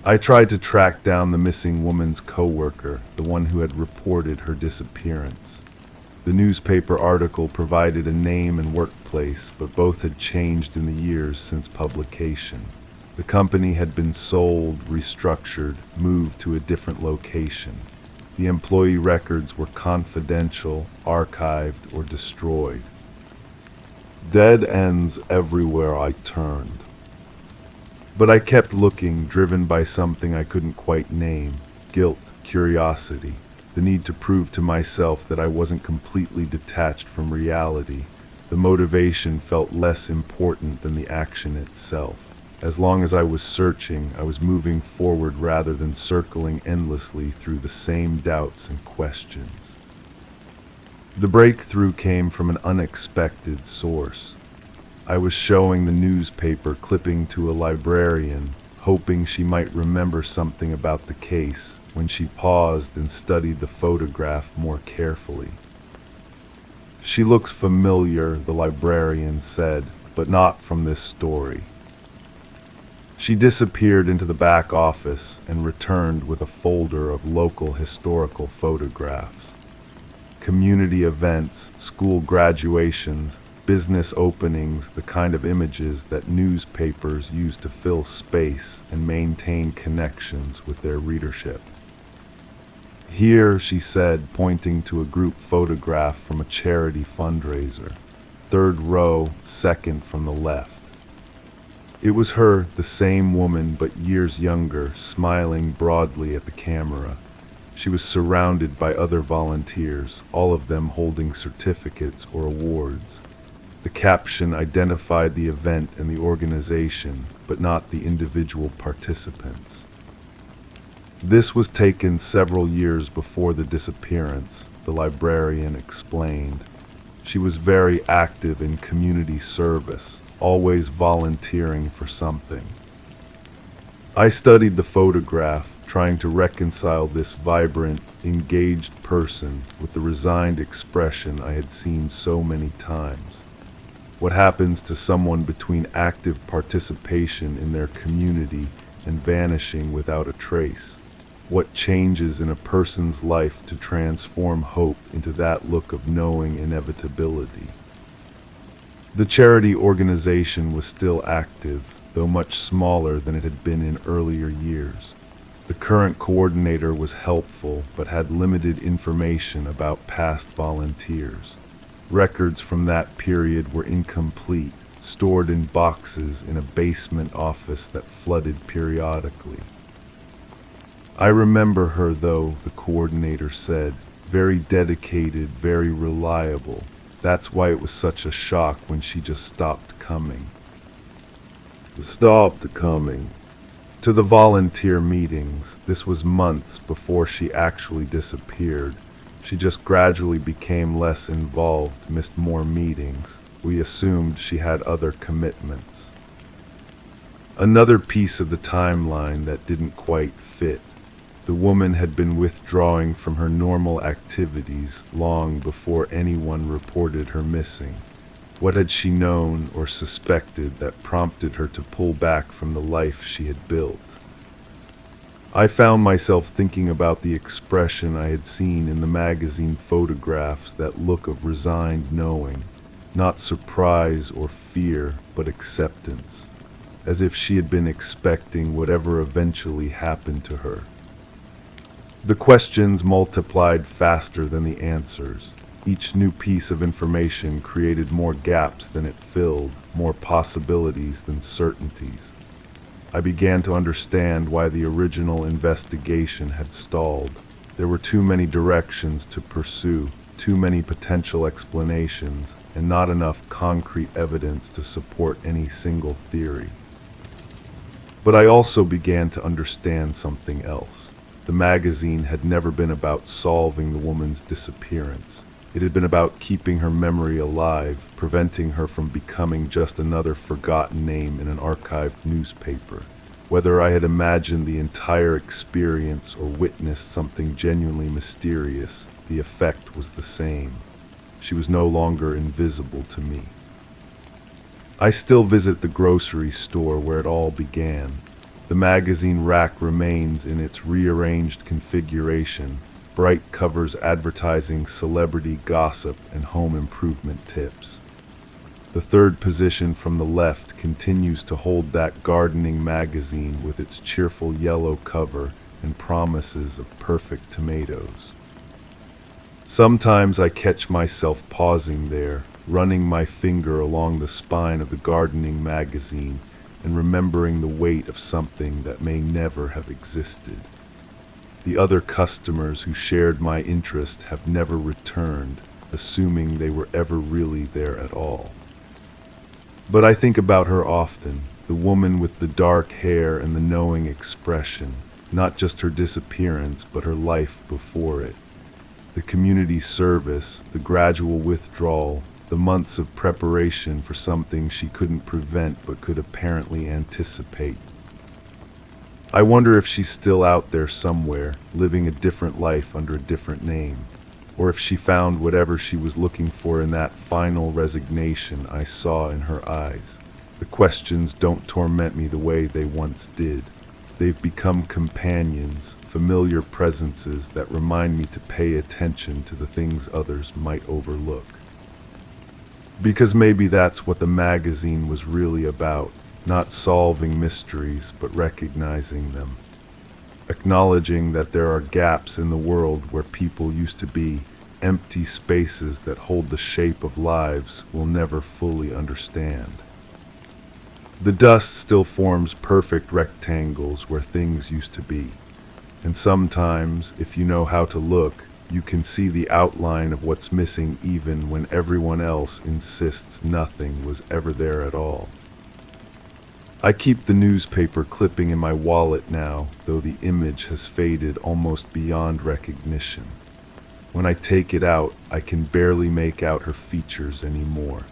I tried to track down the missing woman's coworker, the one who had reported her disappearance. The newspaper article provided a name and workplace, but both had changed in the years since publication. The company had been sold, restructured, moved to a different location. The employee records were confidential, archived, or destroyed. Dead ends everywhere I turned. But I kept looking, driven by something I couldn't quite name: guilt, curiosity, the need to prove to myself that I wasn't completely detached from reality. The motivation felt less important than the action itself. As long as I was searching, I was moving forward rather than circling endlessly through the same doubts and questions. The breakthrough came from an unexpected source. I was showing the newspaper clipping to a librarian, hoping she might remember something about the case, when she paused and studied the photograph more carefully. "She looks familiar," the librarian said, "but not from this story." She disappeared into the back office and returned with a folder of local historical photographs. Community events, school graduations, business openings, the kind of images that newspapers use to fill space and maintain connections with their readership. "Here," she said, pointing to a group photograph from a charity fundraiser. "Third row, second from the left." It was her, the same woman, but years younger, smiling broadly at the camera. She was surrounded by other volunteers, all of them holding certificates or awards. The caption identified the event and the organization, but not the individual participants. "This was taken several years before the disappearance," the librarian explained. "She was very active in community service, always volunteering for something." I studied the photograph, trying to reconcile this vibrant, engaged person with the resigned expression I had seen so many times. What happens to someone between active participation in their community and vanishing without a trace? What changes in a person's life to transform hope into that look of knowing inevitability? The charity organization was still active, though much smaller than it had been in earlier years. The current coordinator was helpful, but had limited information about past volunteers. Records from that period were incomplete, stored in boxes in a basement office that flooded periodically. "I remember her, though," the coordinator said. "Very dedicated, very reliable. That's why it was such a shock when she just stopped coming. Stopped coming. To the volunteer meetings. This was months before she actually disappeared. She just gradually became less involved, missed more meetings. We assumed she had other commitments. Another piece of the timeline that didn't quite fit. The woman had been withdrawing from her normal activities long before anyone reported her missing. What had she known or suspected that prompted her to pull back from the life she had built? I found myself thinking about the expression I had seen in the magazine photographs, that look of resigned knowing, not surprise or fear, but acceptance, as if she had been expecting whatever eventually happened to her. The questions multiplied faster than the answers. Each new piece of information created more gaps than it filled, more possibilities than certainties. I began to understand why the original investigation had stalled. There were too many directions to pursue, too many potential explanations, and not enough concrete evidence to support any single theory. But I also began to understand something else. The magazine had never been about solving the woman's disappearance. It had been about keeping her memory alive, preventing her from becoming just another forgotten name in an archived newspaper. Whether I had imagined the entire experience or witnessed something genuinely mysterious, the effect was the same. She was no longer invisible to me. I still visit the grocery store where it all began. The magazine rack remains in its rearranged configuration, bright covers advertising celebrity gossip and home improvement tips. The third position from the left continues to hold that gardening magazine with its cheerful yellow cover and promises of perfect tomatoes. Sometimes I catch myself pausing there, running my finger along the spine of the gardening magazine and remembering the weight of something that may never have existed. The other customers who shared my interest have never returned, assuming they were ever really there at all. But I think about her often, the woman with the dark hair and the knowing expression, not just her disappearance, but her life before it. The community service, the gradual withdrawal, the months of preparation for something she couldn't prevent but could apparently anticipate. I wonder if she's still out there somewhere, living a different life under a different name, or if she found whatever she was looking for in that final resignation I saw in her eyes. The questions don't torment me the way they once did. They've become companions, familiar presences that remind me to pay attention to the things others might overlook. Because maybe that's what the magazine was really about, not solving mysteries, but recognizing them. Acknowledging that there are gaps in the world where people used to be, empty spaces that hold the shape of lives we'll never fully understand. The dust still forms perfect rectangles where things used to be. And sometimes, if you know how to look, you can see the outline of what's missing even when everyone else insists nothing was ever there at all. I keep the newspaper clipping in my wallet now, though the image has faded almost beyond recognition. When I take it out, I can barely make out her features anymore.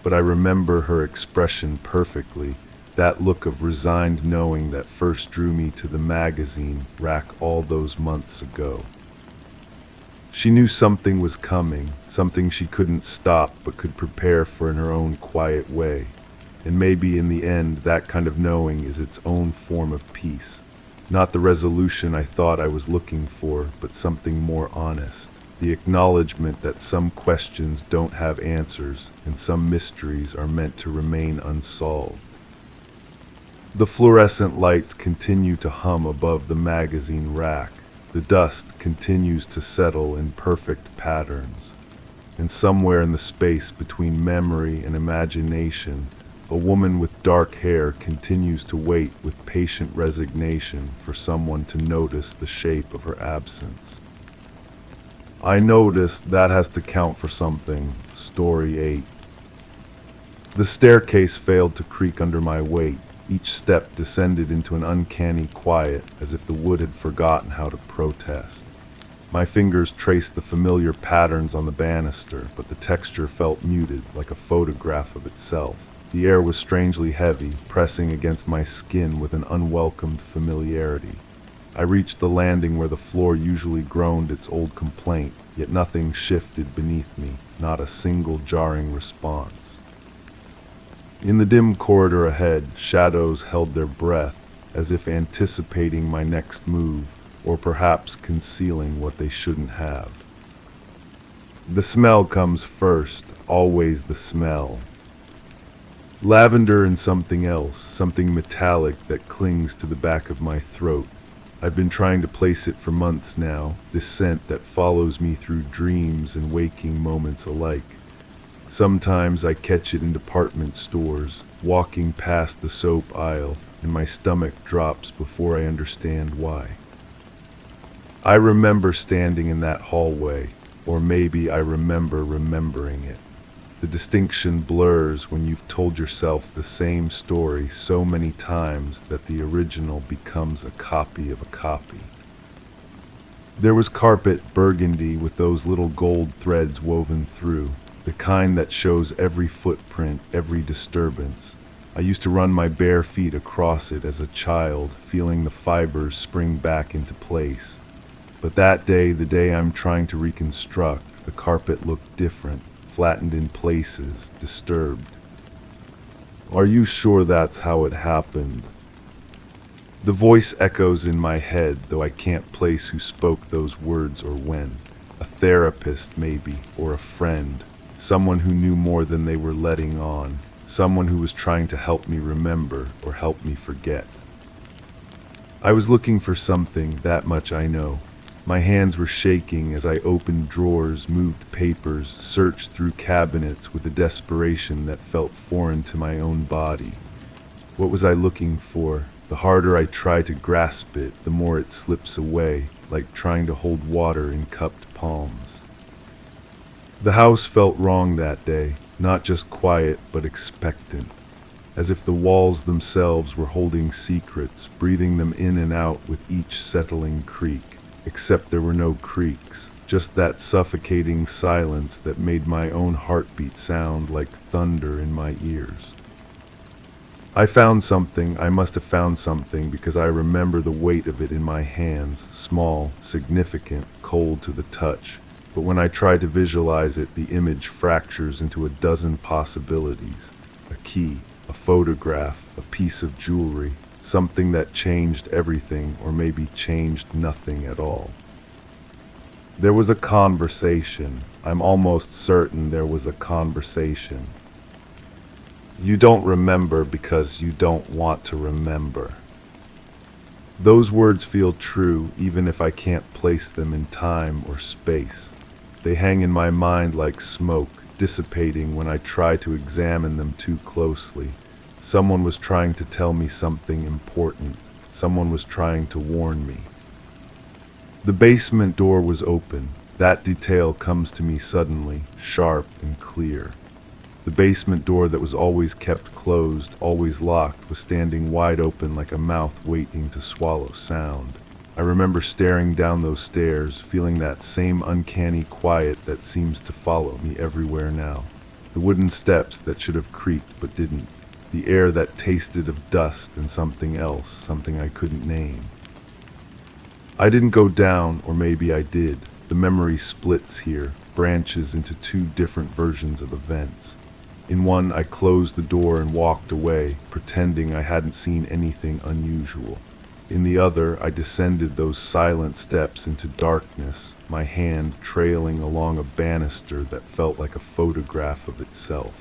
But I remember her expression perfectly, that look of resigned knowing that first drew me to the magazine rack all those months ago. She knew something was coming, something she couldn't stop but could prepare for in her own quiet way. And maybe in the end, that kind of knowing is its own form of peace. Not the resolution I thought I was looking for, but something more honest. The acknowledgement that some questions don't have answers, and some mysteries are meant to remain unsolved. The fluorescent lights continue to hum above the magazine rack. The dust continues to settle in perfect patterns. And somewhere in the space between memory and imagination, a woman with dark hair continues to wait with patient resignation for someone to notice the shape of her absence. I noticed that has to count for something. Story 8. The staircase failed to creak under my weight. Each step descended into an uncanny quiet, as if the wood had forgotten how to protest. My fingers traced the familiar patterns on the banister, but the texture felt muted, like a photograph of itself. The air was strangely heavy, pressing against my skin with an unwelcomed familiarity. I reached the landing where the floor usually groaned its old complaint, yet nothing shifted beneath me, not a single jarring response. In the dim corridor ahead, shadows held their breath, as if anticipating my next move, or perhaps concealing what they shouldn't have. The smell comes first, always the smell. Lavender and something else, something metallic that clings to the back of my throat. I've been trying to place it for months now, this scent that follows me through dreams and waking moments alike. Sometimes I catch it in department stores, walking past the soap aisle, and my stomach drops before I understand why. I remember standing in that hallway, or maybe I remember remembering it. The distinction blurs when you've told yourself the same story so many times that the original becomes a copy of a copy. There was carpet burgundy with those little gold threads woven through, the kind that shows every footprint, every disturbance. I used to run my bare feet across it as a child, feeling the fibers spring back into place. But that day, the day I'm trying to reconstruct, the carpet looked different, flattened in places, disturbed. Are you sure that's how it happened? The voice echoes in my head, though I can't place who spoke those words or when. A therapist, maybe, or a friend. Someone who knew more than they were letting on. Someone who was trying to help me remember or help me forget. I was looking for something, that much I know. My hands were shaking as I opened drawers, moved papers, searched through cabinets with a desperation that felt foreign to my own body. What was I looking for? The harder I try to grasp it, the more it slips away, like trying to hold water in cupped palms. The house felt wrong that day, not just quiet, but expectant, as if the walls themselves were holding secrets, breathing them in and out with each settling creak. Except there were no creaks, just that suffocating silence that made my own heartbeat sound like thunder in my ears. I found something, I must have found something, because I remember the weight of it in my hands, small, significant, cold to the touch. But when I try to visualize it, the image fractures into a dozen possibilities. A key, a photograph, a piece of jewelry, something that changed everything, or maybe changed nothing at all. There was a conversation. I'm almost certain there was a conversation. You don't remember because you don't want to remember. Those words feel true even if I can't place them in time or space. They hang in my mind like smoke, dissipating when I try to examine them too closely. Someone was trying to tell me something important. Someone was trying to warn me. The basement door was open. That detail comes to me suddenly, sharp and clear. The basement door that was always kept closed, always locked, was standing wide open like a mouth waiting to swallow sound. I remember staring down those stairs, feeling that same uncanny quiet that seems to follow me everywhere now. The wooden steps that should have creaked but didn't. The air that tasted of dust and something else, something I couldn't name. I didn't go down, or maybe I did. The memory splits here, branches into two different versions of events. In one, I closed the door and walked away, pretending I hadn't seen anything unusual. In the other, I descended those silent steps into darkness, my hand trailing along a banister that felt like a photograph of itself.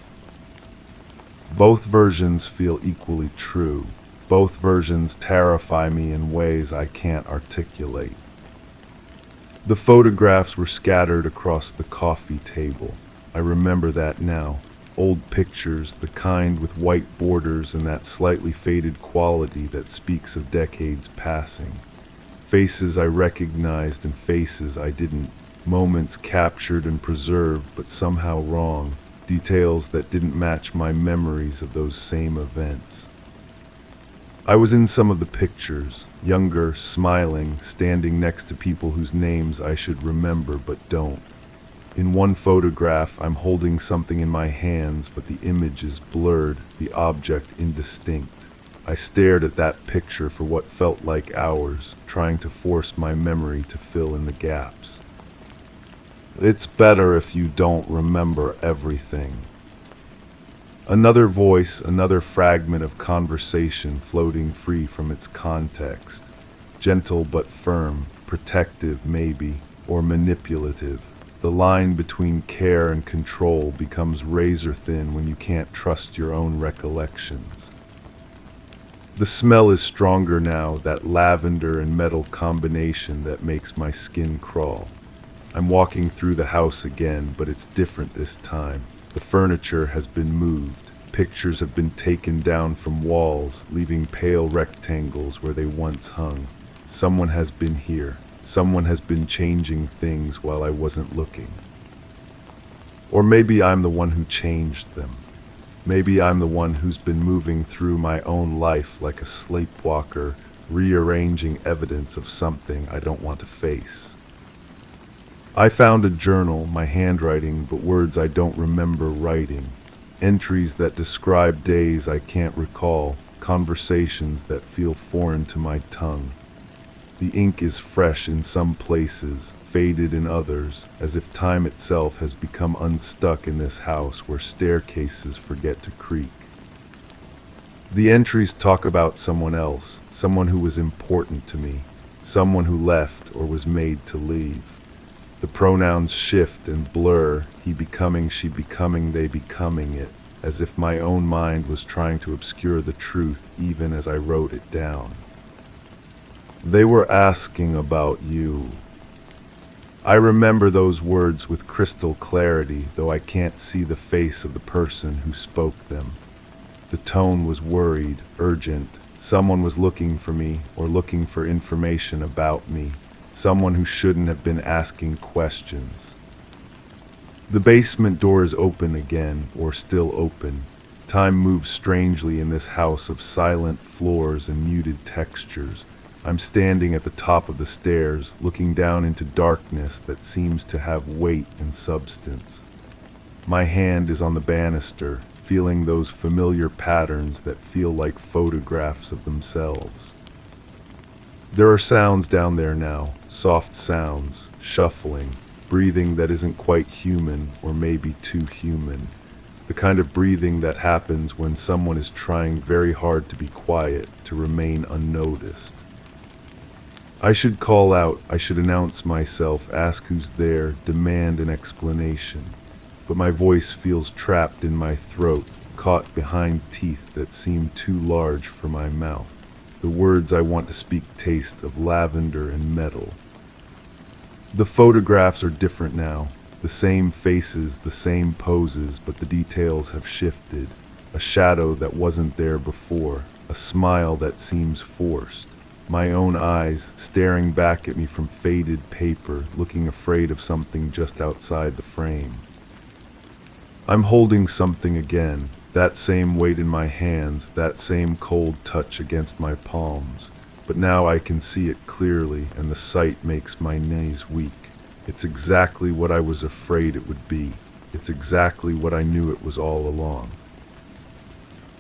Both versions feel equally true. Both versions terrify me in ways I can't articulate. The photographs were scattered across the coffee table. I remember that now. Old pictures, the kind with white borders and that slightly faded quality that speaks of decades passing. Faces I recognized and faces I didn't. moments captured and preserved but somehow wrong, details that didn't match my memories of those same events. I was in some of the pictures, younger, smiling, standing next to people whose names I should remember but don't. In one photograph, I'm holding something in my hands, but the image is blurred, the object indistinct. I stared at that picture for what felt like hours, trying to force my memory to fill in the gaps. It's better if you don't remember everything. Another voice, another fragment of conversation floating free from its context. Gentle but firm, protective maybe, or manipulative. The line between care and control becomes razor thin when you can't trust your own recollections. The smell is stronger now, that lavender and metal combination that makes my skin crawl. I'm walking through the house again, but it's different this time. The furniture has been moved. Pictures have been taken down from walls, leaving pale rectangles where they once hung. Someone has been here. Someone has been changing things while I wasn't looking. Or maybe I'm the one who changed them. Maybe I'm the one who's been moving through my own life like a sleepwalker, rearranging evidence of something I don't want to face. I found a journal, my handwriting, but words I don't remember writing. Entries that describe days I can't recall, conversations that feel foreign to my tongue. The ink is fresh in some places, faded in others, as if time itself has become unstuck in this house where staircases forget to creak. The entries talk about someone else, someone who was important to me, someone who left or was made to leave. The pronouns shift and blur, he becoming, she becoming, they becoming it, as if my own mind was trying to obscure the truth even as I wrote it down. They were asking about you. I remember those words with crystal clarity, though I can't see the face of the person who spoke them. The tone was worried, urgent. Someone was looking for me or looking for information about me. Someone who shouldn't have been asking questions. The basement door is open again, or still open. Time moves strangely in this house of silent floors and muted textures. I'm standing at the top of the stairs, looking down into darkness that seems to have weight and substance. My hand is on the banister, feeling those familiar patterns that feel like photographs of themselves. There are sounds down there now, soft sounds, shuffling, breathing that isn't quite human or maybe too human. The kind of breathing that happens when someone is trying very hard to be quiet, to remain unnoticed. I should call out, I should announce myself, ask who's there, demand an explanation. But my voice feels trapped in my throat, caught behind teeth that seem too large for my mouth. The words I want to speak taste of lavender and metal. The photographs are different now. The same faces, the same poses, but the details have shifted. A shadow that wasn't there before, a smile that seems forced. My own eyes staring back at me from faded paper, looking afraid of something just outside the frame. I'm holding something again, that same weight in my hands, that same cold touch against my palms. But now I can see it clearly, and the sight makes my knees weak. It's exactly what I was afraid it would be. It's exactly what I knew it was all along.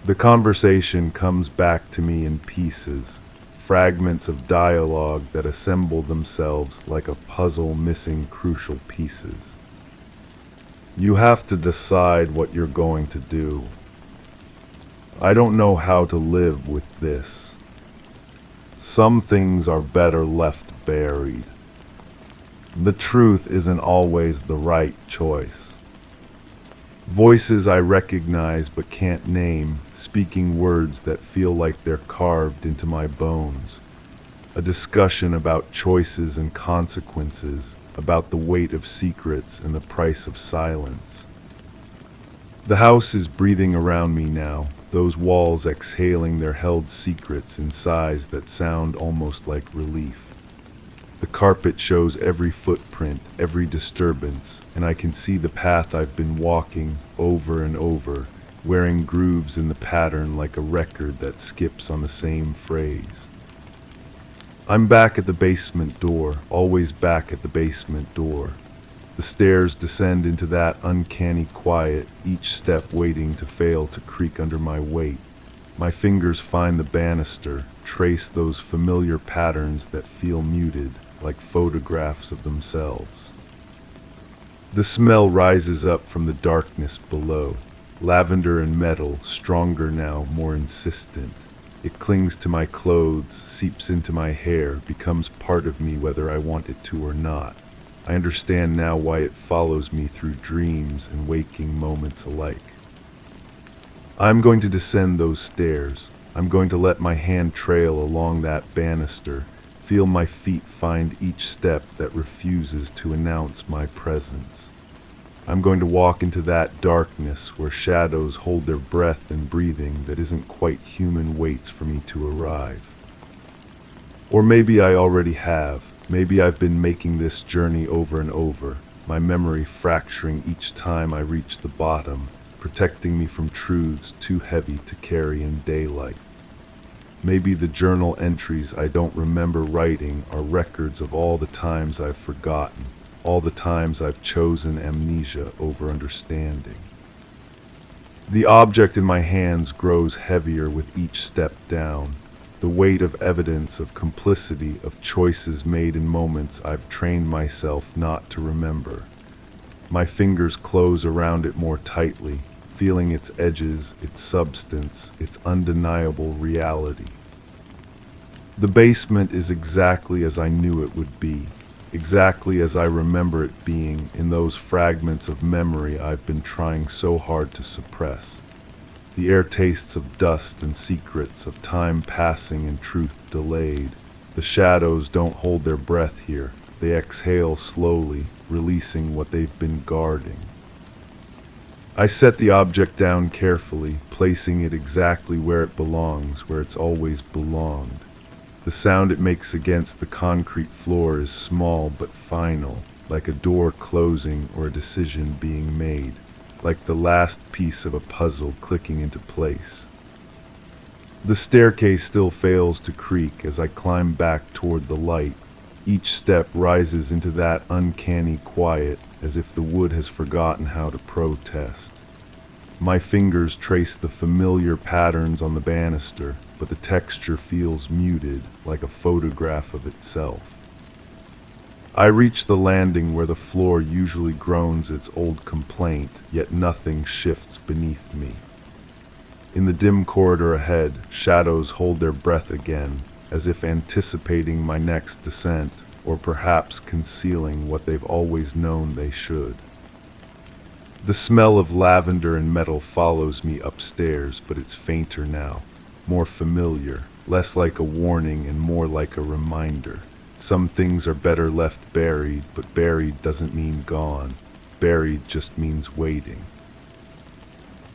The conversation comes back to me in pieces. Fragments of dialogue that assemble themselves like a puzzle missing crucial pieces. You have to decide what you're going to do. I don't know how to live with this. Some things are better left buried. The truth isn't always the right choice. Voices I recognize but can't name, speaking words that feel like they're carved into my bones. A discussion about choices and consequences, about the weight of secrets and the price of silence. The house is breathing around me now, those walls exhaling their held secrets in sighs that sound almost like relief. The carpet shows every footprint, every disturbance, and I can see the path I've been walking over and over, wearing grooves in the pattern like a record that skips on the same phrase. I'm back at the basement door, always back at the basement door. The stairs descend into that uncanny quiet, each step waiting to fail to creak under my weight. My fingers find the banister, trace those familiar patterns that feel muted, like photographs of themselves. The smell rises up from the darkness below. Lavender and metal, stronger now, more insistent. It clings to my clothes, seeps into my hair, becomes part of me whether I want it to or not. I understand now why it follows me through dreams and waking moments alike. I'm going to descend those stairs. I'm going to let my hand trail along that banister, feel my feet find each step that refuses to announce my presence. I'm going to walk into that darkness where shadows hold their breath and breathing that isn't quite human waits for me to arrive. Or maybe I already have. Maybe I've been making this journey over and over, my memory fracturing each time I reach the bottom, protecting me from truths too heavy to carry in daylight. Maybe the journal entries I don't remember writing are records of all the times I've forgotten, all the times I've chosen amnesia over understanding. The object in my hands grows heavier with each step down, the weight of evidence of complicity of choices made in moments I've trained myself not to remember. My fingers close around it more tightly, feeling its edges, its substance, its undeniable reality. The basement is exactly as I knew it would be, exactly as I remember it being in those fragments of memory I've been trying so hard to suppress. The air tastes of dust and secrets, of time passing and truth delayed. The shadows don't hold their breath here. They exhale slowly, releasing what they've been guarding. I set the object down carefully, placing it exactly where it belongs, where it's always belonged. The sound it makes against the concrete floor is small but final, like a door closing or a decision being made, like the last piece of a puzzle clicking into place. The staircase still fails to creak as I climb back toward the light. Each step rises into that uncanny quiet, as if the wood has forgotten how to protest. My fingers trace the familiar patterns on the banister, but the texture feels muted, like a photograph of itself. I reach the landing where the floor usually groans its old complaint, yet nothing shifts beneath me. In the dim corridor ahead, shadows hold their breath again, as if anticipating my next descent, or perhaps concealing what they've always known they should. The smell of lavender and metal follows me upstairs, but it's fainter now, more familiar, less like a warning and more like a reminder. Some things are better left buried, but buried doesn't mean gone. Buried just means waiting.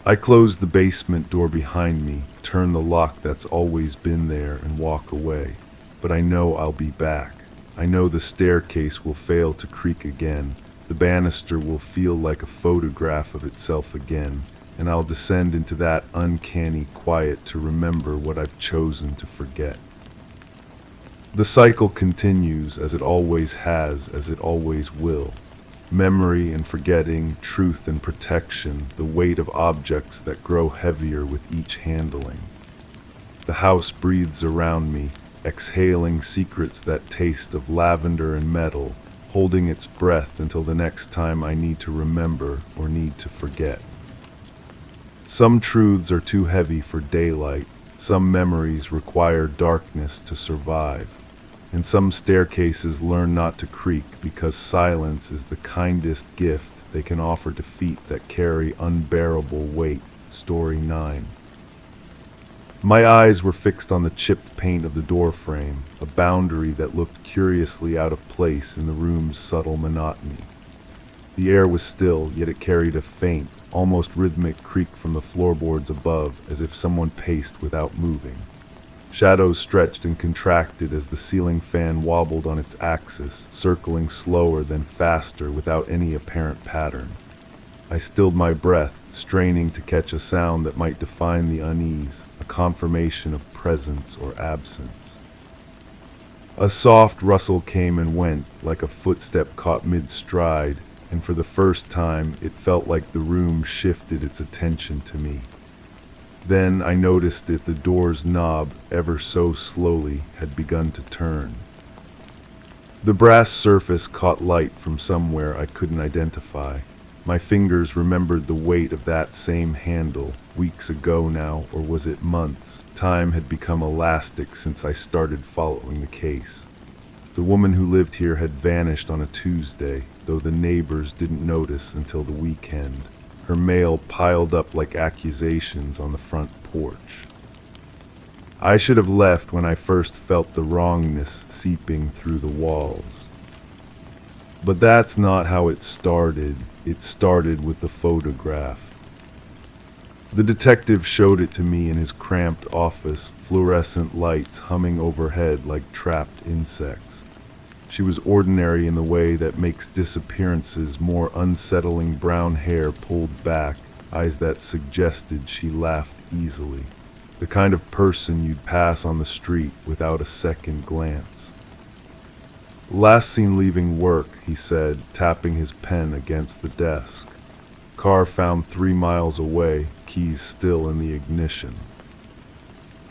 I close the basement door behind me, turn the lock that's always been there, and walk away. But I know I'll be back. I know the staircase will fail to creak again. The banister will feel like a photograph of itself again, and I'll descend into that uncanny quiet to remember what I've chosen to forget. The cycle continues as it always has, as it always will. Memory and forgetting, truth and protection, the weight of objects that grow heavier with each handling. The house breathes around me, exhaling secrets that taste of lavender and metal, holding its breath until the next time I need to remember or need to forget. Some truths are too heavy for daylight, some memories require darkness to survive, and some staircases learn not to creak because silence is the kindest gift they can offer to feet that carry unbearable weight. Story 9. My eyes were fixed on the chipped paint of the doorframe, a boundary that looked curiously out of place in the room's subtle monotony. The air was still, yet it carried a faint, almost rhythmic creak from the floorboards above, as if someone paced without moving. Shadows stretched and contracted as the ceiling fan wobbled on its axis, circling slower then faster without any apparent pattern. I stilled my breath, straining to catch a sound that might define the unease, a confirmation of presence or absence. A soft rustle came and went, like a footstep caught mid-stride, and for the first time it felt like the room shifted its attention to me. Then I noticed that the door's knob, ever so slowly, had begun to turn. The brass surface caught light from somewhere I couldn't identify. My fingers remembered the weight of that same handle, weeks ago now, or was it months? Time had become elastic since I started following the case. The woman who lived here had vanished on a Tuesday, though the neighbors didn't notice until the weekend. Her mail piled up like accusations on the front porch. I should have left when I first felt the wrongness seeping through the walls. But that's not how it started. It started with the photograph. The detective showed it to me in his cramped office, fluorescent lights humming overhead like trapped insects. She was ordinary in the way that makes disappearances more unsettling. Brown hair pulled back, eyes that suggested she laughed easily. The kind of person you'd pass on the street without a second glance. "Last seen leaving work," he said, tapping his pen against the desk. "Car found 3 miles away, keys still in the ignition."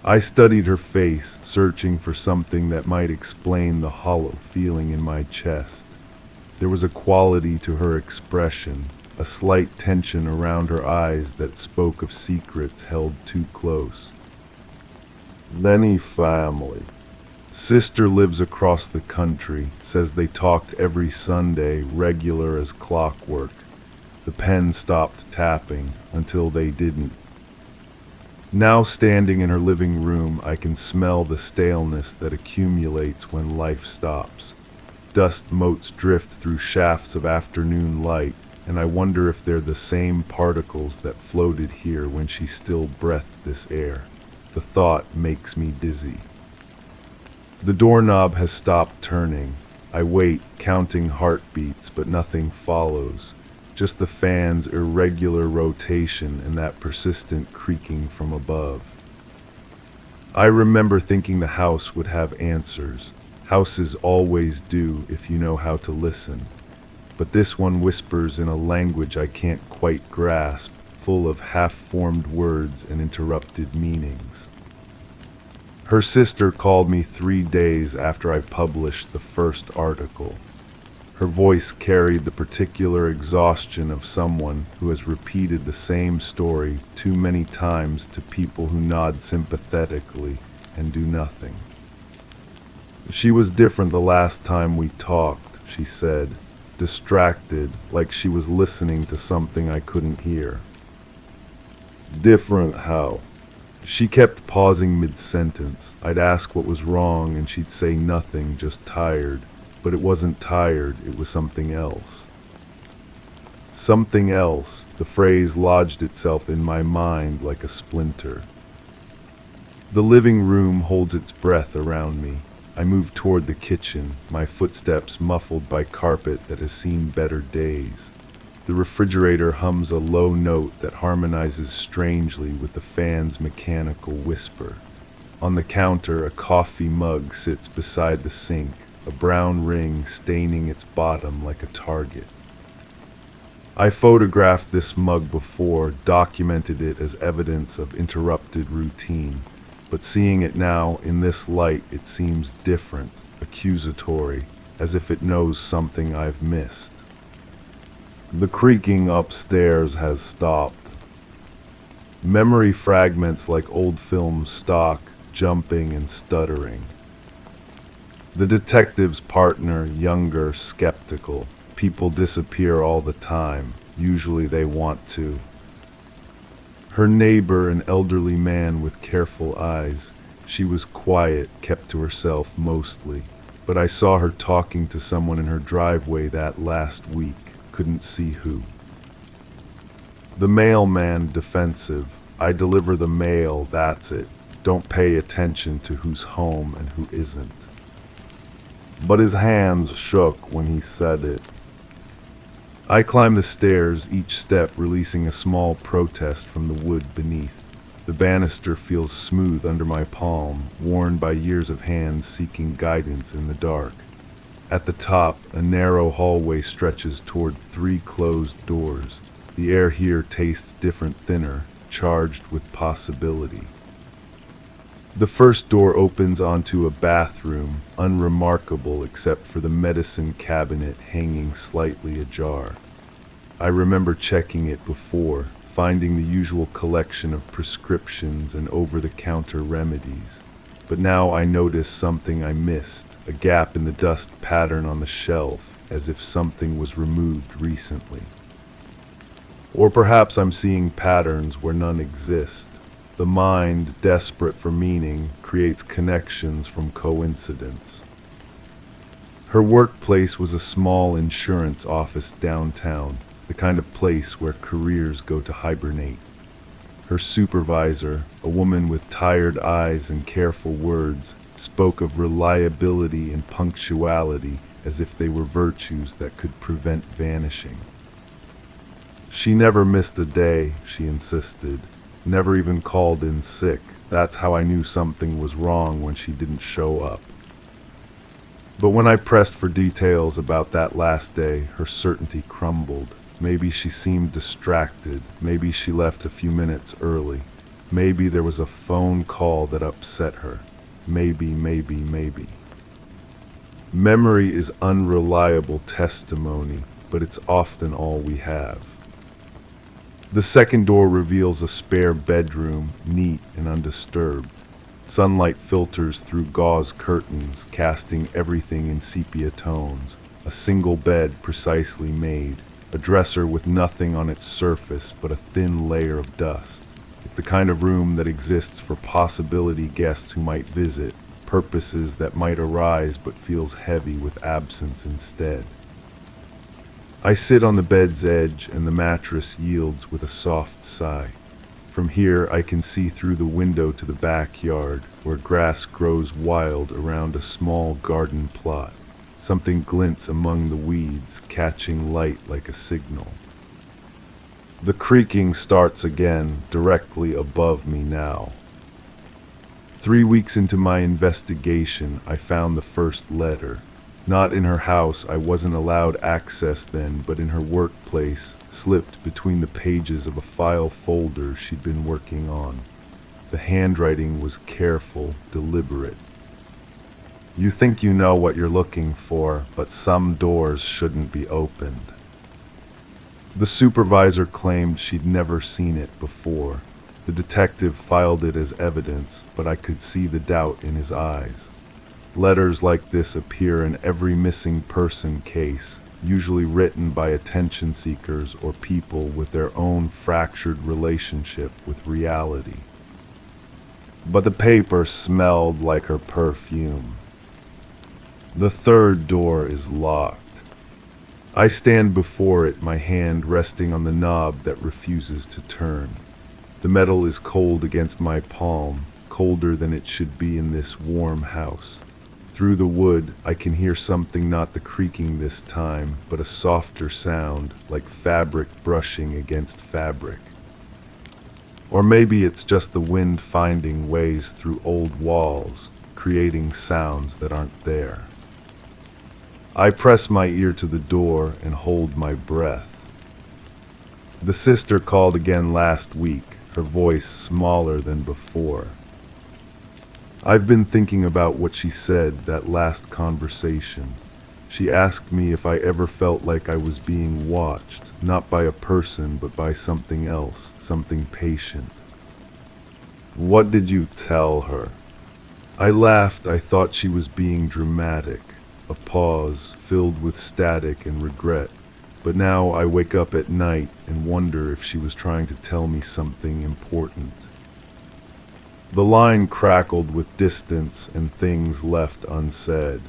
I studied her face, searching for something that might explain the hollow feeling in my chest. There was a quality to her expression, a slight tension around her eyes that spoke of secrets held too close. "Lenny family. Sister lives across the country, says they talked every Sunday, regular as clockwork." The pen stopped tapping until they didn't. Now standing in her living room, I can smell the staleness that accumulates when life stops. Dust motes drift through shafts of afternoon light, and I wonder if they're the same particles that floated here when she still breathed this air. The thought makes me dizzy. The doorknob has stopped turning. I wait, counting heartbeats, but nothing follows. Just the fan's irregular rotation and that persistent creaking from above. I remember thinking the house would have answers. Houses always do if you know how to listen. But this one whispers in a language I can't quite grasp, full of half-formed words and interrupted meanings. Her sister called me 3 days after I published the first article. Her voice carried the particular exhaustion of someone who has repeated the same story too many times to people who nod sympathetically and do nothing. "She was different the last time we talked," she said, distracted, like she was listening to something I couldn't hear. "Different how?" She kept pausing mid-sentence. I'd ask what was wrong and she'd say nothing, just tired. But it wasn't tired, it was something else. Something else, the phrase lodged itself in my mind like a splinter. The living room holds its breath around me. I move toward the kitchen, my footsteps muffled by carpet that has seen better days. The refrigerator hums a low note that harmonizes strangely with the fan's mechanical whisper. On the counter, a coffee mug sits beside the sink, a brown ring staining its bottom like a target. I photographed this mug before, documented it as evidence of interrupted routine, but seeing it now in this light, it seems different, accusatory, as if it knows something I've missed. The creaking upstairs has stopped. Memory fragments like old film stock, jumping and stuttering. The detective's partner, younger, skeptical. People disappear all the time. Usually they want to. Her neighbor, an elderly man with careful eyes. She was quiet, kept to herself mostly. But I saw her talking to someone in her driveway that last week. Couldn't see who. The mailman, defensive. "I deliver the mail, that's it." Don't pay attention to who's home and who isn't. But his hands shook when he said it. I climb the stairs, each step releasing a small protest from the wood beneath. The banister feels smooth under my palm, worn by years of hands seeking guidance in the dark. At the top, a narrow hallway stretches toward 3 closed doors. The air here tastes different, thinner, charged with possibility. The first door opens onto a bathroom, unremarkable except for the medicine cabinet hanging slightly ajar. I remember checking it before, finding the usual collection of prescriptions and over-the-counter remedies. But now I notice something I missed, a gap in the dust pattern on the shelf, as if something was removed recently. Or perhaps I'm seeing patterns where none exist. The mind, desperate for meaning, creates connections from coincidence. Her workplace was a small insurance office downtown, the kind of place where careers go to hibernate. Her supervisor, a woman with tired eyes and careful words, spoke of reliability and punctuality as if they were virtues that could prevent vanishing. She never missed a day, she insisted, never even called in sick. That's how I knew something was wrong when she didn't show up. But when I pressed for details about that last day, her certainty crumbled. Maybe she seemed distracted. Maybe she left a few minutes early. Maybe there was a phone call that upset her. Maybe. Memory is unreliable testimony, but it's often all we have. The second door reveals a spare bedroom, neat and undisturbed. Sunlight filters through gauze curtains, casting everything in sepia tones. A single bed precisely made. A dresser with nothing on its surface but a thin layer of dust. It's the kind of room that exists for possibility guests who might visit, purposes that might arise but feels heavy with absence instead. I sit on the bed's edge and the mattress yields with a soft sigh. From here I can see through the window to the backyard, where grass grows wild around a small garden plot. Something glints among the weeds, catching light like a signal. The creaking starts again, directly above me now. 3 weeks into my investigation, I found the first letter. Not in her house, I wasn't allowed access then, but in her workplace, slipped between the pages of a file folder she'd been working on. The handwriting was careful, deliberate. You think you know what you're looking for, but some doors shouldn't be opened. The supervisor claimed she'd never seen it before. The detective filed it as evidence, but I could see the doubt in his eyes. Letters like this appear in every missing person case, usually written by attention seekers or people with their own fractured relationship with reality. But the paper smelled like her perfume. The third door is locked. I stand before it, my hand resting on the knob that refuses to turn. The metal is cold against my palm, colder than it should be in this warm house. Through the wood, I can hear something, not the creaking this time, but a softer sound, like fabric brushing against fabric. Or maybe it's just the wind finding ways through old walls, creating sounds that aren't there. I press my ear to the door and hold my breath. The sister called again last week, her voice smaller than before. I've been thinking about what she said that last conversation. She asked me if I ever felt like I was being watched, not by a person, but by something else, something patient. What did you tell her? I laughed. I thought she was being dramatic. A pause filled with static and regret. But now I wake up at night and wonder if she was trying to tell me something important. The line crackled with distance and things left unsaid.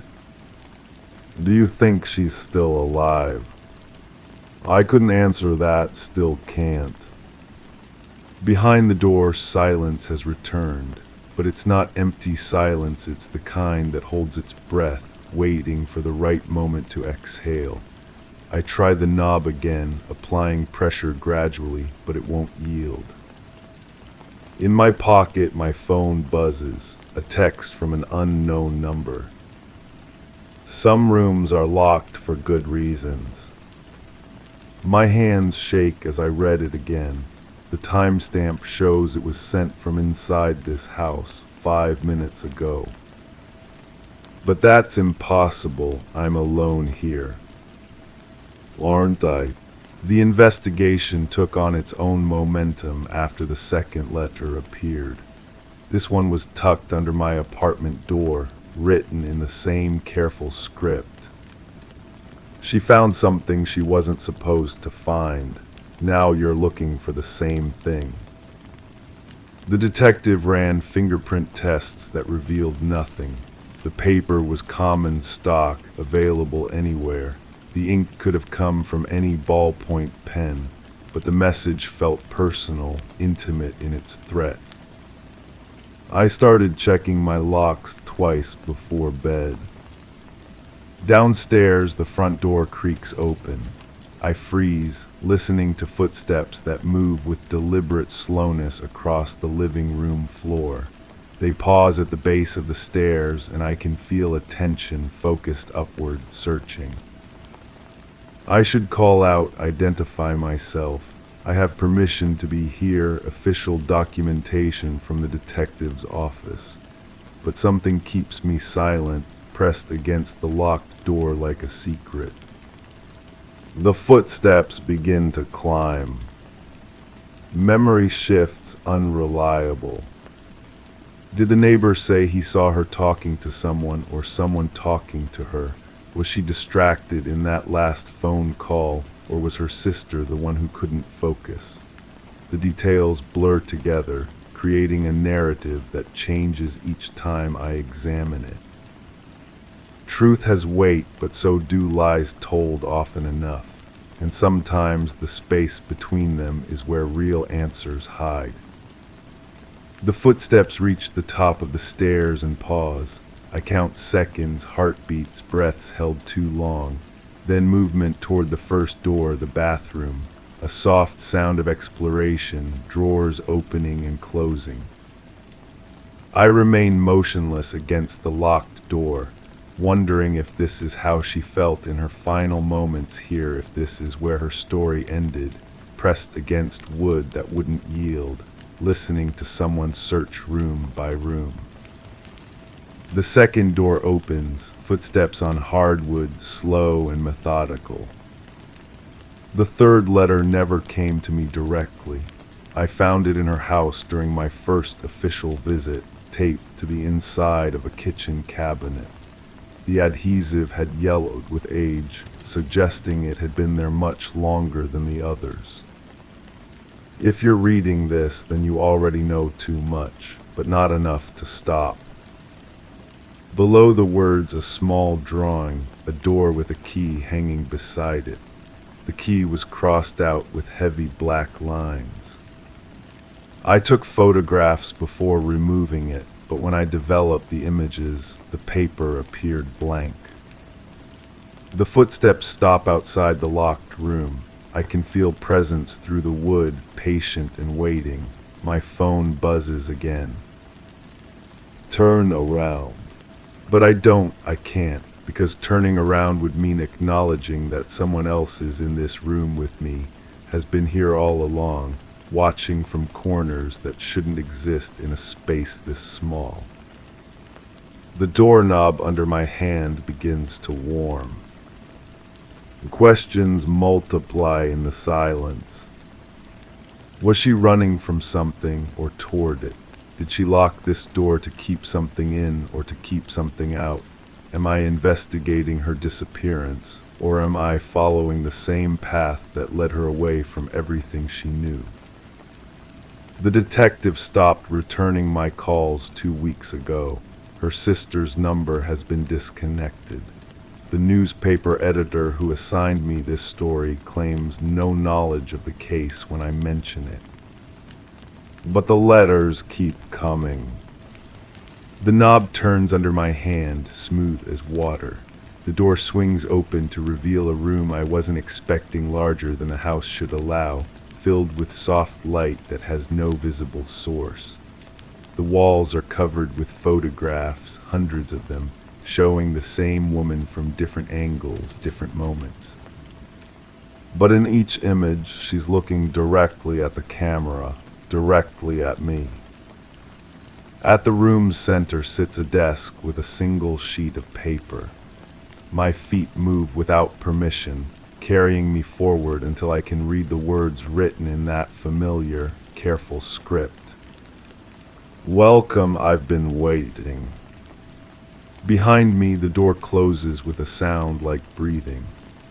Do you think she's still alive? I couldn't answer that, still can't. Behind the door, silence has returned. But it's not empty silence, it's the kind that holds its breath, waiting for the right moment to exhale. I try the knob again, applying pressure gradually, but it won't yield. In my pocket, my phone buzzes, a text from an unknown number. Some rooms are locked for good reasons. My hands shake as I read it again. The timestamp shows it was sent from inside this house 5 minutes ago. But that's impossible. I'm alone here. Aren't I? The investigation took on its own momentum after the second letter appeared. This one was tucked under my apartment door, written in the same careful script. She found something she wasn't supposed to find. Now you're looking for the same thing. The detective ran fingerprint tests that revealed nothing. The paper was common stock, available anywhere. The ink could have come from any ballpoint pen, but the message felt personal, intimate in its threat. I started checking my locks twice before bed. Downstairs, the front door creaks open. I freeze, listening to footsteps that move with deliberate slowness across the living room floor. They pause at the base of the stairs, and I can feel attention focused upward, searching. I should call out, identify myself. I have permission to be here, official documentation from the detective's office. But something keeps me silent, pressed against the locked door like a secret. The footsteps begin to climb. Memory shifts unreliable. Did the neighbor say he saw her talking to someone or someone talking to her? Was she distracted in that last phone call, or was her sister the one who couldn't focus? The details blur together, creating a narrative that changes each time I examine it. Truth has weight, but so do lies told often enough, and sometimes the space between them is where real answers hide. The footsteps reach the top of the stairs and pause. I count seconds, heartbeats, breaths held too long, then movement toward the first door, the bathroom, a soft sound of exploration, drawers opening and closing. I remain motionless against the locked door, wondering if this is how she felt in her final moments here, if this is where her story ended, pressed against wood that wouldn't yield, listening to someone search room by room. The second door opens, footsteps on hardwood, slow and methodical. The third letter never came to me directly. I found it in her house during my first official visit, taped to the inside of a kitchen cabinet. The adhesive had yellowed with age, suggesting it had been there much longer than the others. If you're reading this, then you already know too much, but not enough to stop. Below the words, a small drawing, a door with a key hanging beside it. The key was crossed out with heavy black lines. I took photographs before removing it, but when I developed the images, the paper appeared blank. The footsteps stop outside the locked room. I can feel presence through the wood, patient and waiting. My phone buzzes again. Turn around. But I can't, because turning around would mean acknowledging that someone else is in this room with me, has been here all along, watching from corners that shouldn't exist in a space this small. The doorknob under my hand begins to warm. The questions multiply in the silence. Was she running from something or toward it? Did she lock this door to keep something in or to keep something out? Am I investigating her disappearance, or am I following the same path that led her away from everything she knew? The detective stopped returning my calls 2 weeks ago. Her sister's number has been disconnected. The newspaper editor who assigned me this story claims no knowledge of the case when I mention it. But the letters keep coming. The knob turns under my hand, smooth as water. The door swings open to reveal a room I wasn't expecting, larger than the house should allow, filled with soft light that has no visible source. The walls are covered with photographs, hundreds of them, showing the same woman from different angles, different moments. But in each image, she's looking directly at the camera, directly at me. At the room's center sits a desk with a single sheet of paper. My feet move without permission, carrying me forward until I can read the words written in that familiar, careful script. Welcome, I've been waiting. Behind me, the door closes with a sound like breathing.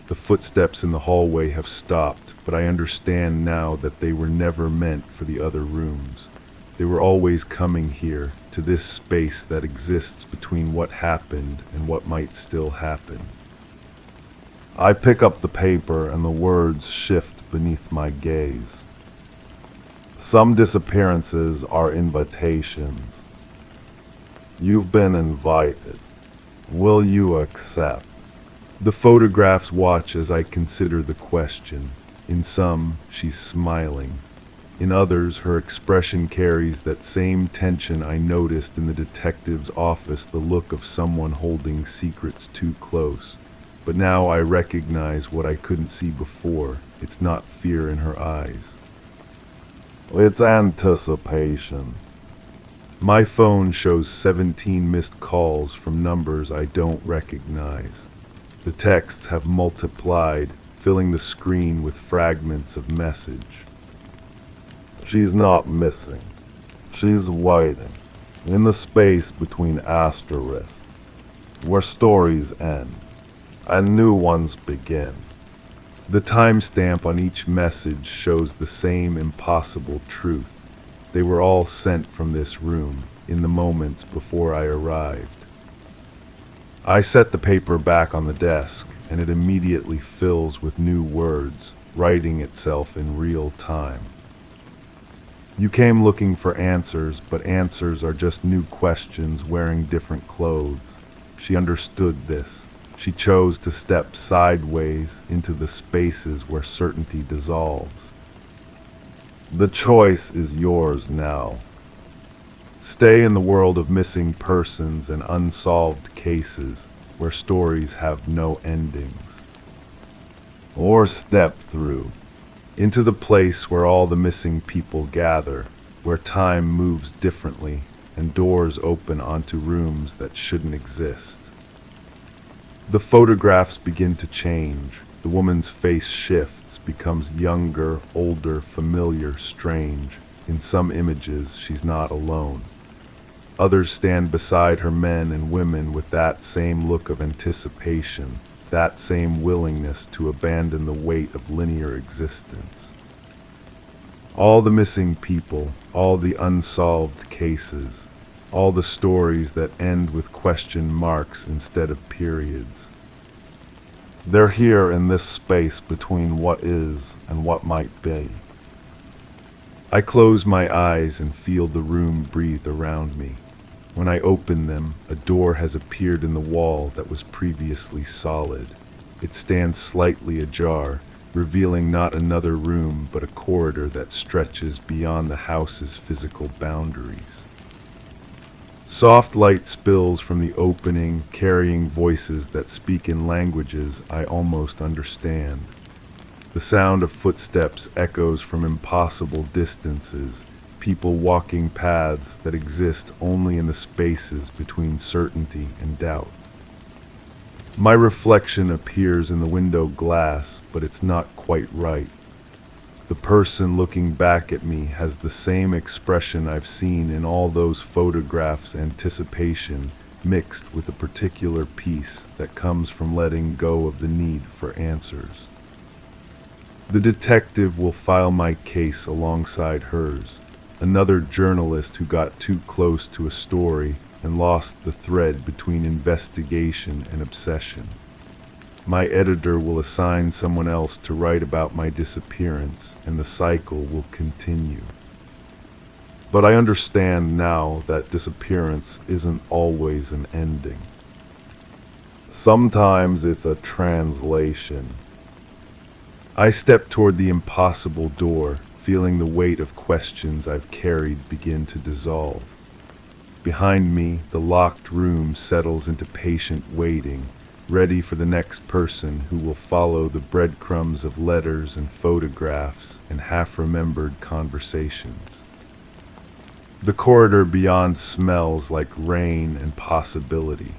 The footsteps in the hallway have stopped, but I understand now that they were never meant for the other rooms. They were always coming here, to this space that exists between what happened and what might still happen. I pick up the paper and the words shift beneath my gaze. Some disappearances are invitations. You've been invited. Will you accept? The photographs watch as I consider the question. In some, she's smiling. In others, her expression carries that same tension I noticed in the detective's office, the look of someone holding secrets too close. But now I recognize what I couldn't see before. It's not fear in her eyes. It's anticipation. My phone shows 17 missed calls from numbers I don't recognize. The texts have multiplied, filling the screen with fragments of message. She's not missing. She's waiting, in the space between asterisks, where stories end and new ones begin. The timestamp on each message shows the same impossible truth. They were all sent from this room, in the moments before I arrived. I set the paper back on the desk, and it immediately fills with new words, writing itself in real time. You came looking for answers, but answers are just new questions wearing different clothes. She understood this. She chose to step sideways into the spaces where certainty dissolves. The choice is yours now. Stay in the world of missing persons and unsolved cases where stories have no endings. Or step through into the place where all the missing people gather, where time moves differently and doors open onto rooms that shouldn't exist. The photographs begin to change. The woman's face shifts, becomes younger, older, familiar, strange. In some images, she's not alone. Others stand beside her, men and women, with that same look of anticipation, that same willingness to abandon the weight of linear existence. All the missing people, all the unsolved cases, all the stories that end with question marks instead of periods. They're here in this space between what is and what might be. I close my eyes and feel the room breathe around me. When I open them, a door has appeared in the wall that was previously solid. It stands slightly ajar, revealing not another room but a corridor that stretches beyond the house's physical boundaries. Soft light spills from the opening, carrying voices that speak in languages I almost understand. The sound of footsteps echoes from impossible distances, people walking paths that exist only in the spaces between certainty and doubt. My reflection appears in the window glass, but it's not quite right. The person looking back at me has the same expression I've seen in all those photographs, anticipation mixed with a particular peace that comes from letting go of the need for answers. The detective will file my case alongside hers, another journalist who got too close to a story and lost the thread between investigation and obsession. My editor will assign someone else to write about my disappearance, and the cycle will continue. But I understand now that disappearance isn't always an ending. Sometimes it's a translation. I step toward the impossible door, feeling the weight of questions I've carried begin to dissolve. Behind me, the locked room settles into patient waiting, ready for the next person who will follow the breadcrumbs of letters and photographs and half-remembered conversations. The corridor beyond smells like rain and possibility.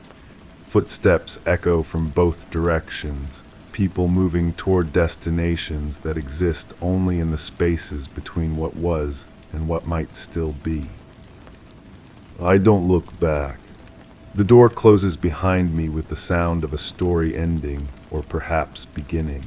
Footsteps echo from both directions, people moving toward destinations that exist only in the spaces between what was and what might still be. I don't look back. The door closes behind me with the sound of a story ending, or perhaps beginning.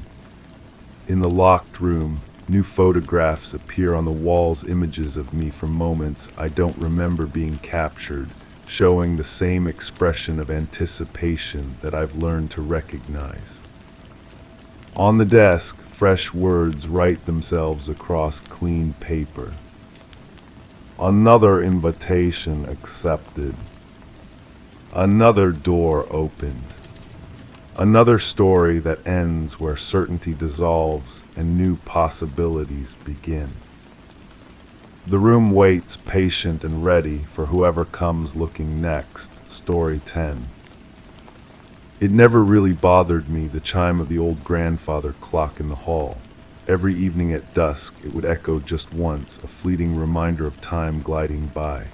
In the locked room, new photographs appear on the walls, images of me from moments I don't remember being captured, showing the same expression of anticipation that I've learned to recognize. On the desk, fresh words write themselves across clean paper. Another invitation accepted. Another door opened. Another story that ends where certainty dissolves and new possibilities begin. The room waits, patient and ready for whoever comes looking next. Story 10. It never really bothered me, the chime of the old grandfather clock in the hall. Every evening at dusk, it would echo just once, a fleeting reminder of time gliding by.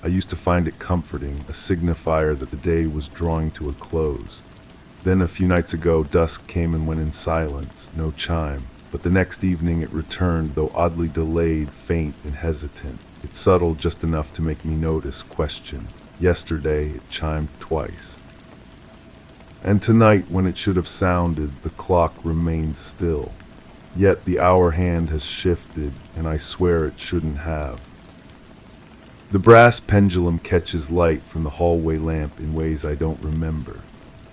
I used to find it comforting, a signifier that the day was drawing to a close. Then a few nights ago, dusk came and went in silence, no chime. But the next evening it returned, though oddly delayed, faint and hesitant. It settled just enough to make me notice, question. Yesterday it chimed twice. And tonight, when it should have sounded, the clock remained still. Yet the hour hand has shifted, and I swear it shouldn't have. The brass pendulum catches light from the hallway lamp in ways I don't remember.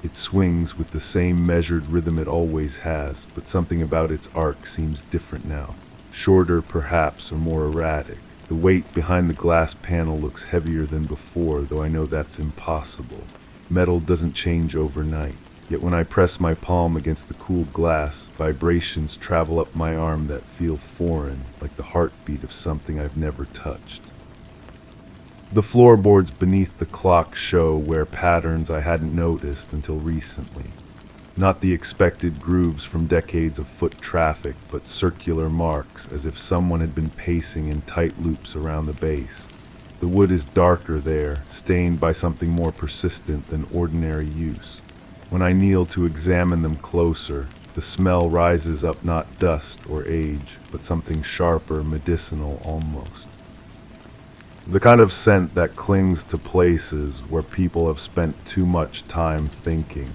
It swings with the same measured rhythm it always has, but something about its arc seems different now. Shorter, perhaps, or more erratic. The weight behind the glass panel looks heavier than before, though I know that's impossible. Metal doesn't change overnight. Yet when I press my palm against the cool glass, vibrations travel up my arm that feel foreign, like the heartbeat of something I've never touched. The floorboards beneath the clock show wear patterns I hadn't noticed until recently. Not the expected grooves from decades of foot traffic, but circular marks, as if someone had been pacing in tight loops around the base. The wood is darker there, stained by something more persistent than ordinary use. When I kneel to examine them closer, the smell rises up not dust or age, but something sharper, medicinal almost. The kind of scent that clings to places where people have spent too much time thinking.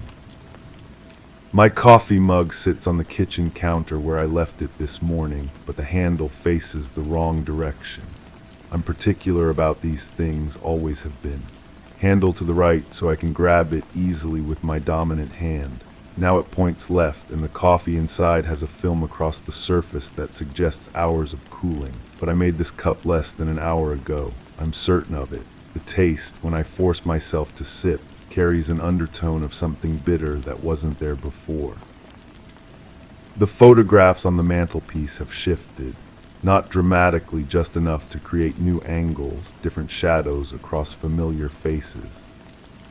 My coffee mug sits on the kitchen counter where I left it this morning, but the handle faces the wrong direction. I'm particular about these things, always have been. Handle to the right so I can grab it easily with my dominant hand. Now it points left, and the coffee inside has a film across the surface that suggests hours of cooling. But I made this cup less than an hour ago. I'm certain of it. The taste, when I force myself to sip, carries an undertone of something bitter that wasn't there before. The photographs on the mantelpiece have shifted, not dramatically, just enough to create new angles, different shadows across familiar faces.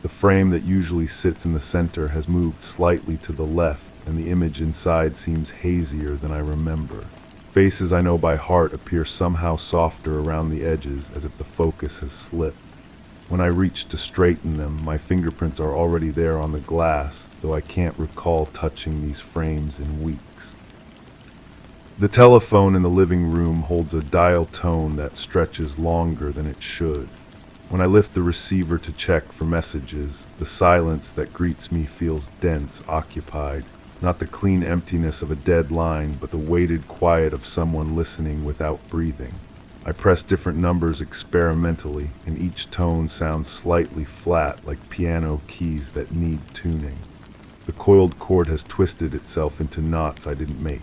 The frame that usually sits in the center has moved slightly to the left, and the image inside seems hazier than I remember. Faces I know by heart appear somehow softer around the edges, as if the focus has slipped. When I reach to straighten them, my fingerprints are already there on the glass, though I can't recall touching these frames in weeks. The telephone in the living room holds a dial tone that stretches longer than it should. When I lift the receiver to check for messages, the silence that greets me feels dense, occupied. Not the clean emptiness of a dead line, but the weighted quiet of someone listening without breathing. I press different numbers experimentally, and each tone sounds slightly flat, like piano keys that need tuning. The coiled cord has twisted itself into knots I didn't make.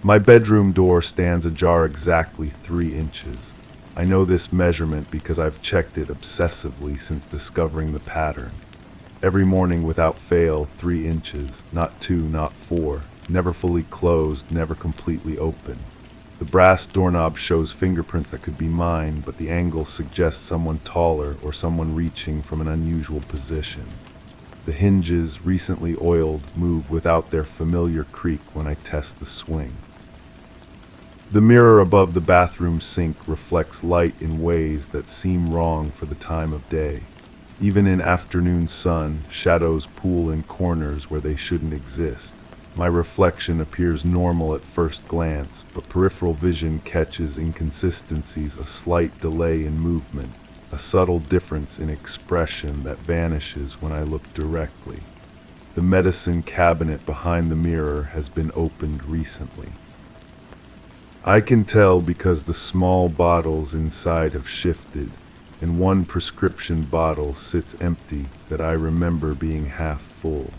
My bedroom door stands ajar exactly 3 inches. I know this measurement because I've checked it obsessively since discovering the pattern. Every morning without fail, 3 inches, not 2, not 4, never fully closed, never completely open. The brass doorknob shows fingerprints that could be mine, but the angle suggests someone taller or someone reaching from an unusual position. The hinges, recently oiled, move without their familiar creak when I test the swing. The mirror above the bathroom sink reflects light in ways that seem wrong for the time of day. Even in afternoon sun, shadows pool in corners where they shouldn't exist. My reflection appears normal at first glance, but peripheral vision catches inconsistencies, a slight delay in movement, a subtle difference in expression that vanishes when I look directly. The medicine cabinet behind the mirror has been opened recently. I can tell because the small bottles inside have shifted, and one prescription bottle sits empty that I remember being half full.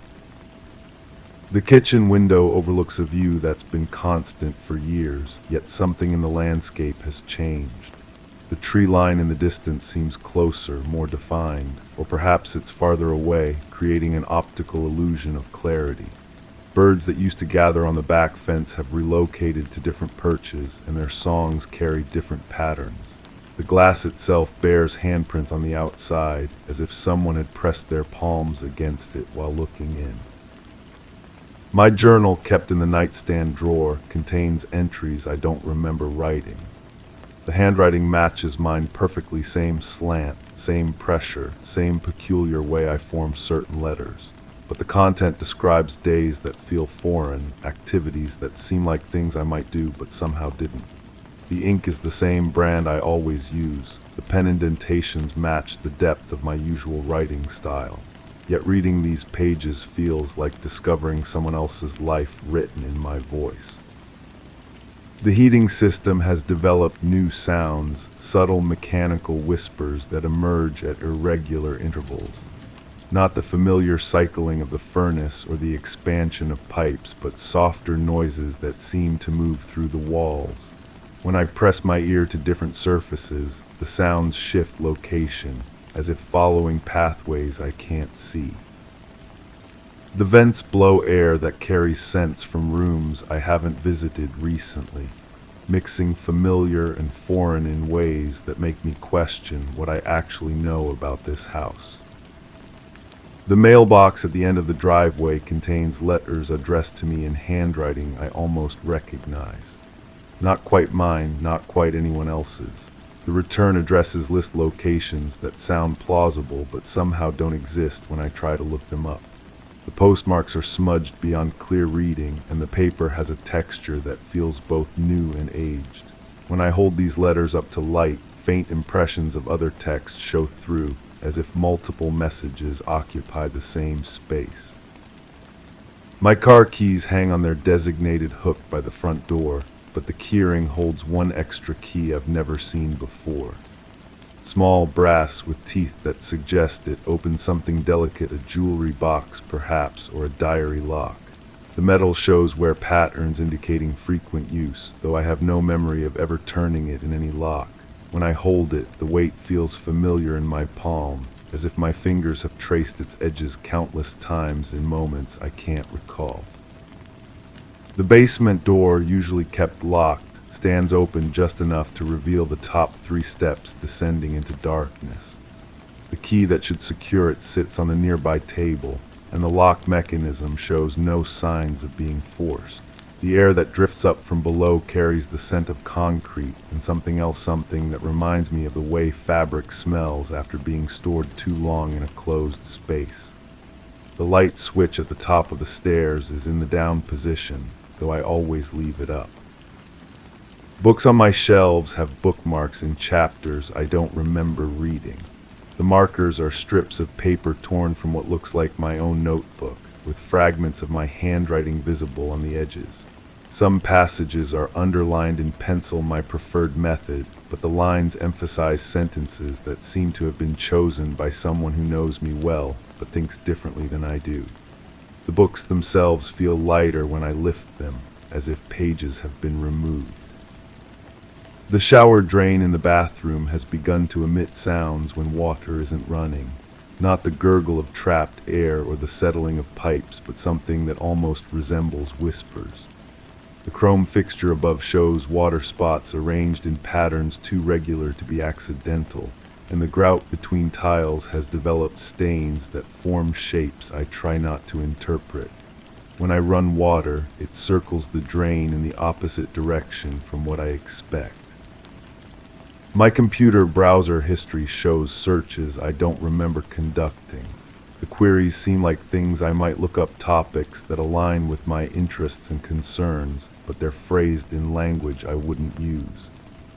The kitchen window overlooks a view that's been constant for years, yet something in the landscape has changed. The tree line in the distance seems closer, more defined, or perhaps it's farther away, creating an optical illusion of clarity. Birds that used to gather on the back fence have relocated to different perches, and their songs carry different patterns. The glass itself bears handprints on the outside, as if someone had pressed their palms against it while looking in. My journal, kept in the nightstand drawer, contains entries I don't remember writing. The handwriting matches mine perfectly, same slant, same pressure, same peculiar way I form certain letters. But the content describes days that feel foreign, activities that seem like things I might do but somehow didn't. The ink is the same brand I always use. The pen indentations match the depth of my usual writing style. Yet reading these pages feels like discovering someone else's life written in my voice. The heating system has developed new sounds, subtle mechanical whispers that emerge at irregular intervals. Not the familiar cycling of the furnace or the expansion of pipes, but softer noises that seem to move through the walls. When I press my ear to different surfaces, the sounds shift location, as if following pathways I can't see. The vents blow air that carries scents from rooms I haven't visited recently, mixing familiar and foreign in ways that make me question what I actually know about this house. The mailbox at the end of the driveway contains letters addressed to me in handwriting I almost recognize. Not quite mine, not quite anyone else's. The return addresses list locations that sound plausible but somehow don't exist when I try to look them up. The postmarks are smudged beyond clear reading, and the paper has a texture that feels both new and aged. When I hold these letters up to light, faint impressions of other text show through, as if multiple messages occupy the same space. My car keys hang on their designated hook by the front door, but the keyring holds one extra key I've never seen before. Small brass with teeth that suggest it opens something delicate, a jewelry box perhaps, or a diary lock. The metal shows wear patterns indicating frequent use, though I have no memory of ever turning it in any lock. When I hold it, the weight feels familiar in my palm, as if my fingers have traced its edges countless times in moments I can't recall. The basement door, usually kept locked, stands open just enough to reveal the top 3 steps descending into darkness. The key that should secure it sits on the nearby table, and the lock mechanism shows no signs of being forced. The air that drifts up from below carries the scent of concrete and something else, something that reminds me of the way fabric smells after being stored too long in a closed space. The light switch at the top of the stairs is in the down position, though I always leave it up. Books on my shelves have bookmarks in chapters I don't remember reading. The markers are strips of paper torn from what looks like my own notebook, with fragments of my handwriting visible on the edges. Some passages are underlined in pencil, my preferred method, but the lines emphasize sentences that seem to have been chosen by someone who knows me well, but thinks differently than I do. The books themselves feel lighter when I lift them, as if pages have been removed. The shower drain in the bathroom has begun to emit sounds when water isn't running. Not the gurgle of trapped air or the settling of pipes, but something that almost resembles whispers. The chrome fixture above shows water spots arranged in patterns too regular to be accidental, and the grout between tiles has developed stains that form shapes I try not to interpret. When I run water, it circles the drain in the opposite direction from what I expect. My computer browser history shows searches I don't remember conducting. The queries seem like things I might look up, topics that align with my interests and concerns, but they're phrased in language I wouldn't use.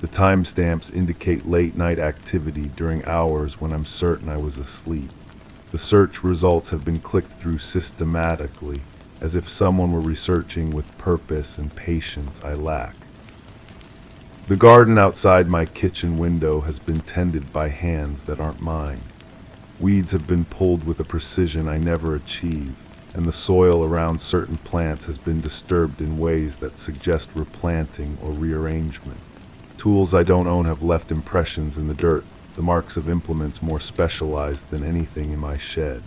The timestamps indicate late-night activity during hours when I'm certain I was asleep. The search results have been clicked through systematically, as if someone were researching with purpose and patience I lack. The garden outside my kitchen window has been tended by hands that aren't mine. Weeds have been pulled with a precision I never achieve, and the soil around certain plants has been disturbed in ways that suggest replanting or rearrangement. Tools I don't own have left impressions in the dirt, the marks of implements more specialized than anything in my shed.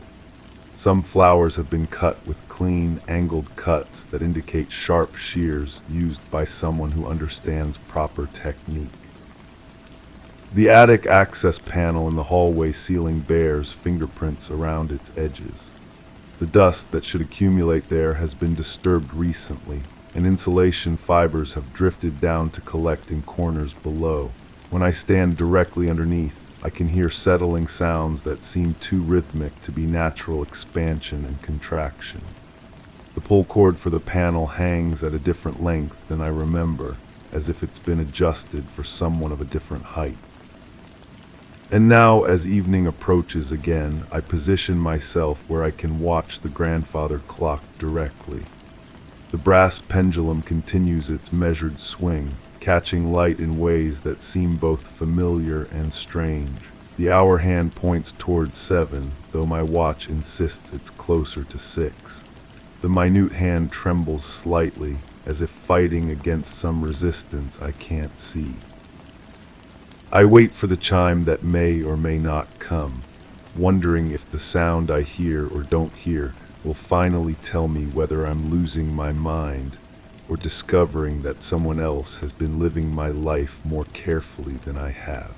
Some flowers have been cut with clean, angled cuts that indicate sharp shears used by someone who understands proper technique. The attic access panel in the hallway ceiling bears fingerprints around its edges. The dust that should accumulate there has been disturbed recently, and insulation fibers have drifted down to collect in corners below. When I stand directly underneath, I can hear settling sounds that seem too rhythmic to be natural expansion and contraction. The pull cord for the panel hangs at a different length than I remember, as if it's been adjusted for someone of a different height. And now, as evening approaches again, I position myself where I can watch the grandfather clock directly. The brass pendulum continues its measured swing, catching light in ways that seem both familiar and strange. The hour hand points towards 7, though my watch insists it's closer to 6. The minute hand trembles slightly, as if fighting against some resistance I can't see. I wait for the chime that may or may not come, wondering if the sound I hear or don't hear will finally tell me whether I'm losing my mind or discovering that someone else has been living my life more carefully than I have.